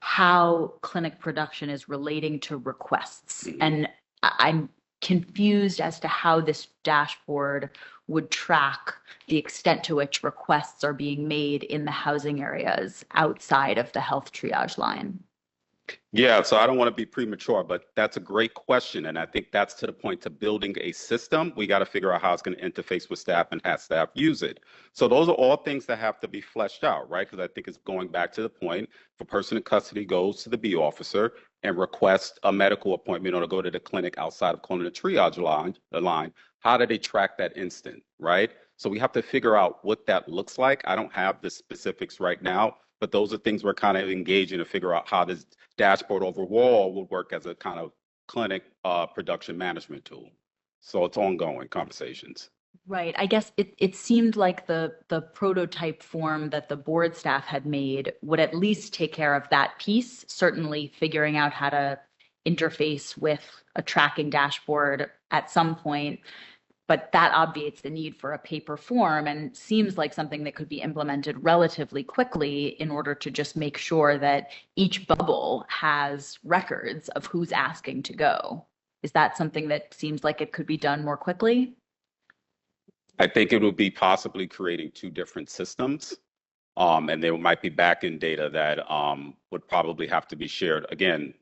how clinic production is relating to requests. And I'm confused as to how this dashboard would track the extent to which requests are being made in the housing areas outside of the health triage line. Yeah, so I don't want to be premature, but that's a great question. And I think that's to the point to building a system. We got to figure out how it's going to interface with staff and have staff use it. So those are all things that have to be fleshed out, right? Because I think it's going back to the point, if a person in custody goes to the B officer and requests a medical appointment or to go to the clinic outside of calling the triage line, how do they track that instant, right? So we have to figure out what that looks like. I don't have the specifics right now, but those are things we're kind of engaging to figure out how this dashboard overall would work as a kind of clinic production management tool. So it's ongoing conversations. Right. I guess it seemed like the prototype form that the board staff had made would at least take care of that piece, certainly figuring out how to interface with a tracking dashboard at some point. But that obviates the need for a paper form and seems like something that could be implemented relatively quickly in order to just make sure that each bubble has records of who's asking to go. Is that something that seems like it could be done more quickly? I think it would be possibly creating two different systems. And there might be back-end data that would probably have to be shared. Again,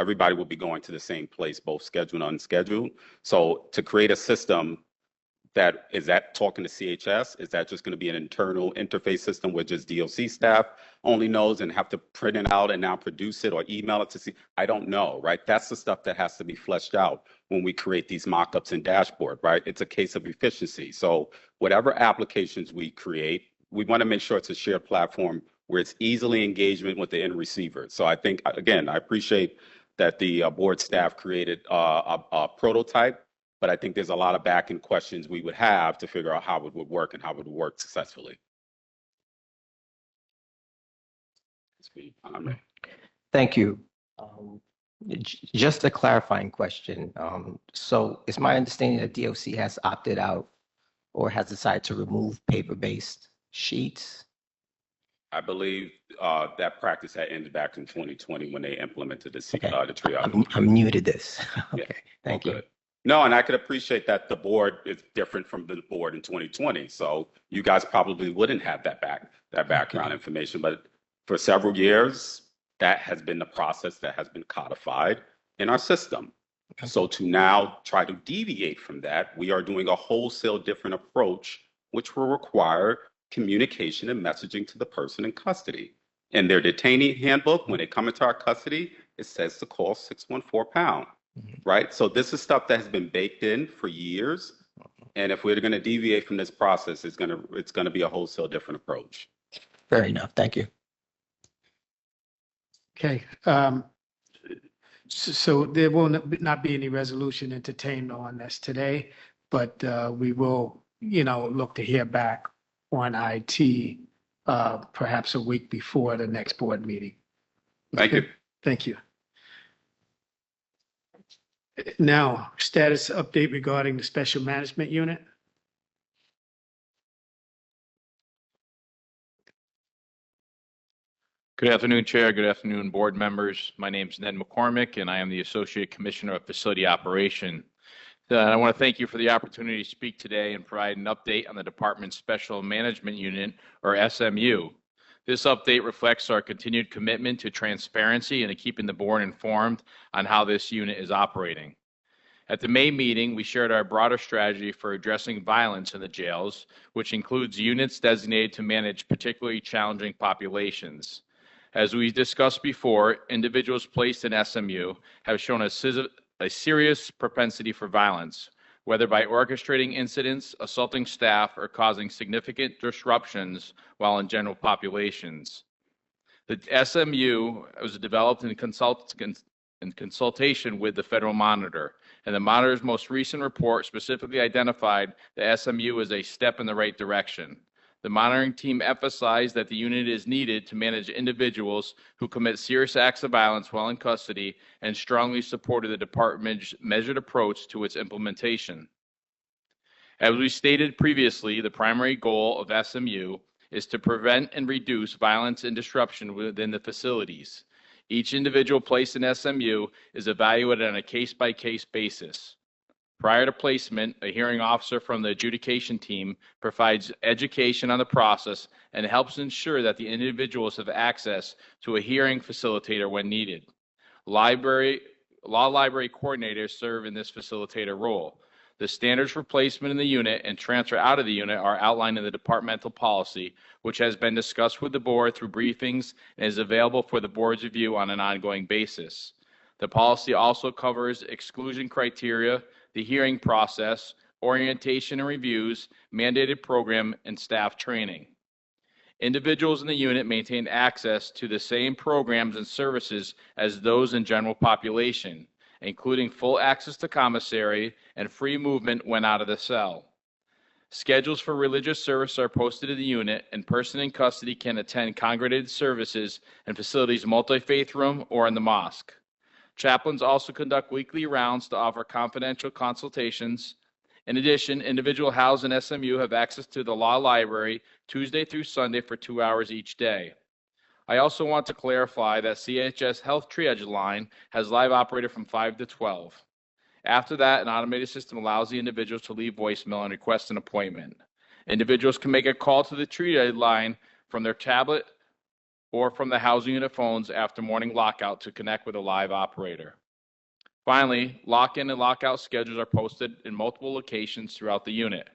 everybody will be going to the same place, both scheduled and unscheduled. So to create a system that is that talking to CHS, is that just going to be an internal interface system where just DOC staff only knows and have to print it out and now produce it or email it to see? I don't know, right? That's the stuff that has to be fleshed out when we create these mock-ups and dashboard, right? It's a case of efficiency. So whatever applications we create, we want to make sure it's a shared platform where it's easily engagement with the end receiver. So I think, again, I appreciate that the board staff created a prototype, but I think there's a lot of back-end questions we would have to figure out how it would work and how it would work successfully. Thank you. Just a clarifying question. So it's my understanding that DOC has opted out or has decided to remove paper-based sheets? I believe that practice had ended back in 2020 when they implemented the triage. I'm new to this. Okay, thank you. No, and I could appreciate that the board is different from the board in 2020. So you guys probably wouldn't have that background information, but for several years, that has been the process that has been codified in our system. So to now try to deviate from that, we are doing a wholesale different approach, which will require communication and messaging to the person in custody. In their detainee handbook, when they come into our custody, it says to call 614-pound, right? So this is stuff that has been baked in for years. And if we're going to deviate from this process, it's going to be a wholesale different approach. Fair enough. Thank you. Okay. So there will not be any resolution entertained on this today, but we will, look to hear back on IT perhaps a week before the next board meeting. Thank you. Thank you. Now, status update regarding the Special Management Unit. Good afternoon, Chair. Good afternoon, board members. My name is Ned McCormick, and I am the Associate Commissioner of Facility Operation. I want to thank you for the opportunity to speak today and provide an update on the Department's Special Management Unit, or SMU. This update reflects our continued commitment to transparency and to keeping the board informed on how this unit is operating. At the May meeting, we shared our broader strategy for addressing violence in the jails, which includes units designated to manage particularly challenging populations. As we discussed before, individuals placed in SMU have shown a serious propensity for violence, whether by orchestrating incidents, assaulting staff, or causing significant disruptions while in general populations. The SMU was developed in consultation with the Federal Monitor, and the Monitor's most recent report specifically identified the SMU as a step in the right direction. The monitoring team emphasized that the unit is needed to manage individuals who commit serious acts of violence while in custody and strongly supported the department's measured approach to its implementation. As we stated previously, the primary goal of SMU is to prevent and reduce violence and disruption within the facilities. Each individual placed in SMU is evaluated on a case-by-case basis. Prior to placement, a hearing officer from the adjudication team provides education on the process and helps ensure that the individuals have access to a hearing facilitator when needed. Law library coordinators serve in this facilitator role. The standards for placement in the unit and transfer out of the unit are outlined in the departmental policy, which has been discussed with the board through briefings and is available for the board's review on an ongoing basis. The policy also covers exclusion criteria, the hearing process, orientation and reviews, mandated program, and staff training. Individuals in the unit maintain access to the same programs and services as those in general population, including full access to commissary and free movement when out of the cell. Schedules for religious service are posted in the unit, and person in custody can attend congregated services in facilities multi-faith room or in the mosque. Chaplains also conduct weekly rounds to offer confidential consultations. In addition, individuals housed in SMU have access to the law library Tuesday through Sunday for 2 hours each day. I also want to clarify that CHS Health Triage Line has live operated from 5 to 12. After that, an automated system allows the individuals to leave voicemail and request an appointment. Individuals can make a call to the triage line from their tablet or from the housing unit phones after morning lockout to connect with a live operator. Finally, lock-in and lockout schedules are posted in multiple locations throughout the unit.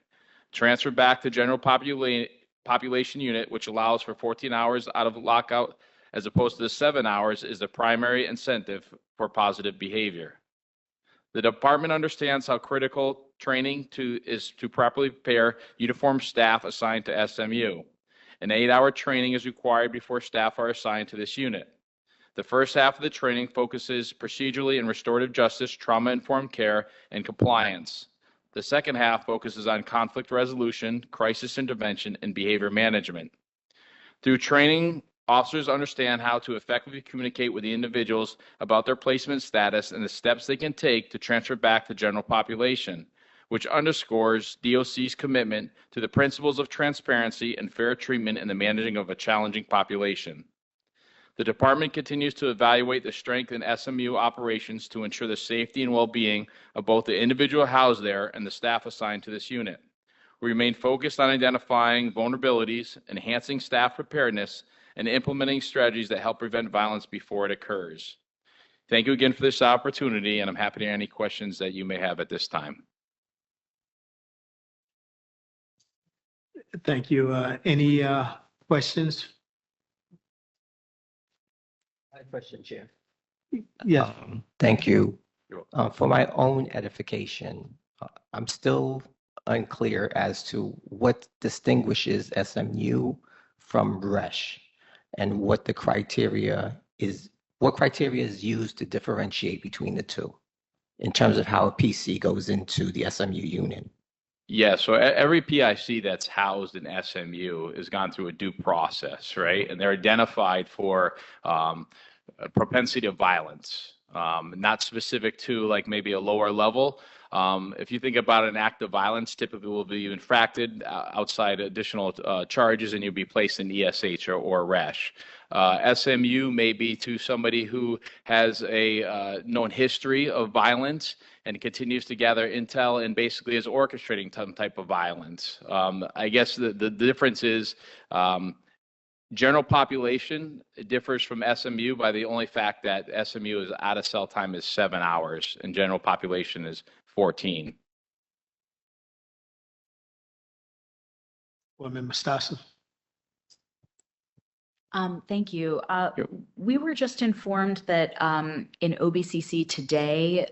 Transfer back to general population unit, which allows for 14 hours out of lockout as opposed to the 7 hours, is the primary incentive for positive behavior. The department understands how critical training is to properly prepare uniformed staff assigned to SMU. An 8-hour training is required before staff are assigned to this unit. The first half of the training focuses procedurally in restorative justice, trauma-informed care, and compliance. The second half focuses on conflict resolution, crisis intervention, and behavior management. Through training, officers understand how to effectively communicate with the individuals about their placement status and the steps they can take to transfer back to general population, which underscores DOC's commitment to the principles of transparency and fair treatment in the managing of a challenging population. The department continues to evaluate the strength in SMU operations to ensure the safety and well-being of both the individual housed there and the staff assigned to this unit. We remain focused on identifying vulnerabilities, enhancing staff preparedness, and implementing strategies that help prevent violence before it occurs. Thank you again for this opportunity, and I'm happy to answer any questions that you may have at this time. Thank you. Any questions? Question, Chair. Yes. Thank you. For my own edification, I'm still unclear as to what distinguishes SMU from RESH and what the criteria is used to differentiate between the two in terms of how a PC goes into the SMU unit. Yeah, so every PIC that's housed in SMU has gone through a due process, right? And they're identified for a propensity to violence, not specific to like maybe a lower level. If you think about an act of violence, typically will be infracted outside additional charges, and you'll be placed in ESH or RESH. SMU may be to somebody who has a known history of violence and continues to gather intel and basically is orchestrating some type of violence. I guess the difference is general population differs from SMU by the only fact that SMU is out of cell time is 7 hours and general population is 14. Board Member Stassen. Thank you. We were just informed that in OBCC today,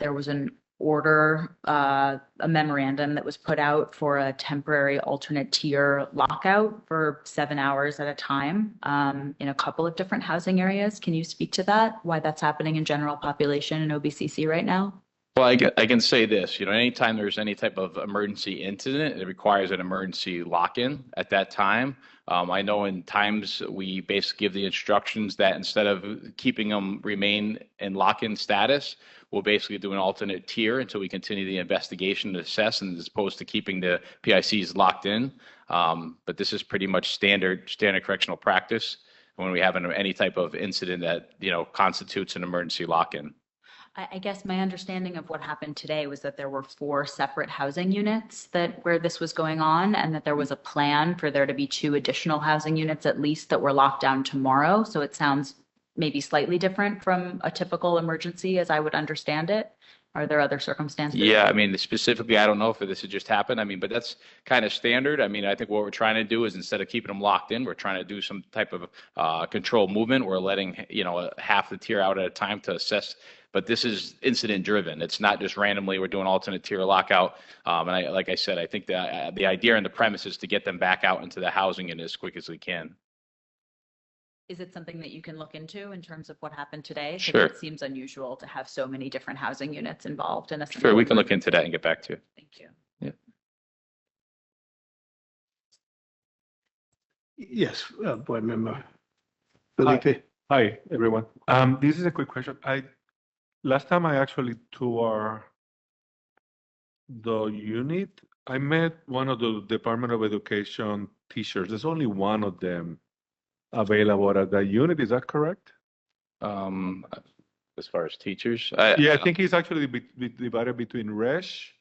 there was an order, a memorandum that was put out for a temporary alternate tier lockout for 7 hours at a time in a couple of different housing areas. Can you speak to that? Why that's happening in general population and OBCC right now? Well, I can say this, anytime there's any type of emergency incident, it requires an emergency lock-in at that time. I know in times we basically give the instructions that instead of keeping them remain in lock-in status, we'll basically do an alternate tier until we continue the investigation to assess, and as opposed to keeping the PICs locked in. But this is pretty much standard correctional practice when we have any type of incident that constitutes an emergency lock-in. I guess my understanding of what happened today was that there were 4 separate housing units where this was going on, and that there was a plan for there to be 2 additional housing units at least that were locked down tomorrow. So it sounds maybe slightly different from a typical emergency as I would understand it? Are there other circumstances? Yeah, I mean, specifically, I don't know if this had just happened. I mean, but that's kind of standard. I mean, I think what we're trying to do is instead of keeping them locked in, we're trying to do some type of control movement. We're letting, half the tier out at a time to assess. But this is incident driven. It's not just randomly we're doing alternate tier lockout. Like I said, I think that the idea and the premise is to get them back out into the housing and as quick as we can. Is it something that you can look into in terms of what happened today? 'Cause Sure. It seems unusual to have so many different housing units involved in a. Sure, we can look into that and get back to you. Thank you. Yeah. Yes, Board Member Hi. Felipe. Hi, everyone. This is a quick question. Last time I actually toured the unit, I met one of the Department of Education teachers. There's only one of them available at that unit. Is that correct? As far as teachers, Yeah, I think it's actually divided between RESH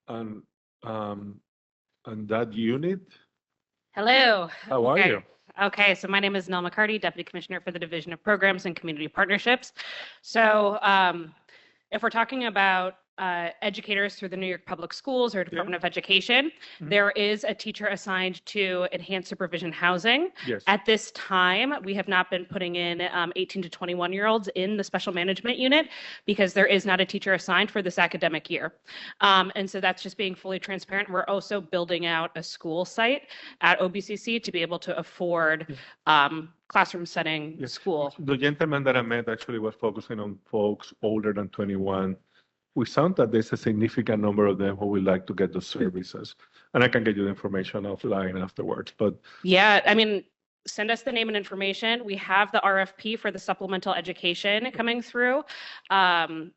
and that unit. Hello. How are Okay. you? Okay, so my name is Nell McCarty, Deputy Commissioner for the Division of Programs and Community Partnerships. So if we're talking about educators through the New York Public Schools or Department of Education, there is a teacher assigned to enhanced supervision housing. Yes. At this time, we have not been putting in 18 to 21-year-olds in the special management unit because there is not a teacher assigned for this academic year. And so that's just being fully transparent. We're also building out a school site at OBCC to be able to afford classroom setting school. The gentleman that I met actually was focusing on folks older than 21. We found that there's a significant number of them who would like to get those services. And I can get you the information offline afterwards. But Yeah, I mean, send us the name and information. We have the RFP for the supplemental education coming through,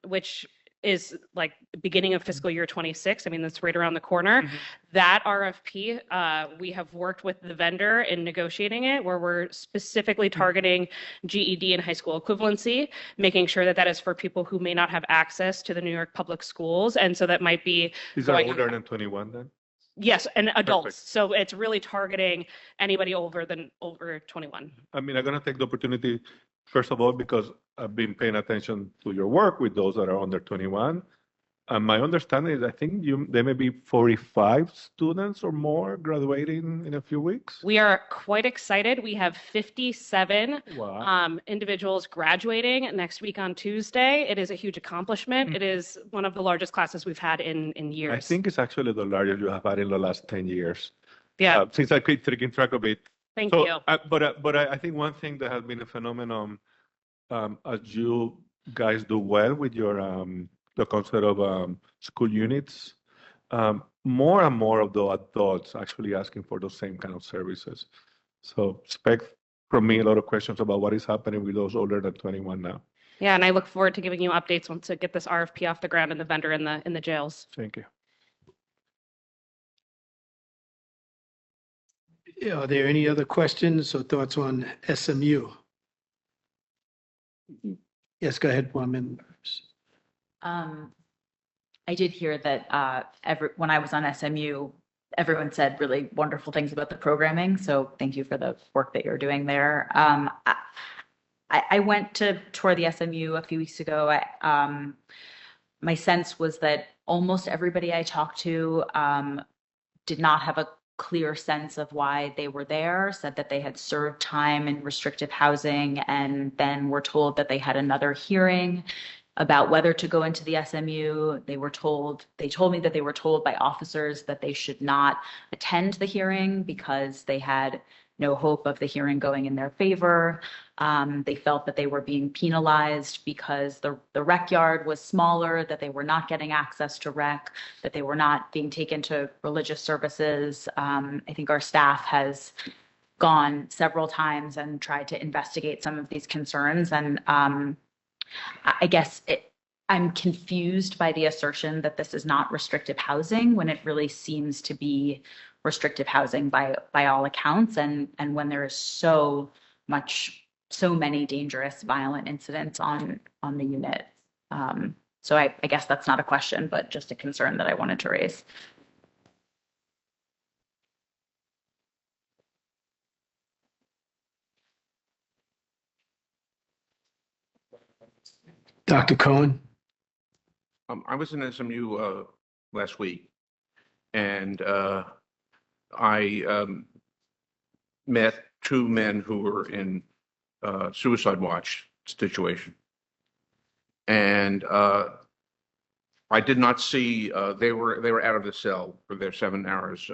which is like beginning of fiscal year 26. I mean, that's right around the corner. That RFP, we have worked with the vendor in negotiating it, where we're specifically targeting GED and high school equivalency, making sure that that is for people who may not have access to the New York public schools. And so that might be is that going older than 21 then? Yes, and adults. Perfect. So it's really targeting anybody over 21. I mean, I'm going to take the opportunity, first of all, because I've been paying attention to your work with those that are under 21. And my understanding is I think there may be 45 students or more graduating in a few weeks. We are quite excited. We have 57 Wow. individuals graduating next week on Tuesday. It is a huge accomplishment. It is one of the largest classes we've had in years. I think it's actually the largest you have had in the last 10 years. Yeah. Since I quit taking track of it. Thank you. But I think one thing that has been a phenomenon, as you guys do well with your the concept of school units, more and more of the adults actually asking for those same kind of services. So expect from me a lot of questions about what is happening with those older than 21 now. Yeah, and I look forward to giving you updates once I get this RFP off the ground and the vendor in the jails. Thank you. Yeah, are there any other questions or thoughts on SMU? Yes, go ahead, Board Members. I did hear that when I was on SMU, everyone said really wonderful things about the programming. So thank you for the work that you're doing there. I went to tour the SMU a few weeks ago. My sense was that almost everybody I talked to did not have a clear sense of why they were there, said that they had served time in restrictive housing and then were told that they had another hearing about whether to go into the SMU. They told me that they were told by officers that they should not attend the hearing because they had no hope of the hearing going in their favor. They felt that they were being penalized because the rec yard was smaller, that they were not getting access to rec, that they were not being taken to religious services. I think our staff has gone several times and tried to investigate some of these concerns. And I guess I'm confused by the assertion that this is not restrictive housing when it really seems to be restrictive housing by all accounts, and when there is so many dangerous, violent incidents on the unit. So I guess that's not a question, but just a concern that I wanted to raise. Dr. Cohen? I was in SMU last week, and I met two men who were in suicide watch situation. And I did not see, they were out of the cell for their 7 hours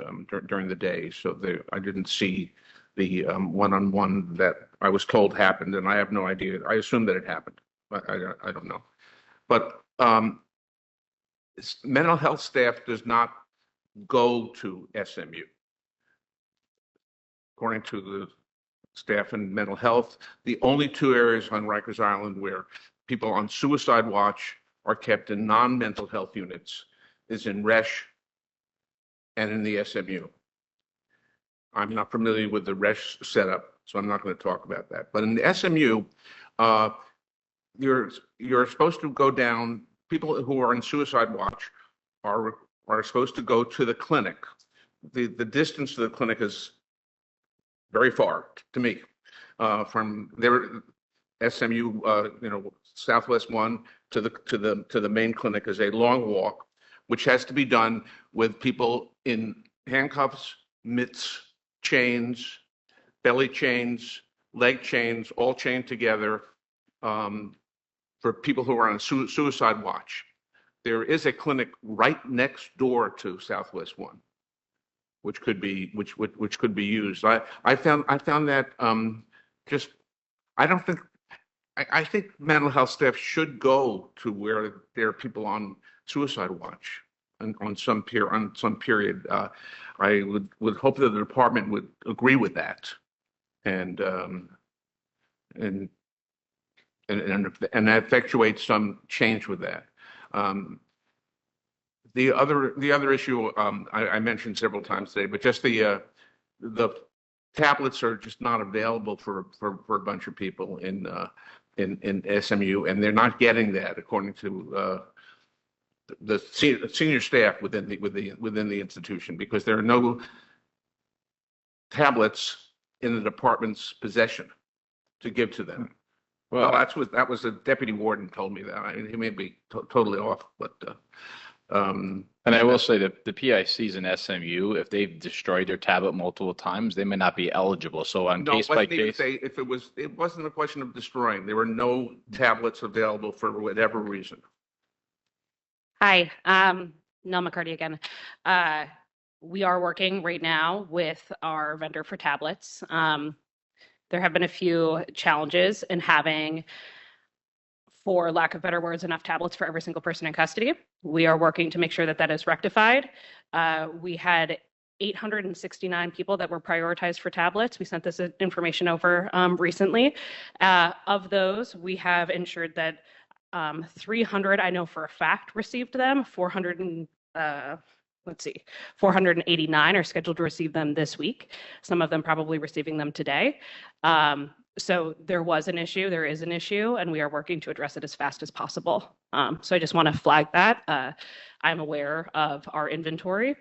during the day. So I didn't see the one-on-one that I was told happened, and I have no idea. I assume that it happened. I don't know. But mental health staff does not go to SMU. According to the staff in mental health, the only 2 areas on Rikers Island where people on suicide watch are kept in non-mental health units is in RESH and in the SMU. I'm not familiar with the RESH setup, so I'm not going to talk about that. But in the SMU, you're supposed to go down. People who are in suicide watch are supposed to go to the clinic. The distance to the clinic is very far to me. From their SMU, Southwest 1 to the main clinic is a long walk, which has to be done with people in handcuffs, mitts, chains, belly chains, leg chains, all chained together, for people who are on suicide watch. There is a clinic right next door to Southwest 1, which could be used. I found that just I don't think I think mental health staff should go to where there are people on suicide watch and on some period. I would hope that the department would agree with that and effectuate some change with that. The other issue I mentioned several times today, but just the tablets are just not available for a bunch of people in SMU, and they're not getting that according to the senior staff within the institution, because there are no tablets in the department's possession to give to them. Well, that was a deputy warden told me that. I mean, he may be totally off, but. And I will say that the PICs in SMU, if they've destroyed their tablet multiple times, they may not be eligible. So on case by case, if it wasn't a question of destroying. There were no tablets available for whatever reason. Hi, Nell McCarty again. We are working right now with our vendor for tablets. There have been a few challenges in having, for lack of better words, enough tablets for every single person in custody. We are working to make sure that that is rectified. We had 869 people that were prioritized for tablets. We sent this information over recently. Of those, we have ensured that 300, I know for a fact, received them. 489 are scheduled to receive them this week. Some of them probably receiving them today. So there was an issue, there is an issue, and we are working to address it as fast as possible. So I just want to flag that. I'm aware of our inventory.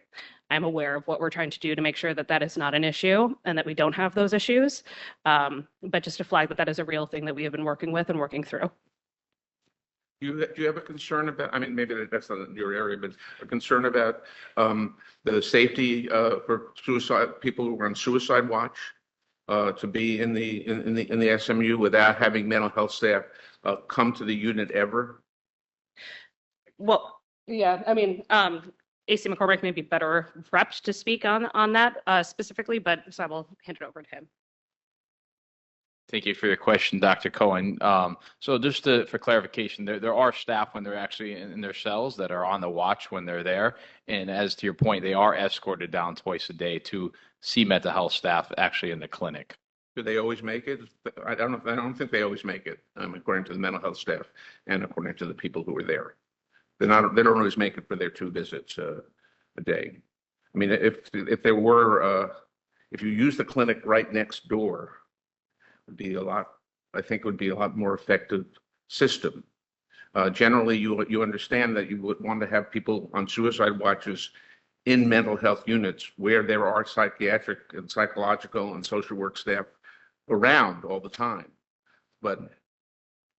I'm aware of what we're trying to do to make sure that that is not an issue and that we don't have those issues. But just to flag that that is a real thing that we have been working with and working through. Do you have a concern about, I mean, maybe that's not your area, but a concern about the safety for people who are on suicide watch to be in the SMU without having mental health staff come to the unit ever? Well, yeah, I mean, AC McCormick may be better prepped to speak on that specifically, but so I will hand it over to him. thank you for your question, Dr. Cohen. So just for clarification, there are staff when they're actually in their cells that are on the watch when they're there. And as to your point, they are escorted down twice a day to see mental health staff actually in the clinic. Do they always make it? I don't think they always make it, according to the mental health staff and according to the people who are there. They don't always make it for their 2 visits a day. I mean, if there were, if you use the clinic right next door, would be a lot. I think it would be a lot more effective system. Generally, you understand that you would want to have people on suicide watches in mental health units where there are psychiatric and psychological and social work staff around all the time. But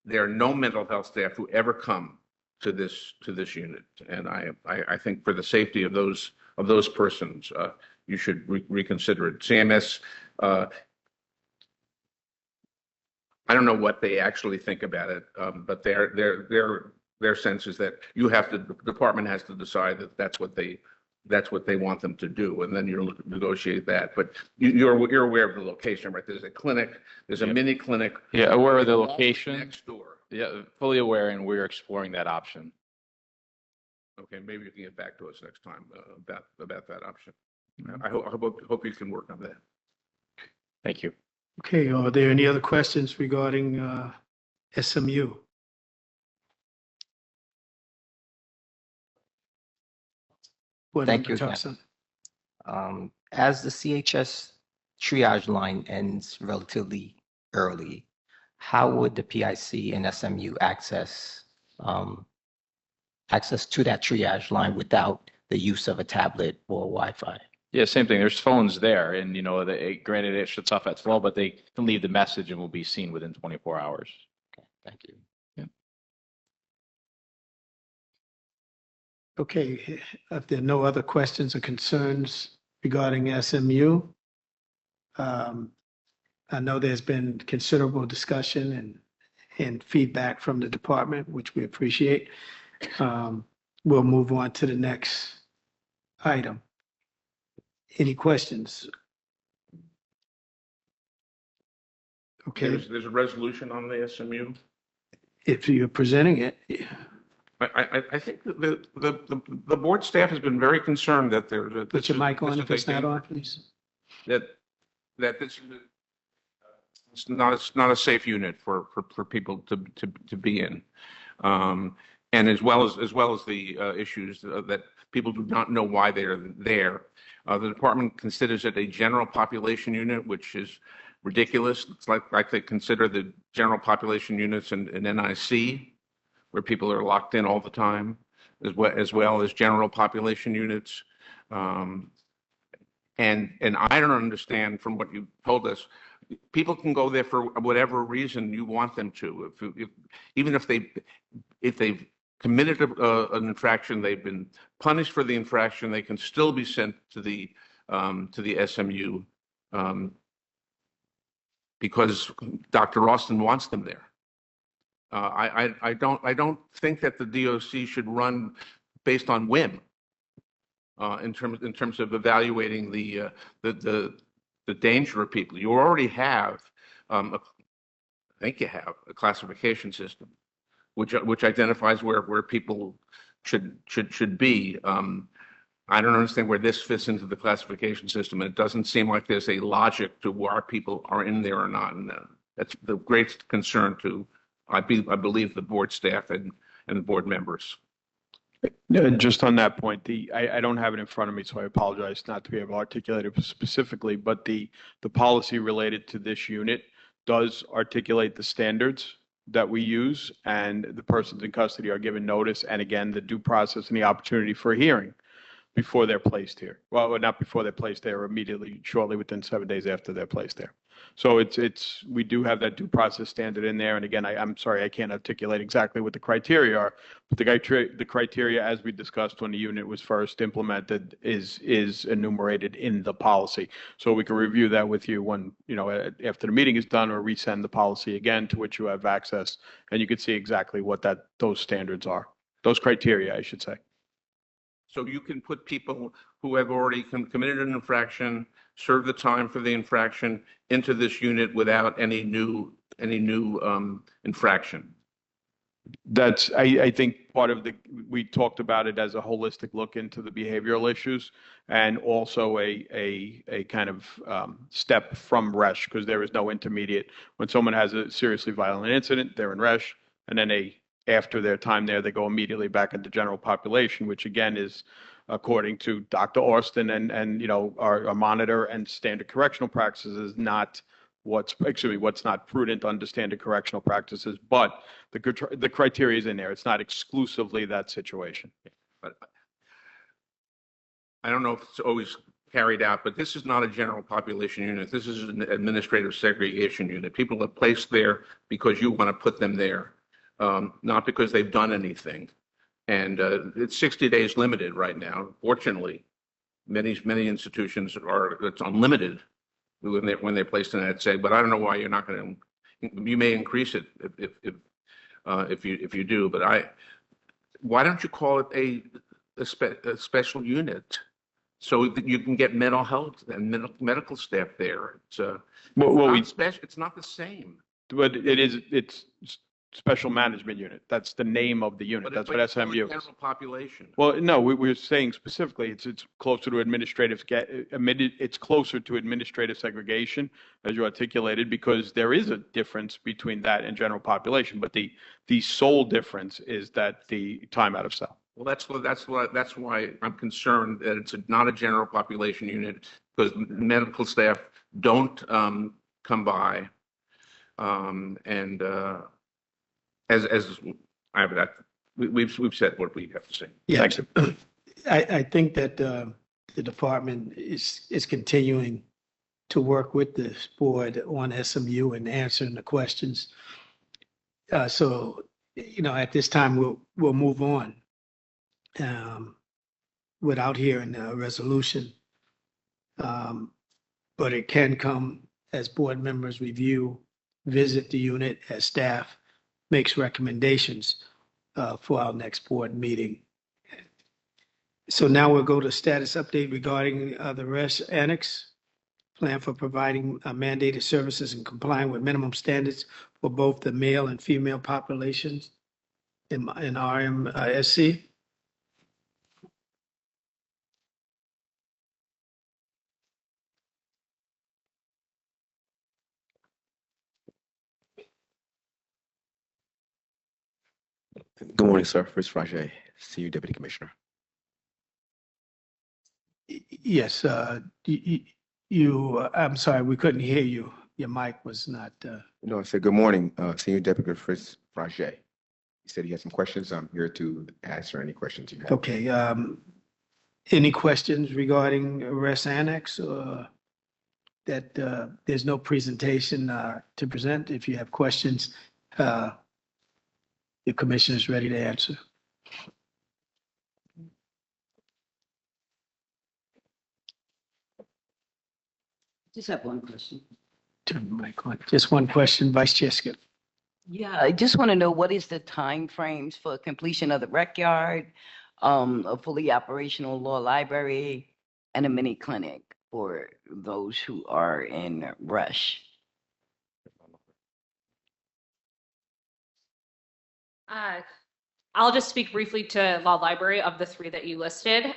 there are no mental health staff who ever come to this unit, and I think for the safety of those persons, you should reconsider it. CMS, I don't know what they actually think about it, but their sense is that the department has to decide that that's what they want them to do, and then you'll negotiate that. But you're aware of the location, right? There's a clinic, there's a mini clinic. Yeah, aware of the location. Next door. Yeah, fully aware, and we're exploring that option. Okay, maybe you can get back to us next time about that option. I hope you can work on that. Thank you. Okay, are there any other questions regarding SMU? Board Thank Member you again. Thompson. As the CHS triage line ends relatively early, how would the PIC and SMU access to that triage line without the use of a tablet or Wi-Fi? Yeah, same thing. There's phones there, and granted it shuts off at 12, but they can leave the message and will be seen within 24 hours. Okay, thank you. Okay, if there are no other questions or concerns regarding SMU, I know there's been considerable discussion and feedback from the department, which we appreciate. We'll move on to the next item. Any questions? Okay, There's a resolution on the SMU. if you're presenting it, I think that the board staff has been very concerned that there. put your mic on if it's not on, please. That this is it's not a safe unit for people to be in, and as well as the issues that people do not know why they're there. The department considers it a general population unit, which is ridiculous. It's like they consider the general population units in NYC, where people are locked in all the time, as well as general population units. And I don't understand from what you told us, people can go there for whatever reason you want them to. Even if they've committed an infraction, they've been punished for the infraction, they can still be sent to the SMU because Dr. Austin wants them there. I don't think that the DOC should run based on whim in terms of evaluating the danger of people. You already have, I think you have a classification system, which identifies where people should be. I don't understand where this fits into the classification system. It doesn't seem like there's a logic to where people are in there or not. And that's the great concern to, I believe, the board staff and the board members. Just on that point, I don't have it in front of me, so I apologize not to be able to articulate it specifically, but the policy related to this unit does articulate the standards that we use, and the persons in custody are given notice, and again, the due process and the opportunity for a hearing before they're placed here. Well, not before they're placed there, immediately, shortly within 7 days after they're placed there. So we do have that due process standard in there. And again, I'm sorry, I can't articulate exactly what the criteria are, but the criteria, as we discussed when the unit was first implemented, is enumerated in the policy. So we can review that with you when, after the meeting is done, or resend the policy again, to which you have access, and you can see exactly what those standards are, those criteria, I should say. So you can put people who have already committed an infraction, served the time for the infraction, into this unit without any new infraction. That's, I think, part of we talked about it as a holistic look into the behavioral issues, and also a kind of step from RESH, because there is no intermediate. When someone has a seriously violent incident, they're in RESH, and then after their time there, they go immediately back into general population, which again is, according to Dr. Austin and our monitor and standard correctional practices, is not what's not prudent under standard correctional practices, but the criteria is in there. It's not exclusively that situation. But I don't know if it's always carried out, but this is not a general population unit. This is an administrative segregation unit. People are placed there because you want to put them there, not because they've done anything. And it's 60 days limited right now. Fortunately, many institutions it's unlimited when they're placed in that seg. But I don't know why you're not going to. You may increase it if you do. But why don't you call it a special unit so that you can get mental health and medical staff there? It's it's not the same. But it's special management unit. That's the name of the unit. That's what SMU is. General population. Well, no, we're saying specifically it's closer to it's closer to administrative segregation, as you articulated, because there is a difference between that and general population. But the sole difference is that the time out of cell. Well, that's why I'm concerned that it's not a general population unit, because medical staff don't come by, as I have that, we've said what we have to say. Yeah, I think that the department is continuing to work with this board on SMU and answering the questions. So, at this time, we'll move on without hearing a resolution. But it can come as board members review, visit the unit, as staff makes recommendations for our next board meeting. So now we'll go to status update regarding the RESH Annex, plan for providing mandated services and complying with minimum standards for both the male and female populations in RMSC. Good morning, sir. First Rajay, Senior Deputy Commissioner. Yes, I'm sorry, we couldn't hear you. Your mic was not. No, I said good morning, Senior Deputy First Rajay. He said he had some questions. I'm here to answer any questions you have. Okay. Any questions regarding REST Annex, or that there's no presentation to present? If you have questions, the commission is ready to answer. Just have one question. Turn the mic on. Just one question, Vice Chair Skip. Yeah, I just want to know, what is the time frames for completion of the rec yard, a fully operational law library, and a mini clinic for those who are in rush? I'll just speak briefly to law library of the three that you listed.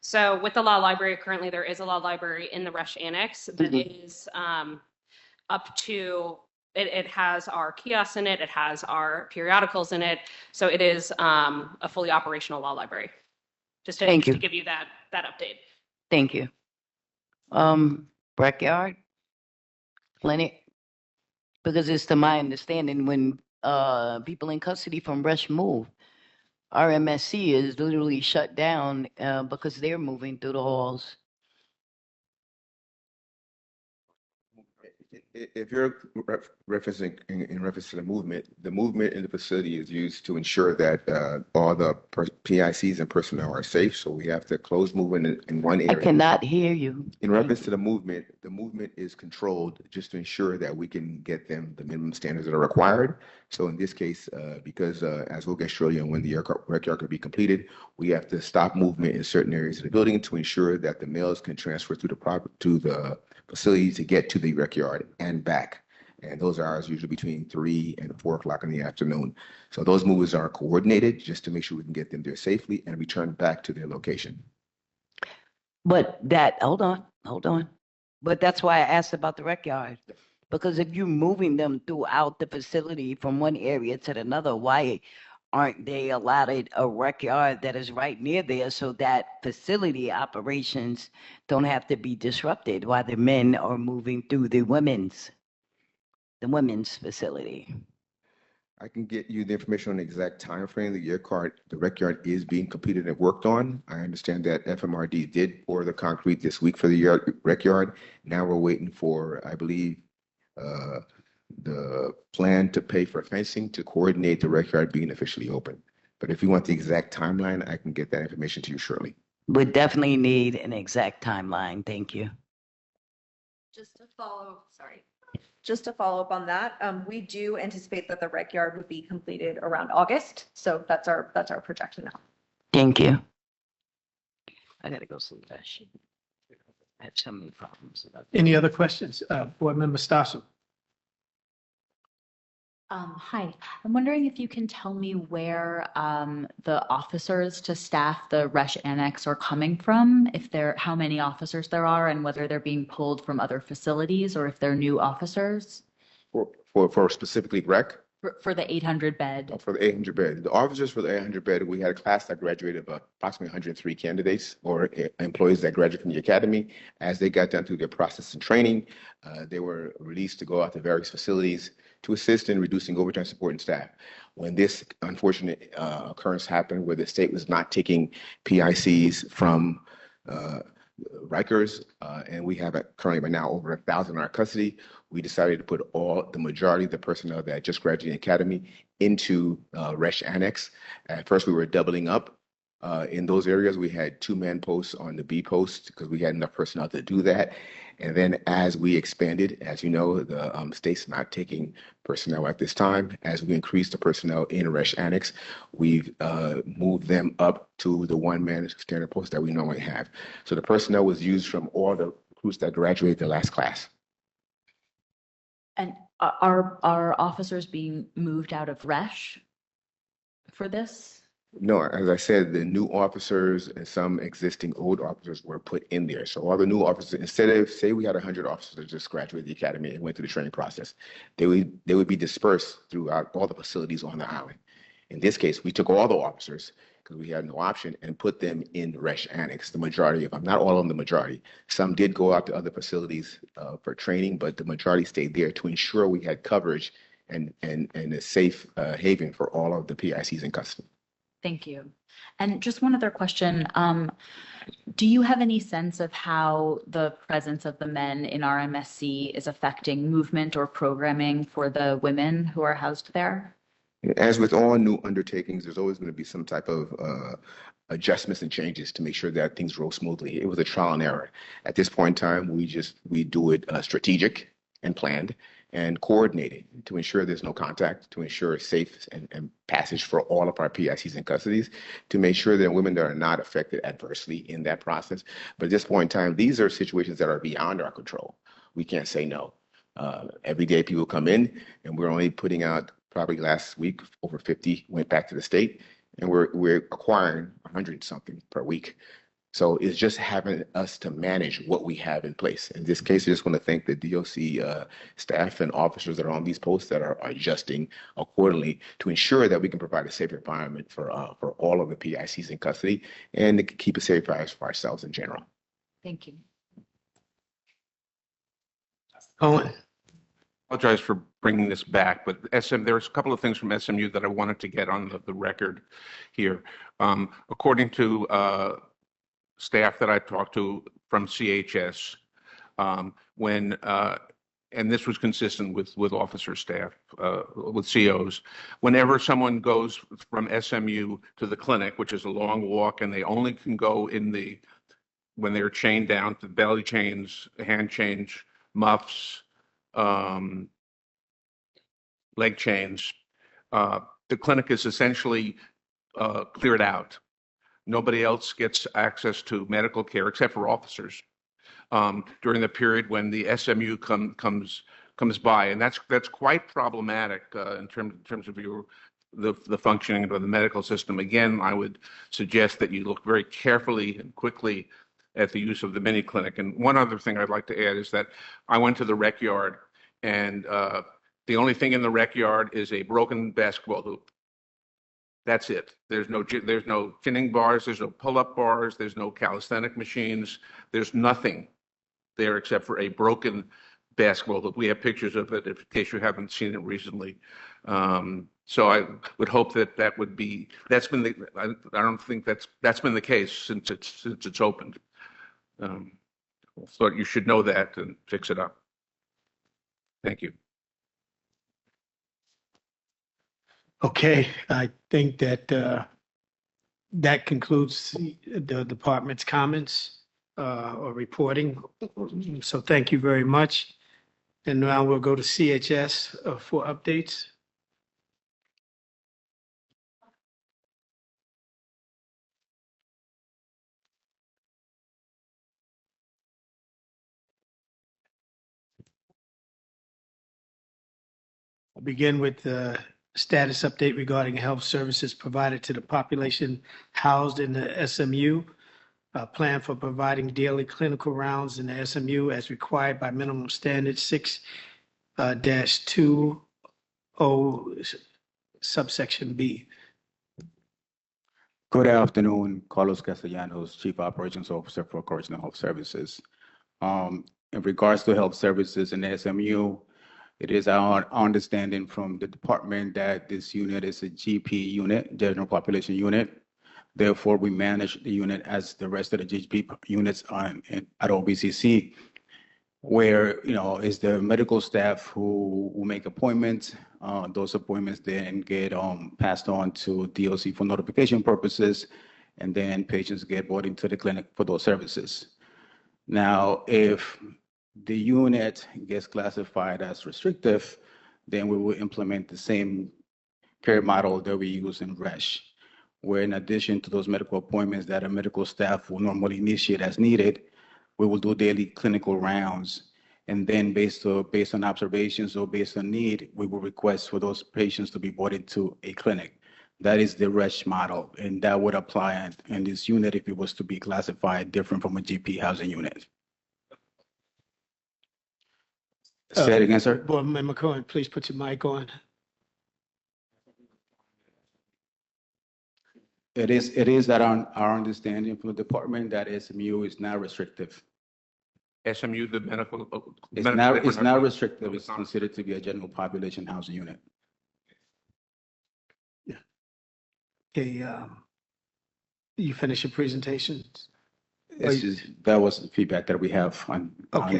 So with the law library, currently there is a law library in the Rush Annex that is up to, it has our kiosks in it, it has our periodicals in it. So it is a fully operational law library. Just to give you that update. Thank you. Rec yard, clinic, because it's to my understanding when people in custody from Rush move, RMSC is literally shut down because they're moving through the halls. If you're referencing in reference to the movement in the facility is used to ensure that all the PICs and personnel are safe. So we have to close movement in one area. I cannot hear you. In reference to the movement is controlled just to ensure that we can get them the minimum standards that are required. So in this case, because as we'll get shortly on when the rec yard could be completed, we have to stop movement in certain areas of the building to ensure that the males can transfer through the facility to get to the rec yard and back. And those hours usually between 3 and 4 o'clock in the afternoon. So those moves are coordinated just to make sure we can get them there safely and return back to their location. But hold on. But that's why I asked about the rec yard. Because if you're moving them throughout the facility from one area to another, why aren't they allotted a rec yard that is right near there so that facility operations don't have to be disrupted while the men are moving through the women's facility? I can get you the information on the exact time frame. The rec yard is being completed and worked on. I understand that FMRD did pour the concrete this week for the rec yard. Now we're waiting for, I believe, the plan to pay for fencing to coordinate the rec yard being officially open. But if you want the exact timeline, I can get that information to you shortly. We definitely need an exact timeline. Thank you. Just to follow up on that, we do anticipate that the rec yard would be completed around August. So that's our projection now. Thank you. I gotta go sleep. I have so many problems. Any other questions? Board Member Stasso. Hi, I'm wondering if you can tell me where the officers to staff the Resch Annex are coming from, how many officers there are, and whether they're being pulled from other facilities or if they're new officers For specifically rec? for the 800 bed. For the 800 bed. The officers for the 800 bed, we had a class that graduated of approximately 103 candidates or employees that graduated from the academy. As they got done through their process and training, they were released to go out to various facilities to assist in reducing overtime support and staff. When this unfortunate occurrence happened where the state was not taking PICs from Rikers, and we have currently right now over 1,000 in our custody, we decided to put the majority of the personnel that just graduated the academy into Resch Annex. At first, we were doubling up. In those areas, we had 2-man posts on the B post because we had enough personnel to do that. And then as we expanded, as you know, the state's not taking personnel at this time. As we increase the personnel in Resch Annex, we've moved them up to the 1-man standard post that we normally have. So the personnel was used from all the recruits that graduated the last class. And are officers being moved out of Resch for this? No, as I said, the new officers and some existing old officers were put in there. So all the new officers, instead of, say we had 100 officers that just graduated the academy and went through the training process, they would be dispersed throughout all the facilities on the island. In this case, we took all the officers because we had no option and put them in Resch Annex, the majority of them, not all of them, the majority. Some did go out to other facilities for training, but the majority stayed there to ensure we had coverage and a safe haven for all of the PICs in custody. Thank you. And just one other question. Do you have any sense of how the presence of the men in RMSC is affecting movement or programming for the women who are housed there? As with all new undertakings, there's always going to be some type of adjustments and changes to make sure that things roll smoothly. It was a trial and error. At this point in time, we do it strategic and planned and coordinated to ensure there's no contact, to ensure safe and passage for all of our PICs and custodies, to make sure that women that are not affected adversely in that process. But at this point in time, these are situations that are beyond our control. We can't say no. Every day people come in, and we're only putting out, probably last week, over 50 went back to the state, and we're acquiring 100 something per week. So it's just having us to manage what we have in place. In this case, I just want to thank the DOC staff and officers that are on these posts that are adjusting accordingly to ensure that we can provide a safe environment for all of the PICs in custody and to keep a safe lives for ourselves in general. Thank you. Owen. Apologize for bringing this back, but there's a couple of things from SMU that I wanted to get on the record here. According to staff that I talked to from CHS, and this was consistent with officer staff, with COs, whenever someone goes from SMU to the clinic, which is a long walk, and they only can go when they're chained down to belly chains, hand chains, muffs, leg chains, the clinic is essentially cleared out. Nobody else gets access to medical care except for officers during the period when the SMU comes by, and that's quite problematic in terms of the functioning of the medical system. Again, I would suggest that you look very carefully and quickly at the use of the mini clinic. And one other thing I'd like to add is that I went to the rec yard, and the only thing in the rec yard is a broken basketball hoop. That's it. There's no chinning bars, there's no pull-up bars, there's no calisthenic machines, there's nothing there except for a broken basketball. We have pictures of it in case you haven't seen it recently. So I would hope that that would be, that's been the, I don't think that's been the case since it's opened. So you should know that and fix it up. Thank you. Okay, I think that that concludes the department's comments or reporting. So thank you very much. And now we'll go to CHS for updates. I'll begin with the status update regarding health services provided to the population housed in the SMU. A plan for providing daily clinical rounds in the SMU as required by minimum standard 6-20 subsection B. Good afternoon, Carlos Castellanos, Chief Operations Officer for Correctional Health Services. In regards to health services in the SMU, it is our understanding from the department that this unit is a GP unit, General Population Unit. Therefore, we manage the unit as the rest of the GP units at OBCC, where, is the medical staff who make appointments. Those appointments then get passed on to DOC for notification purposes, and then patients get brought into the clinic for those services. Now, if the unit gets classified as restrictive, then we will implement the same care model that we use in RESH, where in addition to those medical appointments that a medical staff will normally initiate as needed, we will do daily clinical rounds. And then based on observations or based on need, we will request for those patients to be brought into a clinic. That is the RESH model, and that would apply in this unit if it was to be classified different from a GP housing unit. Say it again, sir. Board Member Cohen, please put your mic on. It is that our understanding from the department that SMU is not restrictive. SMU, the medical. It's not restrictive. It's considered to be a general population housing unit. Yeah. Okay. You finish your presentation? That was the feedback that we have on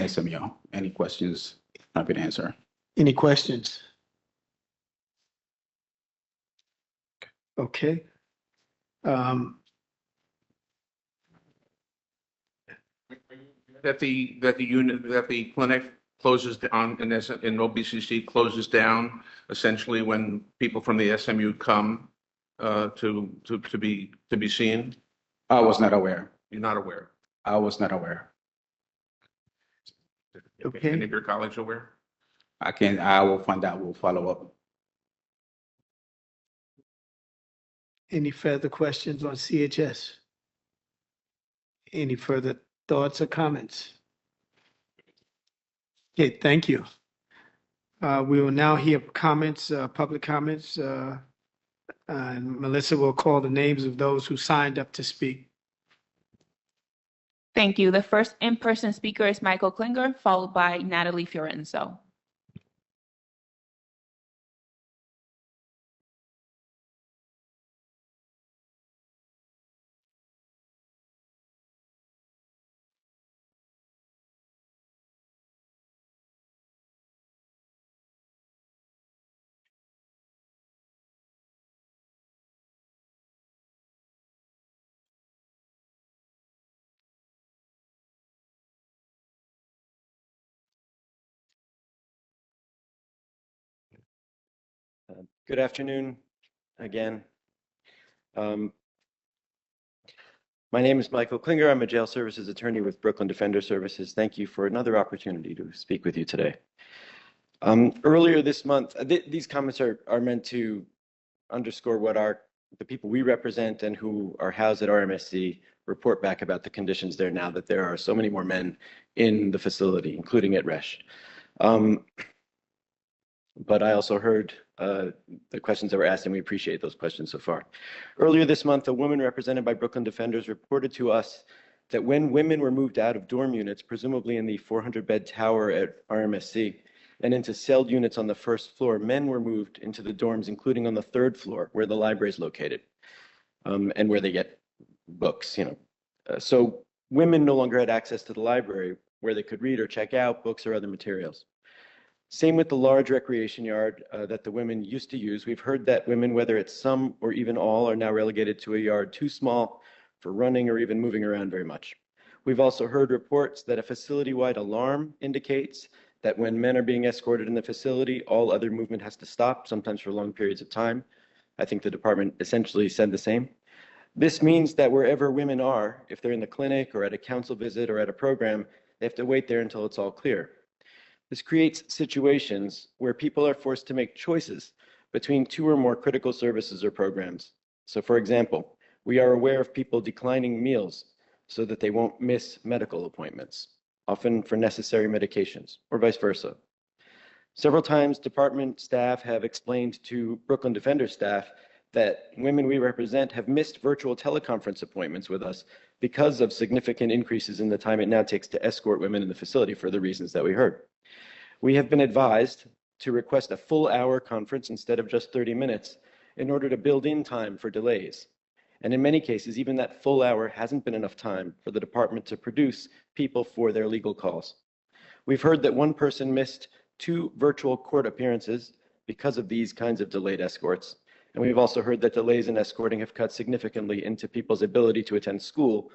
SMU. Any questions? Happy to answer. Any questions? Okay. That the clinic closes down in OBCC closes down essentially when people from the SMU come to be seen. I was not aware. You're not aware. I was not aware. Okay. Any of your colleagues aware? I will find out. We'll follow up. Any further questions on CHS? Any further thoughts or comments? Okay, thank you. We will now hear comments, public comments. And Melissa will call the names of those who signed up to speak. Thank you. The first in-person speaker is Michael Klinger, followed by Natalie Fiorenzo. Good afternoon again. My name is Michael Klinger. I'm a jail services attorney with Brooklyn Defender Services. Thank you for another opportunity to speak with you today. Earlier this month, these comments are meant to underscore what the people we represent and who are housed at RMSC report back about the conditions there now that there are so many more men in the facility, including at RESH. But I also heard the questions that were asked, and we appreciate those questions so far. Earlier this month, a woman represented by Brooklyn Defenders reported to us that when women were moved out of dorm units, presumably in the 400-bed tower at RMSC, and into celled units on the first floor, men were moved into the dorms, including on the third floor, where the library is located, and where they get books, so women no longer had access to the library where they could read or check out books or other materials. Same with the large recreation yard that the women used to use. We've heard that women, whether it's some or even all, are now relegated to a yard too small for running or even moving around very much. We've also heard reports that a facility-wide alarm indicates that when men are being escorted in the facility, all other movement has to stop, sometimes for long periods of time. I think the department essentially said the same. This means that wherever women are, if they're in the clinic or at a council visit or at a program, they have to wait there until it's all clear. This creates situations where people are forced to make choices between two or more critical services or programs. So for example, we are aware of people declining meals so that they won't miss medical appointments, often for necessary medications, or vice versa. Several times, department staff have explained to Brooklyn Defender staff that women we represent have missed virtual teleconference appointments with us because of significant increases in the time it now takes to escort women in the facility for the reasons that we heard. We have been advised to request a full hour conference instead of just 30 minutes in order to build in time for delays. And in many cases, even that full hour hasn't been enough time for the department to produce people for their legal calls. We've heard that one person missed 2 virtual court appearances because of these kinds of delayed escorts. And we've also heard that delays in escorting have cut significantly into people's ability to attend school,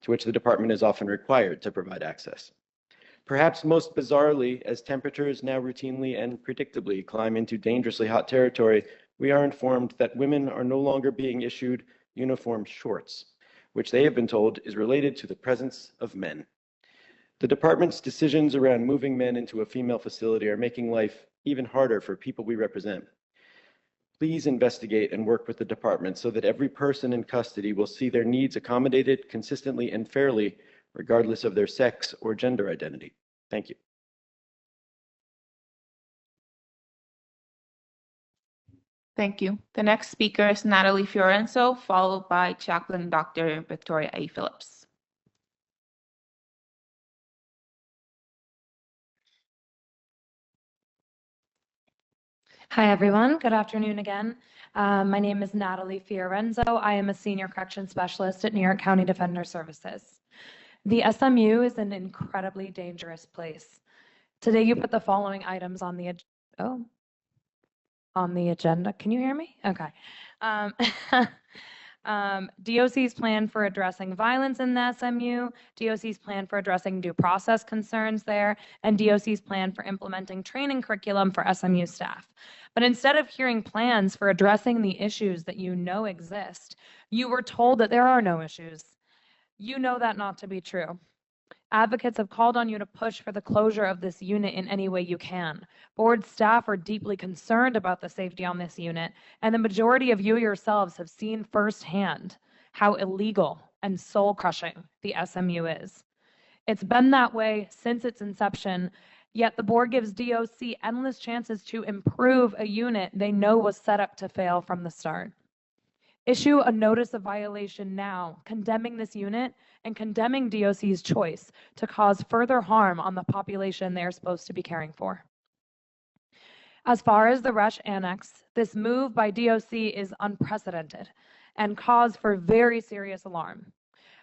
to which the department is often required to provide access. Perhaps most bizarrely, as temperatures now routinely and predictably climb into dangerously hot territory, we are informed that women are no longer being issued uniform shorts, which they have been told is related to the presence of men. The department's decisions around moving men into a female facility are making life even harder for people we represent. Please investigate and work with the department so that every person in custody will see their needs accommodated consistently and fairly, regardless of their sex or gender identity. Thank you. Thank you. The next speaker is Natalie Fiorenzo, followed by Chaplain Dr. Victoria A. Phillips. Hi, everyone. Good afternoon again. My name is Natalie Fiorenzo. I am a senior correction specialist at New York County Defender Services. The SMU is an incredibly dangerous place. Today, you put the following items on the agenda. Can you hear me? Okay. DOC's plan for addressing violence in the SMU, DOC's plan for addressing due process concerns there, and DOC's plan for implementing training curriculum for SMU staff. But instead of hearing plans for addressing the issues that you know exist, you were told that there are no issues. You know that not to be true. Advocates have called on you to push for the closure of this unit in any way you can. Board staff are deeply concerned about the safety on this unit, and the majority of you yourselves have seen firsthand how illegal and soul-crushing the SMU is. It's been that way since its inception, yet the board gives DOC endless chances to improve a unit they know was set up to fail from the start. Issue a notice of violation now, condemning this unit and condemning DOC's choice to cause further harm on the population they are supposed to be caring for. As far as the Rush Annex, this move by DOC is unprecedented and cause for very serious alarm.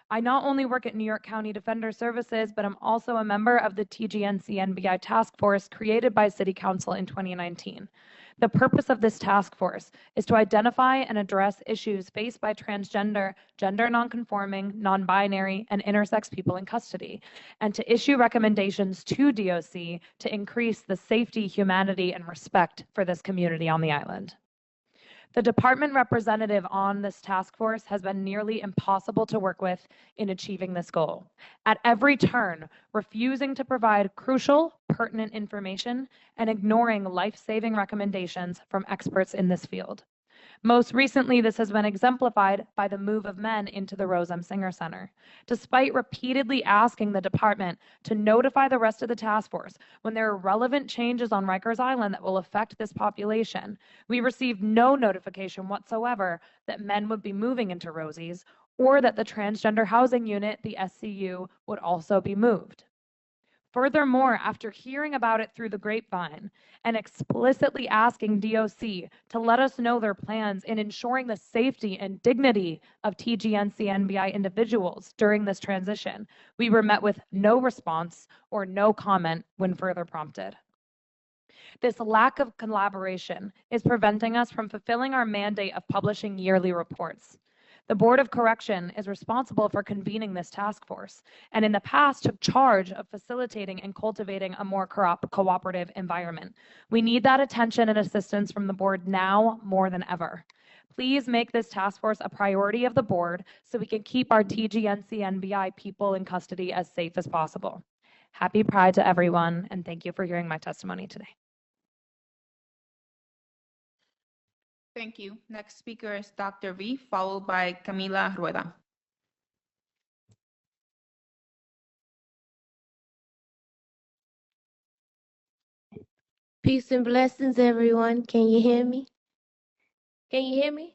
I not only work at New York County Defender Services, but I'm also a member of the TGNC-NBI task force created by City Council in 2019. The purpose of this task force is to identify and address issues faced by transgender, gender nonconforming, non-binary, and intersex people in custody, and to issue recommendations to DOC to increase the safety, humanity, and respect for this community on the island. The department representative on this task force has been nearly impossible to work with in achieving this goal. At every turn, refusing to provide crucial, pertinent information and ignoring life-saving recommendations from experts in this field. Most recently, this has been exemplified by the move of men into the Rose M. Singer Center. Despite repeatedly asking the department to notify the rest of the task force when there are relevant changes on Rikers Island that will affect this population, we received no notification whatsoever that men would be moving into Rosie's or that the transgender housing unit, the SCU, would also be moved. Furthermore, after hearing about it through the grapevine and explicitly asking DOC to let us know their plans in ensuring the safety and dignity of TGNC-NBI individuals during this transition, we were met with no response or no comment when further prompted. This lack of collaboration is preventing us from fulfilling our mandate of publishing yearly reports. The Board of Correction is responsible for convening this task force, and in the past took charge of facilitating and cultivating a more cooperative environment. We need that attention and assistance from the board now more than ever. Please make this task force a priority of the board so we can keep our TGNC-NBI people in custody as safe as possible. Happy Pride to everyone, and thank you for hearing my testimony today. Thank you. Next speaker is Dr. V, followed by Camila Rueda. Peace and blessings, everyone. Can you hear me? Can you hear me?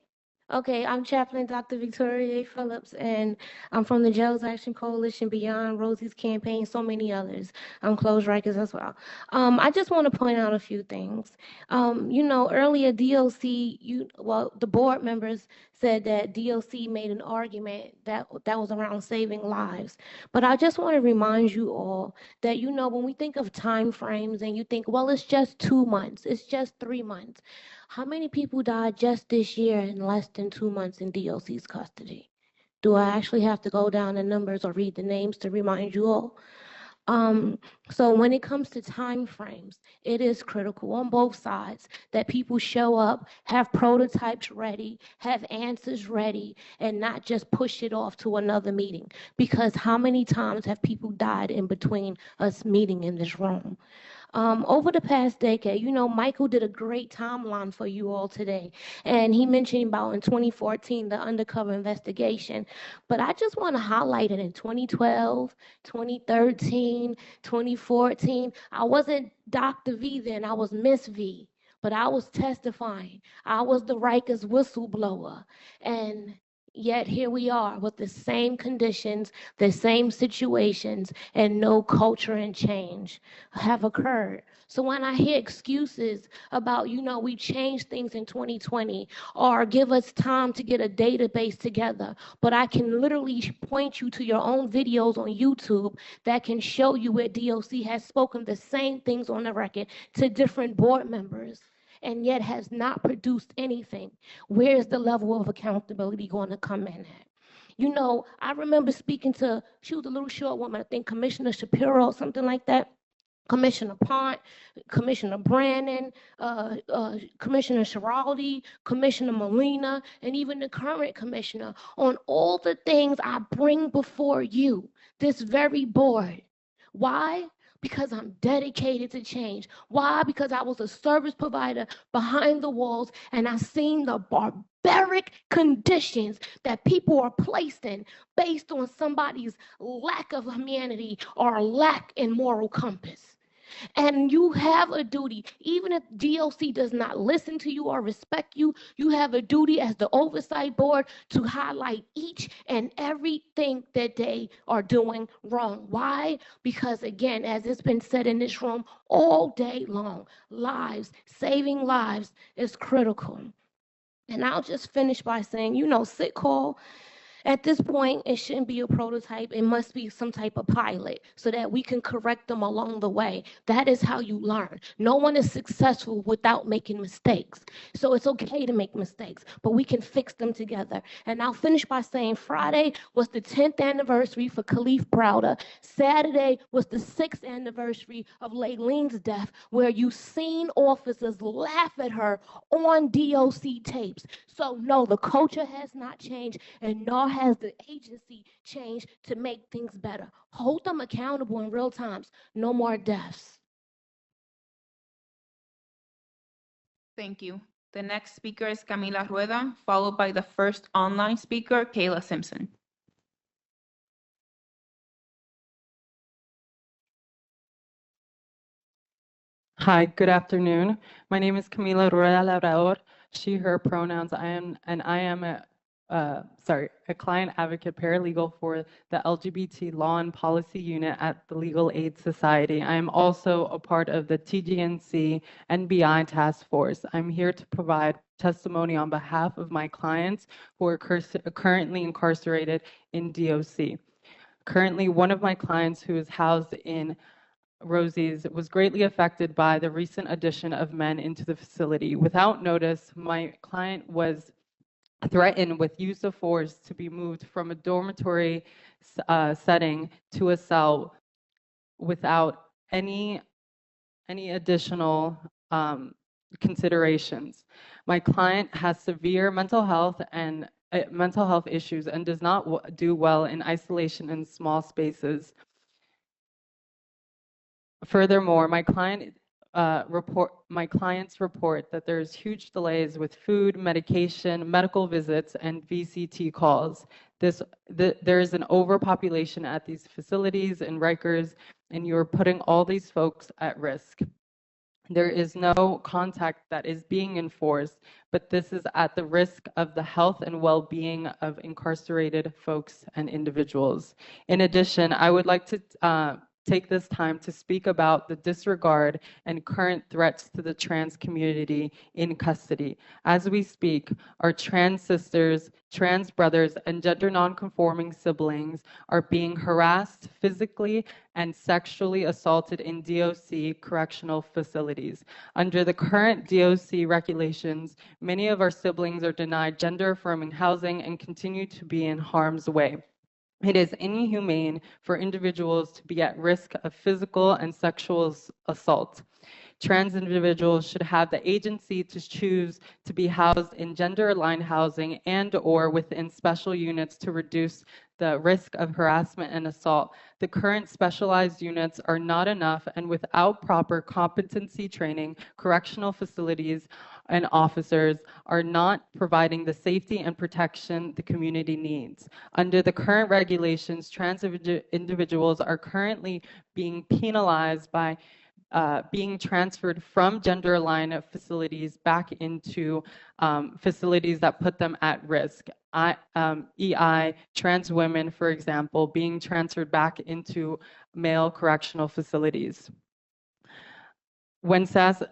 Okay, I'm Chaplain Dr. Victoria A. Phillips, and I'm from the Jails Action Coalition, Beyond, Rosie's Campaign, so many others. I'm Close Rikers as well. I just want to point out a few things. Earlier DOC, the board members said that DOC made an argument that was around saving lives. But I just want to remind you all that, when we think of time frames and you think, well, it's just 2 months, it's just 3 months. How many people died just this year in less than 2 months in DOC's custody? Do I actually have to go down the numbers or read the names to remind you all? So when it comes to time frames, it is critical on both sides that people show up, have prototypes ready, have answers ready, and not just push it off to another meeting. Because how many times have people died in between us meeting in this room? Over the past decade, Michael did a great timeline for you all today. And he mentioned about in 2014, the undercover investigation. But I just want to highlight it in 2012, 2013, 2014. I wasn't Dr. V then, I was Miss V. But I was testifying. I was the Rikers whistleblower. And yet here we are with the same conditions, the same situations, and no culture and change have occurred. So when I hear excuses about, we changed things in 2020 or give us time to get a database together, but I can literally point you to your own videos on YouTube that can show you where DOC has spoken the same things on the record to different board members, and yet has not produced anything. Where is the level of accountability going to come in at? I remember speaking to, she was a little short woman, I think Commissioner Shapiro or something like that, Commissioner Pont, Commissioner Brannon, Commissioner Schiraldi, Commissioner Molina, and even the current commissioner on all the things I bring before you, this very board. Why? Because I'm dedicated to change. Why? Because I was a service provider behind the walls and I seen the barbaric conditions that people are placed in based on somebody's lack of humanity or lack in moral compass. And you have a duty, even if DOC does not listen to you or respect you, you have a duty as the oversight board to highlight each and everything that they are doing wrong. Why? Because again, as it's been said in this room all day long, saving lives is critical. And I'll just finish by saying, sick call. At this point, it shouldn't be a prototype. It must be some type of pilot so that we can correct them along the way. That is how you learn. No one is successful without making mistakes. So it's okay to make mistakes, but we can fix them together. And I'll finish by saying Friday was the 10th anniversary for Khalif Browder. Saturday was the 6th anniversary of Layleen's death, where you've seen officers laugh at her on DOC tapes. So no, the culture has not changed, and nor has the agency changed to make things better. Hold them accountable in real times. No more deaths. Thank you. The next speaker is Camila Rueda, followed by the first online speaker, Kayla Simpson. Hi, good afternoon. My name is Camila Rueda Labrador, she, her pronouns. I am a a client advocate paralegal for the LGBT Law and Policy Unit at the Legal Aid Society. I am also a part of the TGNC NBI Task Force. I'm here to provide testimony on behalf of my clients who are currently incarcerated in DOC. Currently, one of my clients who is housed in Rosie's was greatly affected by the recent addition of men into the facility. Without notice, my client was threatened with use of force to be moved from a dormitory setting to a cell without any additional considerations. My client has severe mental health issues and does not do well in isolation in small spaces. Furthermore, my clients report that there's huge delays with food, medication, medical visits, and VCT calls. There is an overpopulation at these facilities in Rikers, and you're putting all these folks at risk. There is no contact that is being enforced, but this is at the risk of the health and well-being of incarcerated folks and individuals. In addition, I would like to take this time to speak about the disregard and current threats to the trans community in custody. As we speak, our trans sisters, trans brothers, and gender nonconforming siblings are being harassed physically and sexually assaulted in DOC correctional facilities. Under the current DOC regulations, many of our siblings are denied gender-affirming housing and continue to be in harm's way. It is inhumane for individuals to be at risk of physical and sexual assault. Trans individuals should have the agency to choose to be housed in gender-aligned housing and/or within special units to reduce the risk of harassment and assault. The current specialized units are not enough, and without proper competency training, correctional facilities and officers are not providing the safety and protection the community needs. Under the current regulations, trans individuals are currently being penalized by being transferred from gender-aligned facilities back into facilities that put them at risk. EI, trans women, for example, being transferred back into male correctional facilities. When cis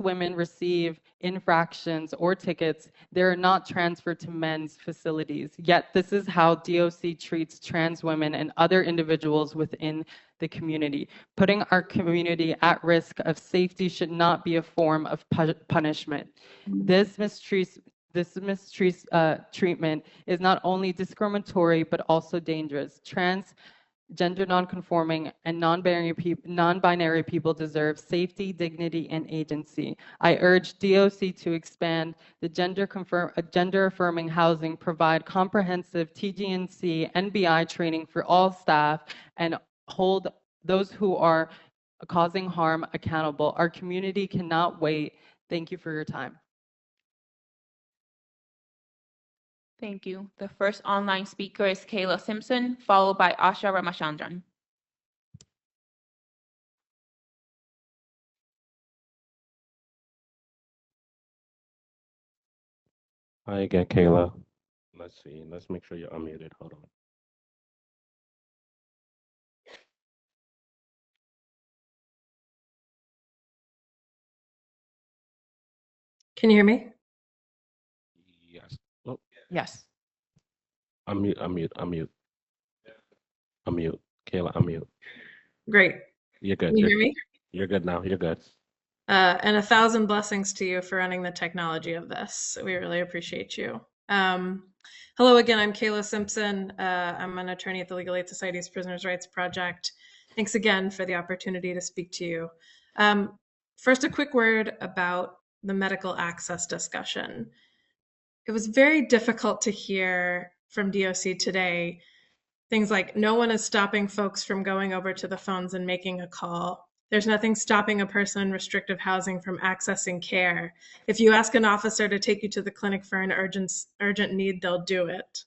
women receive infractions or tickets, they're not transferred to men's facilities. Yet this is how DOC treats trans women and other individuals within the community. Putting our community at risk of safety should not be a form of punishment. This mistreatment is not only discriminatory but also dangerous. Trans, gender nonconforming, and non-binary people deserve safety, dignity, and agency. I urge DOC to expand the gender-affirming housing, provide comprehensive TGNC, NBI training for all staff, and hold those who are causing harm accountable. Our community cannot wait. Thank you for your time. Thank you. The first online speaker is Kayla Simpson, followed by Asha Ramachandran. Hi again, Kayla. Let's see. Let's make sure you're unmuted. Hold on. Can you hear me? Yes. Oh, Yes. unmute. Kayla, unmute. Great. You're good. Can you hear me? You're good now. You're good. And 1,000 blessings to you for running the technology of this. We really appreciate you. Hello again, I'm Kayla Simpson. I'm an attorney at the Legal Aid Society's Prisoners' Rights Project. Thanks again for the opportunity to speak to you. First, a quick word about the medical access discussion. It was very difficult to hear from DOC today things like no one is stopping folks from going over to the phones and making a call. There's nothing stopping a person in restrictive housing from accessing care. If you ask an officer to take you to the clinic for an urgent need, they'll do it.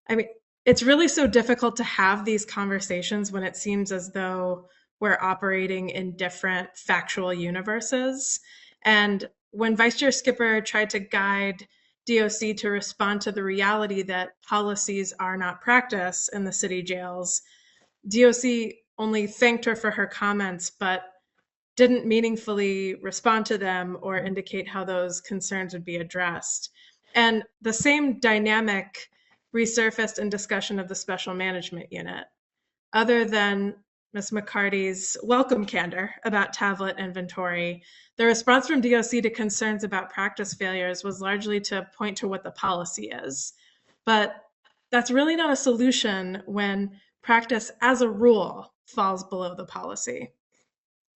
I mean, it's really so difficult to have these conversations when it seems as though we're operating in different factual universes. And when Vice Chair Skipper tried to guide DOC to respond to the reality that policies are not practice in the city jails. DOC only thanked her for her comments, but didn't meaningfully respond to them or indicate how those concerns would be addressed. And the same dynamic resurfaced in discussion of the special management unit. Other than Ms. McCarty's welcome candor about tablet inventory, the response from DOC to concerns about practice failures was largely to point to what the policy is. But that's really not a solution when practice as a rule falls below the policy.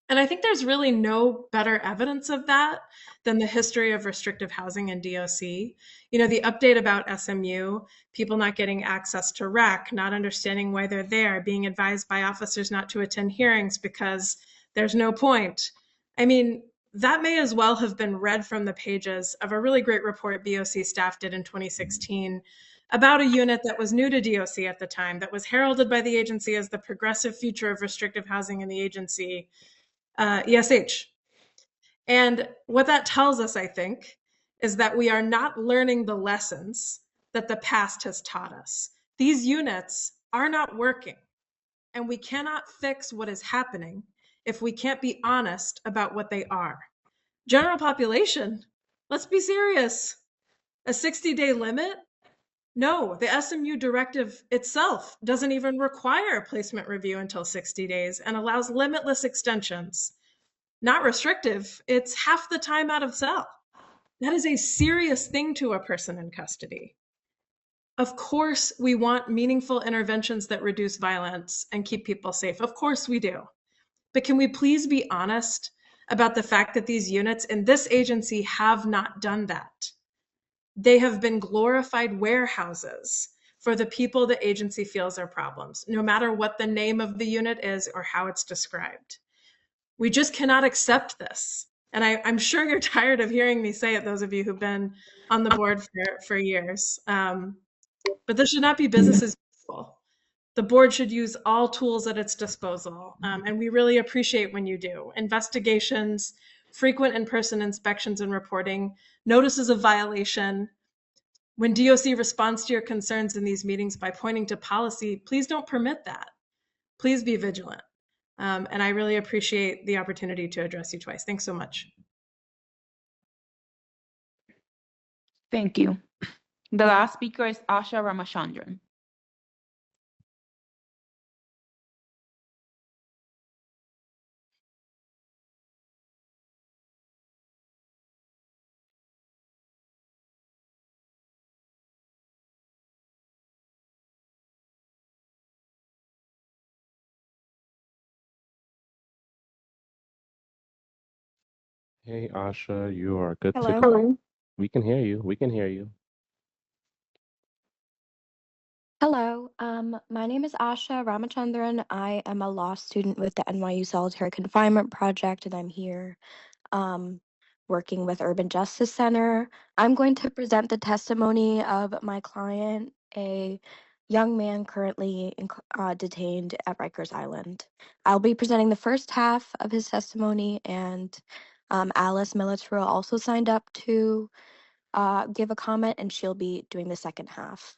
And I think there's really no better evidence of that than the history of restrictive housing in DOC. You know, the update about SMU, people not getting access to rec, not understanding why they're there, being advised by officers not to attend hearings because there's no point. I mean, that may as well have been read from the pages of a really great report BOC staff did in 2016 about a unit that was new to DOC at the time, that was heralded by the agency as the progressive future of restrictive housing in the agency, ESH. And what that tells us, I think, is that we are not learning the lessons that the past has taught us. These units are not working, and we cannot fix what is happening if we can't be honest about what they are. General population, let's be serious. A 60-day limit? No, the SMU directive itself doesn't even require a placement review until 60 days and allows limitless extensions. Not restrictive, it's half the time out of cell. That is a serious thing to a person in custody. Of course, we want meaningful interventions that reduce violence and keep people safe. Of course we do. But can we please be honest about the fact that these units in this agency have not done that? They have been glorified warehouses for the people the agency feels are problems, no matter what the name of the unit is or how it's described. We just cannot accept this. And I'm sure you're tired of hearing me say it, those of you who've been on the board for years. But this should not be business as usual. The board should use all tools at its disposal. And we really appreciate when you do. Investigations, frequent in-person inspections and reporting, notices of violation. When DOC responds to your concerns in these meetings by pointing to policy, please don't permit that. Please be vigilant. And I really appreciate the opportunity to address you twice. Thanks so much. Thank you. The last speaker is Asha Ramachandran. Hey, Asha, you are good to Hello. go. We can hear you. We can hear you. Hello. My name is Asha Ramachandran. I am a law student with the NYU Solitary Confinement Project, and I'm here working with Urban Justice Center. I'm going to present the testimony of my client, a young man currently detained at Rikers Island. I'll be presenting the first half of his testimony, and Alice Militaro also signed up to give a comment, and she'll be doing the second half.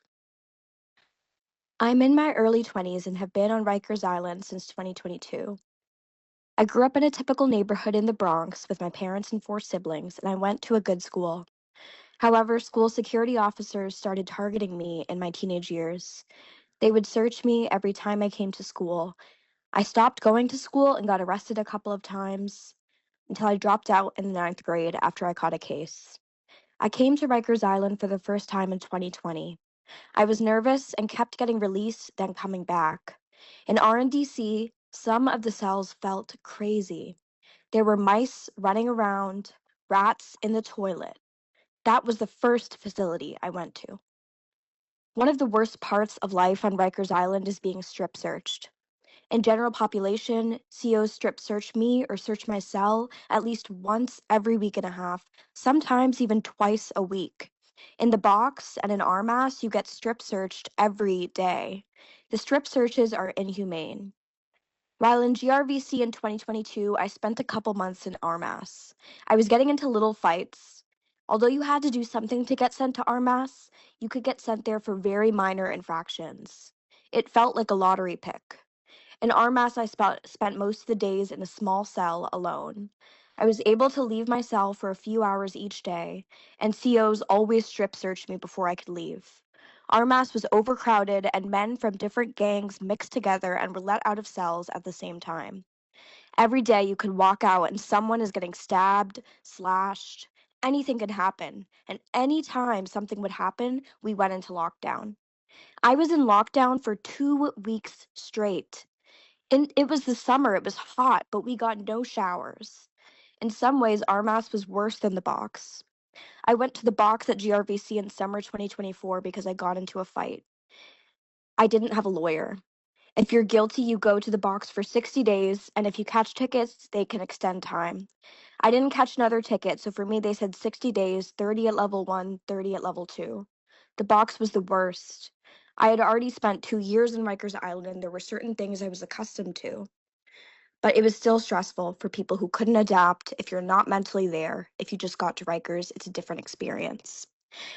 I'm in my early 20s and have been on Rikers Island since 2022. I grew up in a typical neighborhood in the Bronx with my parents and 4 siblings, and I went to a good school. However, school security officers started targeting me in my teenage years. They would search me every time I came to school. I stopped going to school and got arrested a couple of times until I dropped out in the 9th grade after I caught a case. I came to Rikers Island for the first time in 2020. I was nervous and kept getting released, then coming back. In RNDC, some of the cells felt crazy. There were mice running around, rats in the toilet. That was the first facility I went to. One of the worst parts of life on Rikers Island is being strip searched. In general population, COs strip search me or search my cell at least once every week and a half, sometimes even twice a week. In the box and in RMAS, you get strip searched every day. The strip searches are inhumane. While in GRVC in 2022, I spent a couple months in RMAS. I was getting into little fights. Although you had to do something to get sent to RMAS, you could get sent there for very minor infractions. It felt like a lottery pick. In RMAS, I spent most of the days in a small cell alone. I was able to leave my cell for a few hours each day, and COs always strip searched me before I could leave. RMAS was overcrowded, and men from different gangs mixed together and were let out of cells at the same time. Every day you could walk out and someone is getting stabbed, slashed, anything could happen. And anytime something would happen, we went into lockdown. I was in lockdown for 2 weeks straight. And it was the summer, it was hot, but we got no showers. In some ways, RMAS was worse than the box. I went to the box at GRVC in summer 2024 because I got into a fight. I didn't have a lawyer. If you're guilty, you go to the box for 60 days, and if you catch tickets, they can extend time. I didn't catch another ticket, so for me, they said 60 days, 30 at level 1, 30 at level 2. The box was the worst. I had already spent 2 years in Rikers Island, and there were certain things I was accustomed to. But it was still stressful for people who couldn't adapt. If you're not mentally there, if you just got to Rikers, it's a different experience.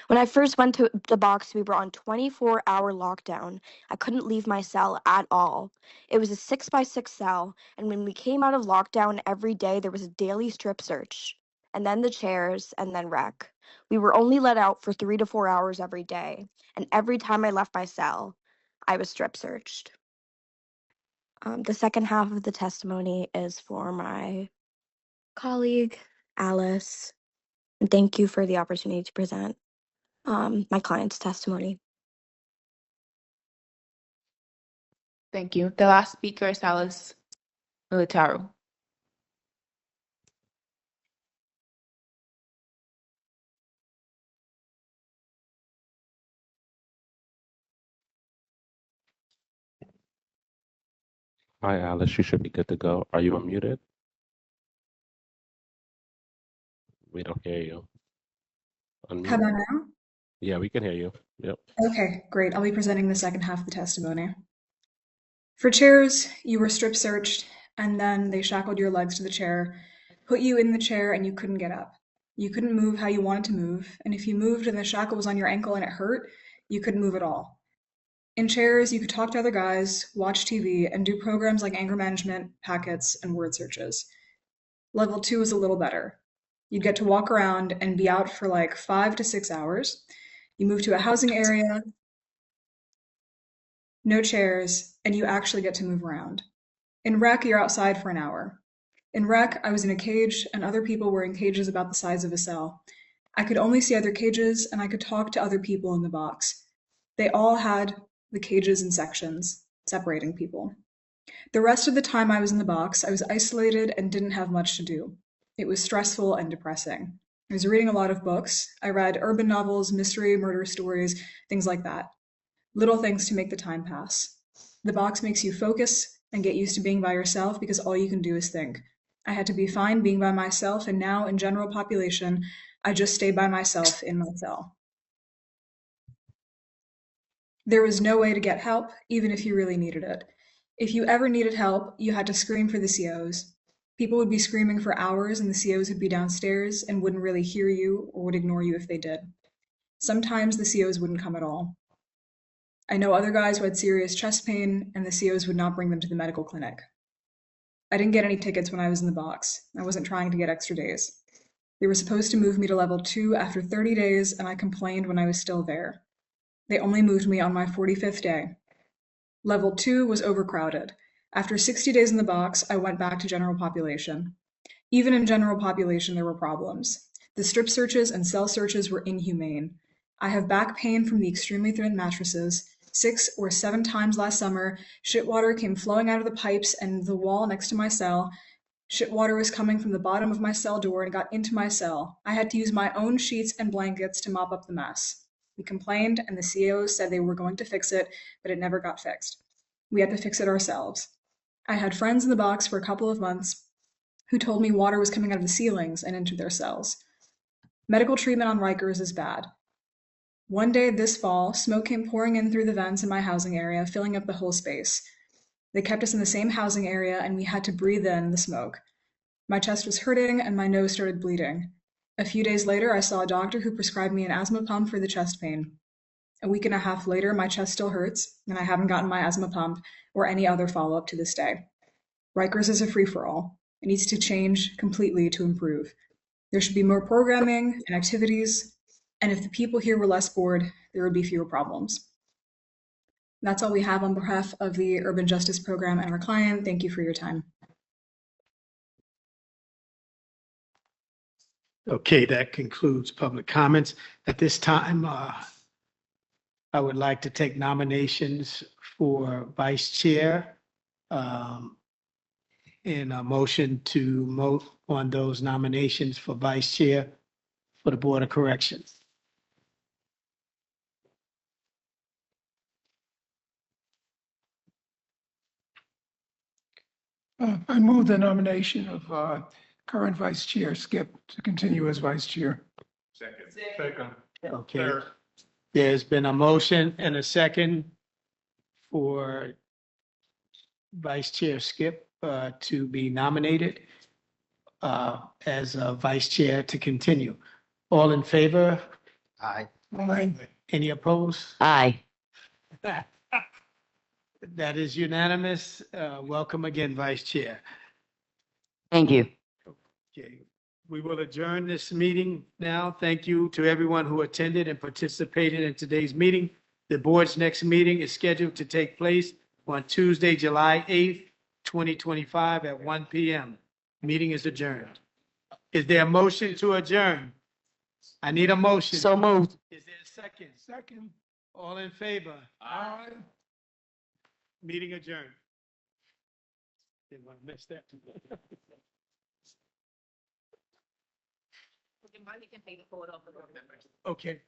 When I first went to the box, we were on 24-hour lockdown. I couldn't leave my cell at all. It was a 6x6 cell, and when we came out of lockdown every day, there was a daily strip search, and then the chairs, and then rec. We were only let out for 3 to 4 hours every day, and every time I left my cell, I was strip searched. The second half of the testimony is for my colleague, Alice. And thank you for the opportunity to present my client's testimony. Thank you. The last speaker is Alice Militaro. Hi, Alice. You should be good to go. Are you unmuted? We don't hear you. How Unmute. about now? Yeah, we can hear you. Yep. Okay, great. I'll be presenting the second half of the testimony. For chairs, you were strip searched, and then they shackled your legs to the chair, put you in the chair, and you couldn't get up. You couldn't move how you wanted to move, and if you moved and the shackle was on your ankle and it hurt, you couldn't move at all. In chairs, you could talk to other guys, watch TV, and do programs like anger management, packets, and word searches. Level 2 is a little better. You'd get to walk around and be out for like 5 to 6 hours. You move to a housing area, no chairs, and you actually get to move around. In rec, you're outside for an hour. In rec, I was in a cage, and other people were in cages about the size of a cell. I could only see other cages, and I could talk to other people in the box. They all had the cages in sections, separating people. The rest of the time I was in the box, I was isolated and didn't have much to do. It was stressful and depressing. I was reading a lot of books. I read urban novels, mystery, murder stories, things like that. Little things to make the time pass. The box makes you focus and get used to being by yourself because all you can do is think. I had to be fine being by myself, and now in general population, I just stay by myself in my cell. There was no way to get help, even if you really needed it. If you ever needed help, you had to scream for the COs. People would be screaming for hours, and the COs would be downstairs and wouldn't really hear you or would ignore you if they did. Sometimes the COs wouldn't come at all. I know other guys who had serious chest pain, and the COs would not bring them to the medical clinic. I didn't get any tickets when I was in the box. I wasn't trying to get extra days. They were supposed to move me to level 2 after 30 days, and I complained when I was still there. They only moved me on my 45th day. Level 2 was overcrowded. After 60 days in the box, I went back to general population. Even in general population, there were problems. The strip searches and cell searches were inhumane. I have back pain from the extremely thin mattresses. 6 or 7 times last summer, shit water came flowing out of the pipes and the wall next to my cell. Shit water was coming from the bottom of my cell door and got into my cell. I had to use my own sheets and blankets to mop up the mess. We complained, and the COs said they were going to fix it, but it never got fixed. We had to fix it ourselves. I had friends in the box for a couple of months who told me water was coming out of the ceilings and into their cells. Medical treatment on Rikers is bad. One day this fall, smoke came pouring in through the vents in my housing area, filling up the whole space. They kept us in the same housing area, and we had to breathe in the smoke. My chest was hurting, and my nose started bleeding. A few days later, I saw a doctor who prescribed me an asthma pump for the chest pain. A week and a half later, my chest still hurts, and I haven't gotten my asthma pump or any other follow up to this day. Rikers is a free for all. It needs to change completely to improve. There should be more programming and activities, and if the people here were less bored, there would be fewer problems. That's all we have on behalf of the Urban Justice Program and our client. Thank you for your time. Okay, that concludes public comments. At this time, I would like to take nominations for vice chair. And a motion to vote on those nominations for vice chair for the Board of Corrections. I move the nomination of current Vice Chair Skip to continue as Vice Chair. Second. Okay. There's been a motion and a second for Vice Chair Skip to be nominated as a Vice Chair to continue. All in favor? Aye. Aye. Any opposed? Aye. That is unanimous. Welcome again, Vice Chair. Thank you. Okay, we will adjourn this meeting now. Thank you to everyone who attended and participated in today's meeting. The board's next meeting is scheduled to take place on Tuesday, July 8th, 2025 at 1 p.m. Meeting is adjourned. Is there a motion to adjourn? I need a motion. So moved. Is there a second? Second. All in favor? Aye. Meeting adjourned. Didn't want to miss that. Okay.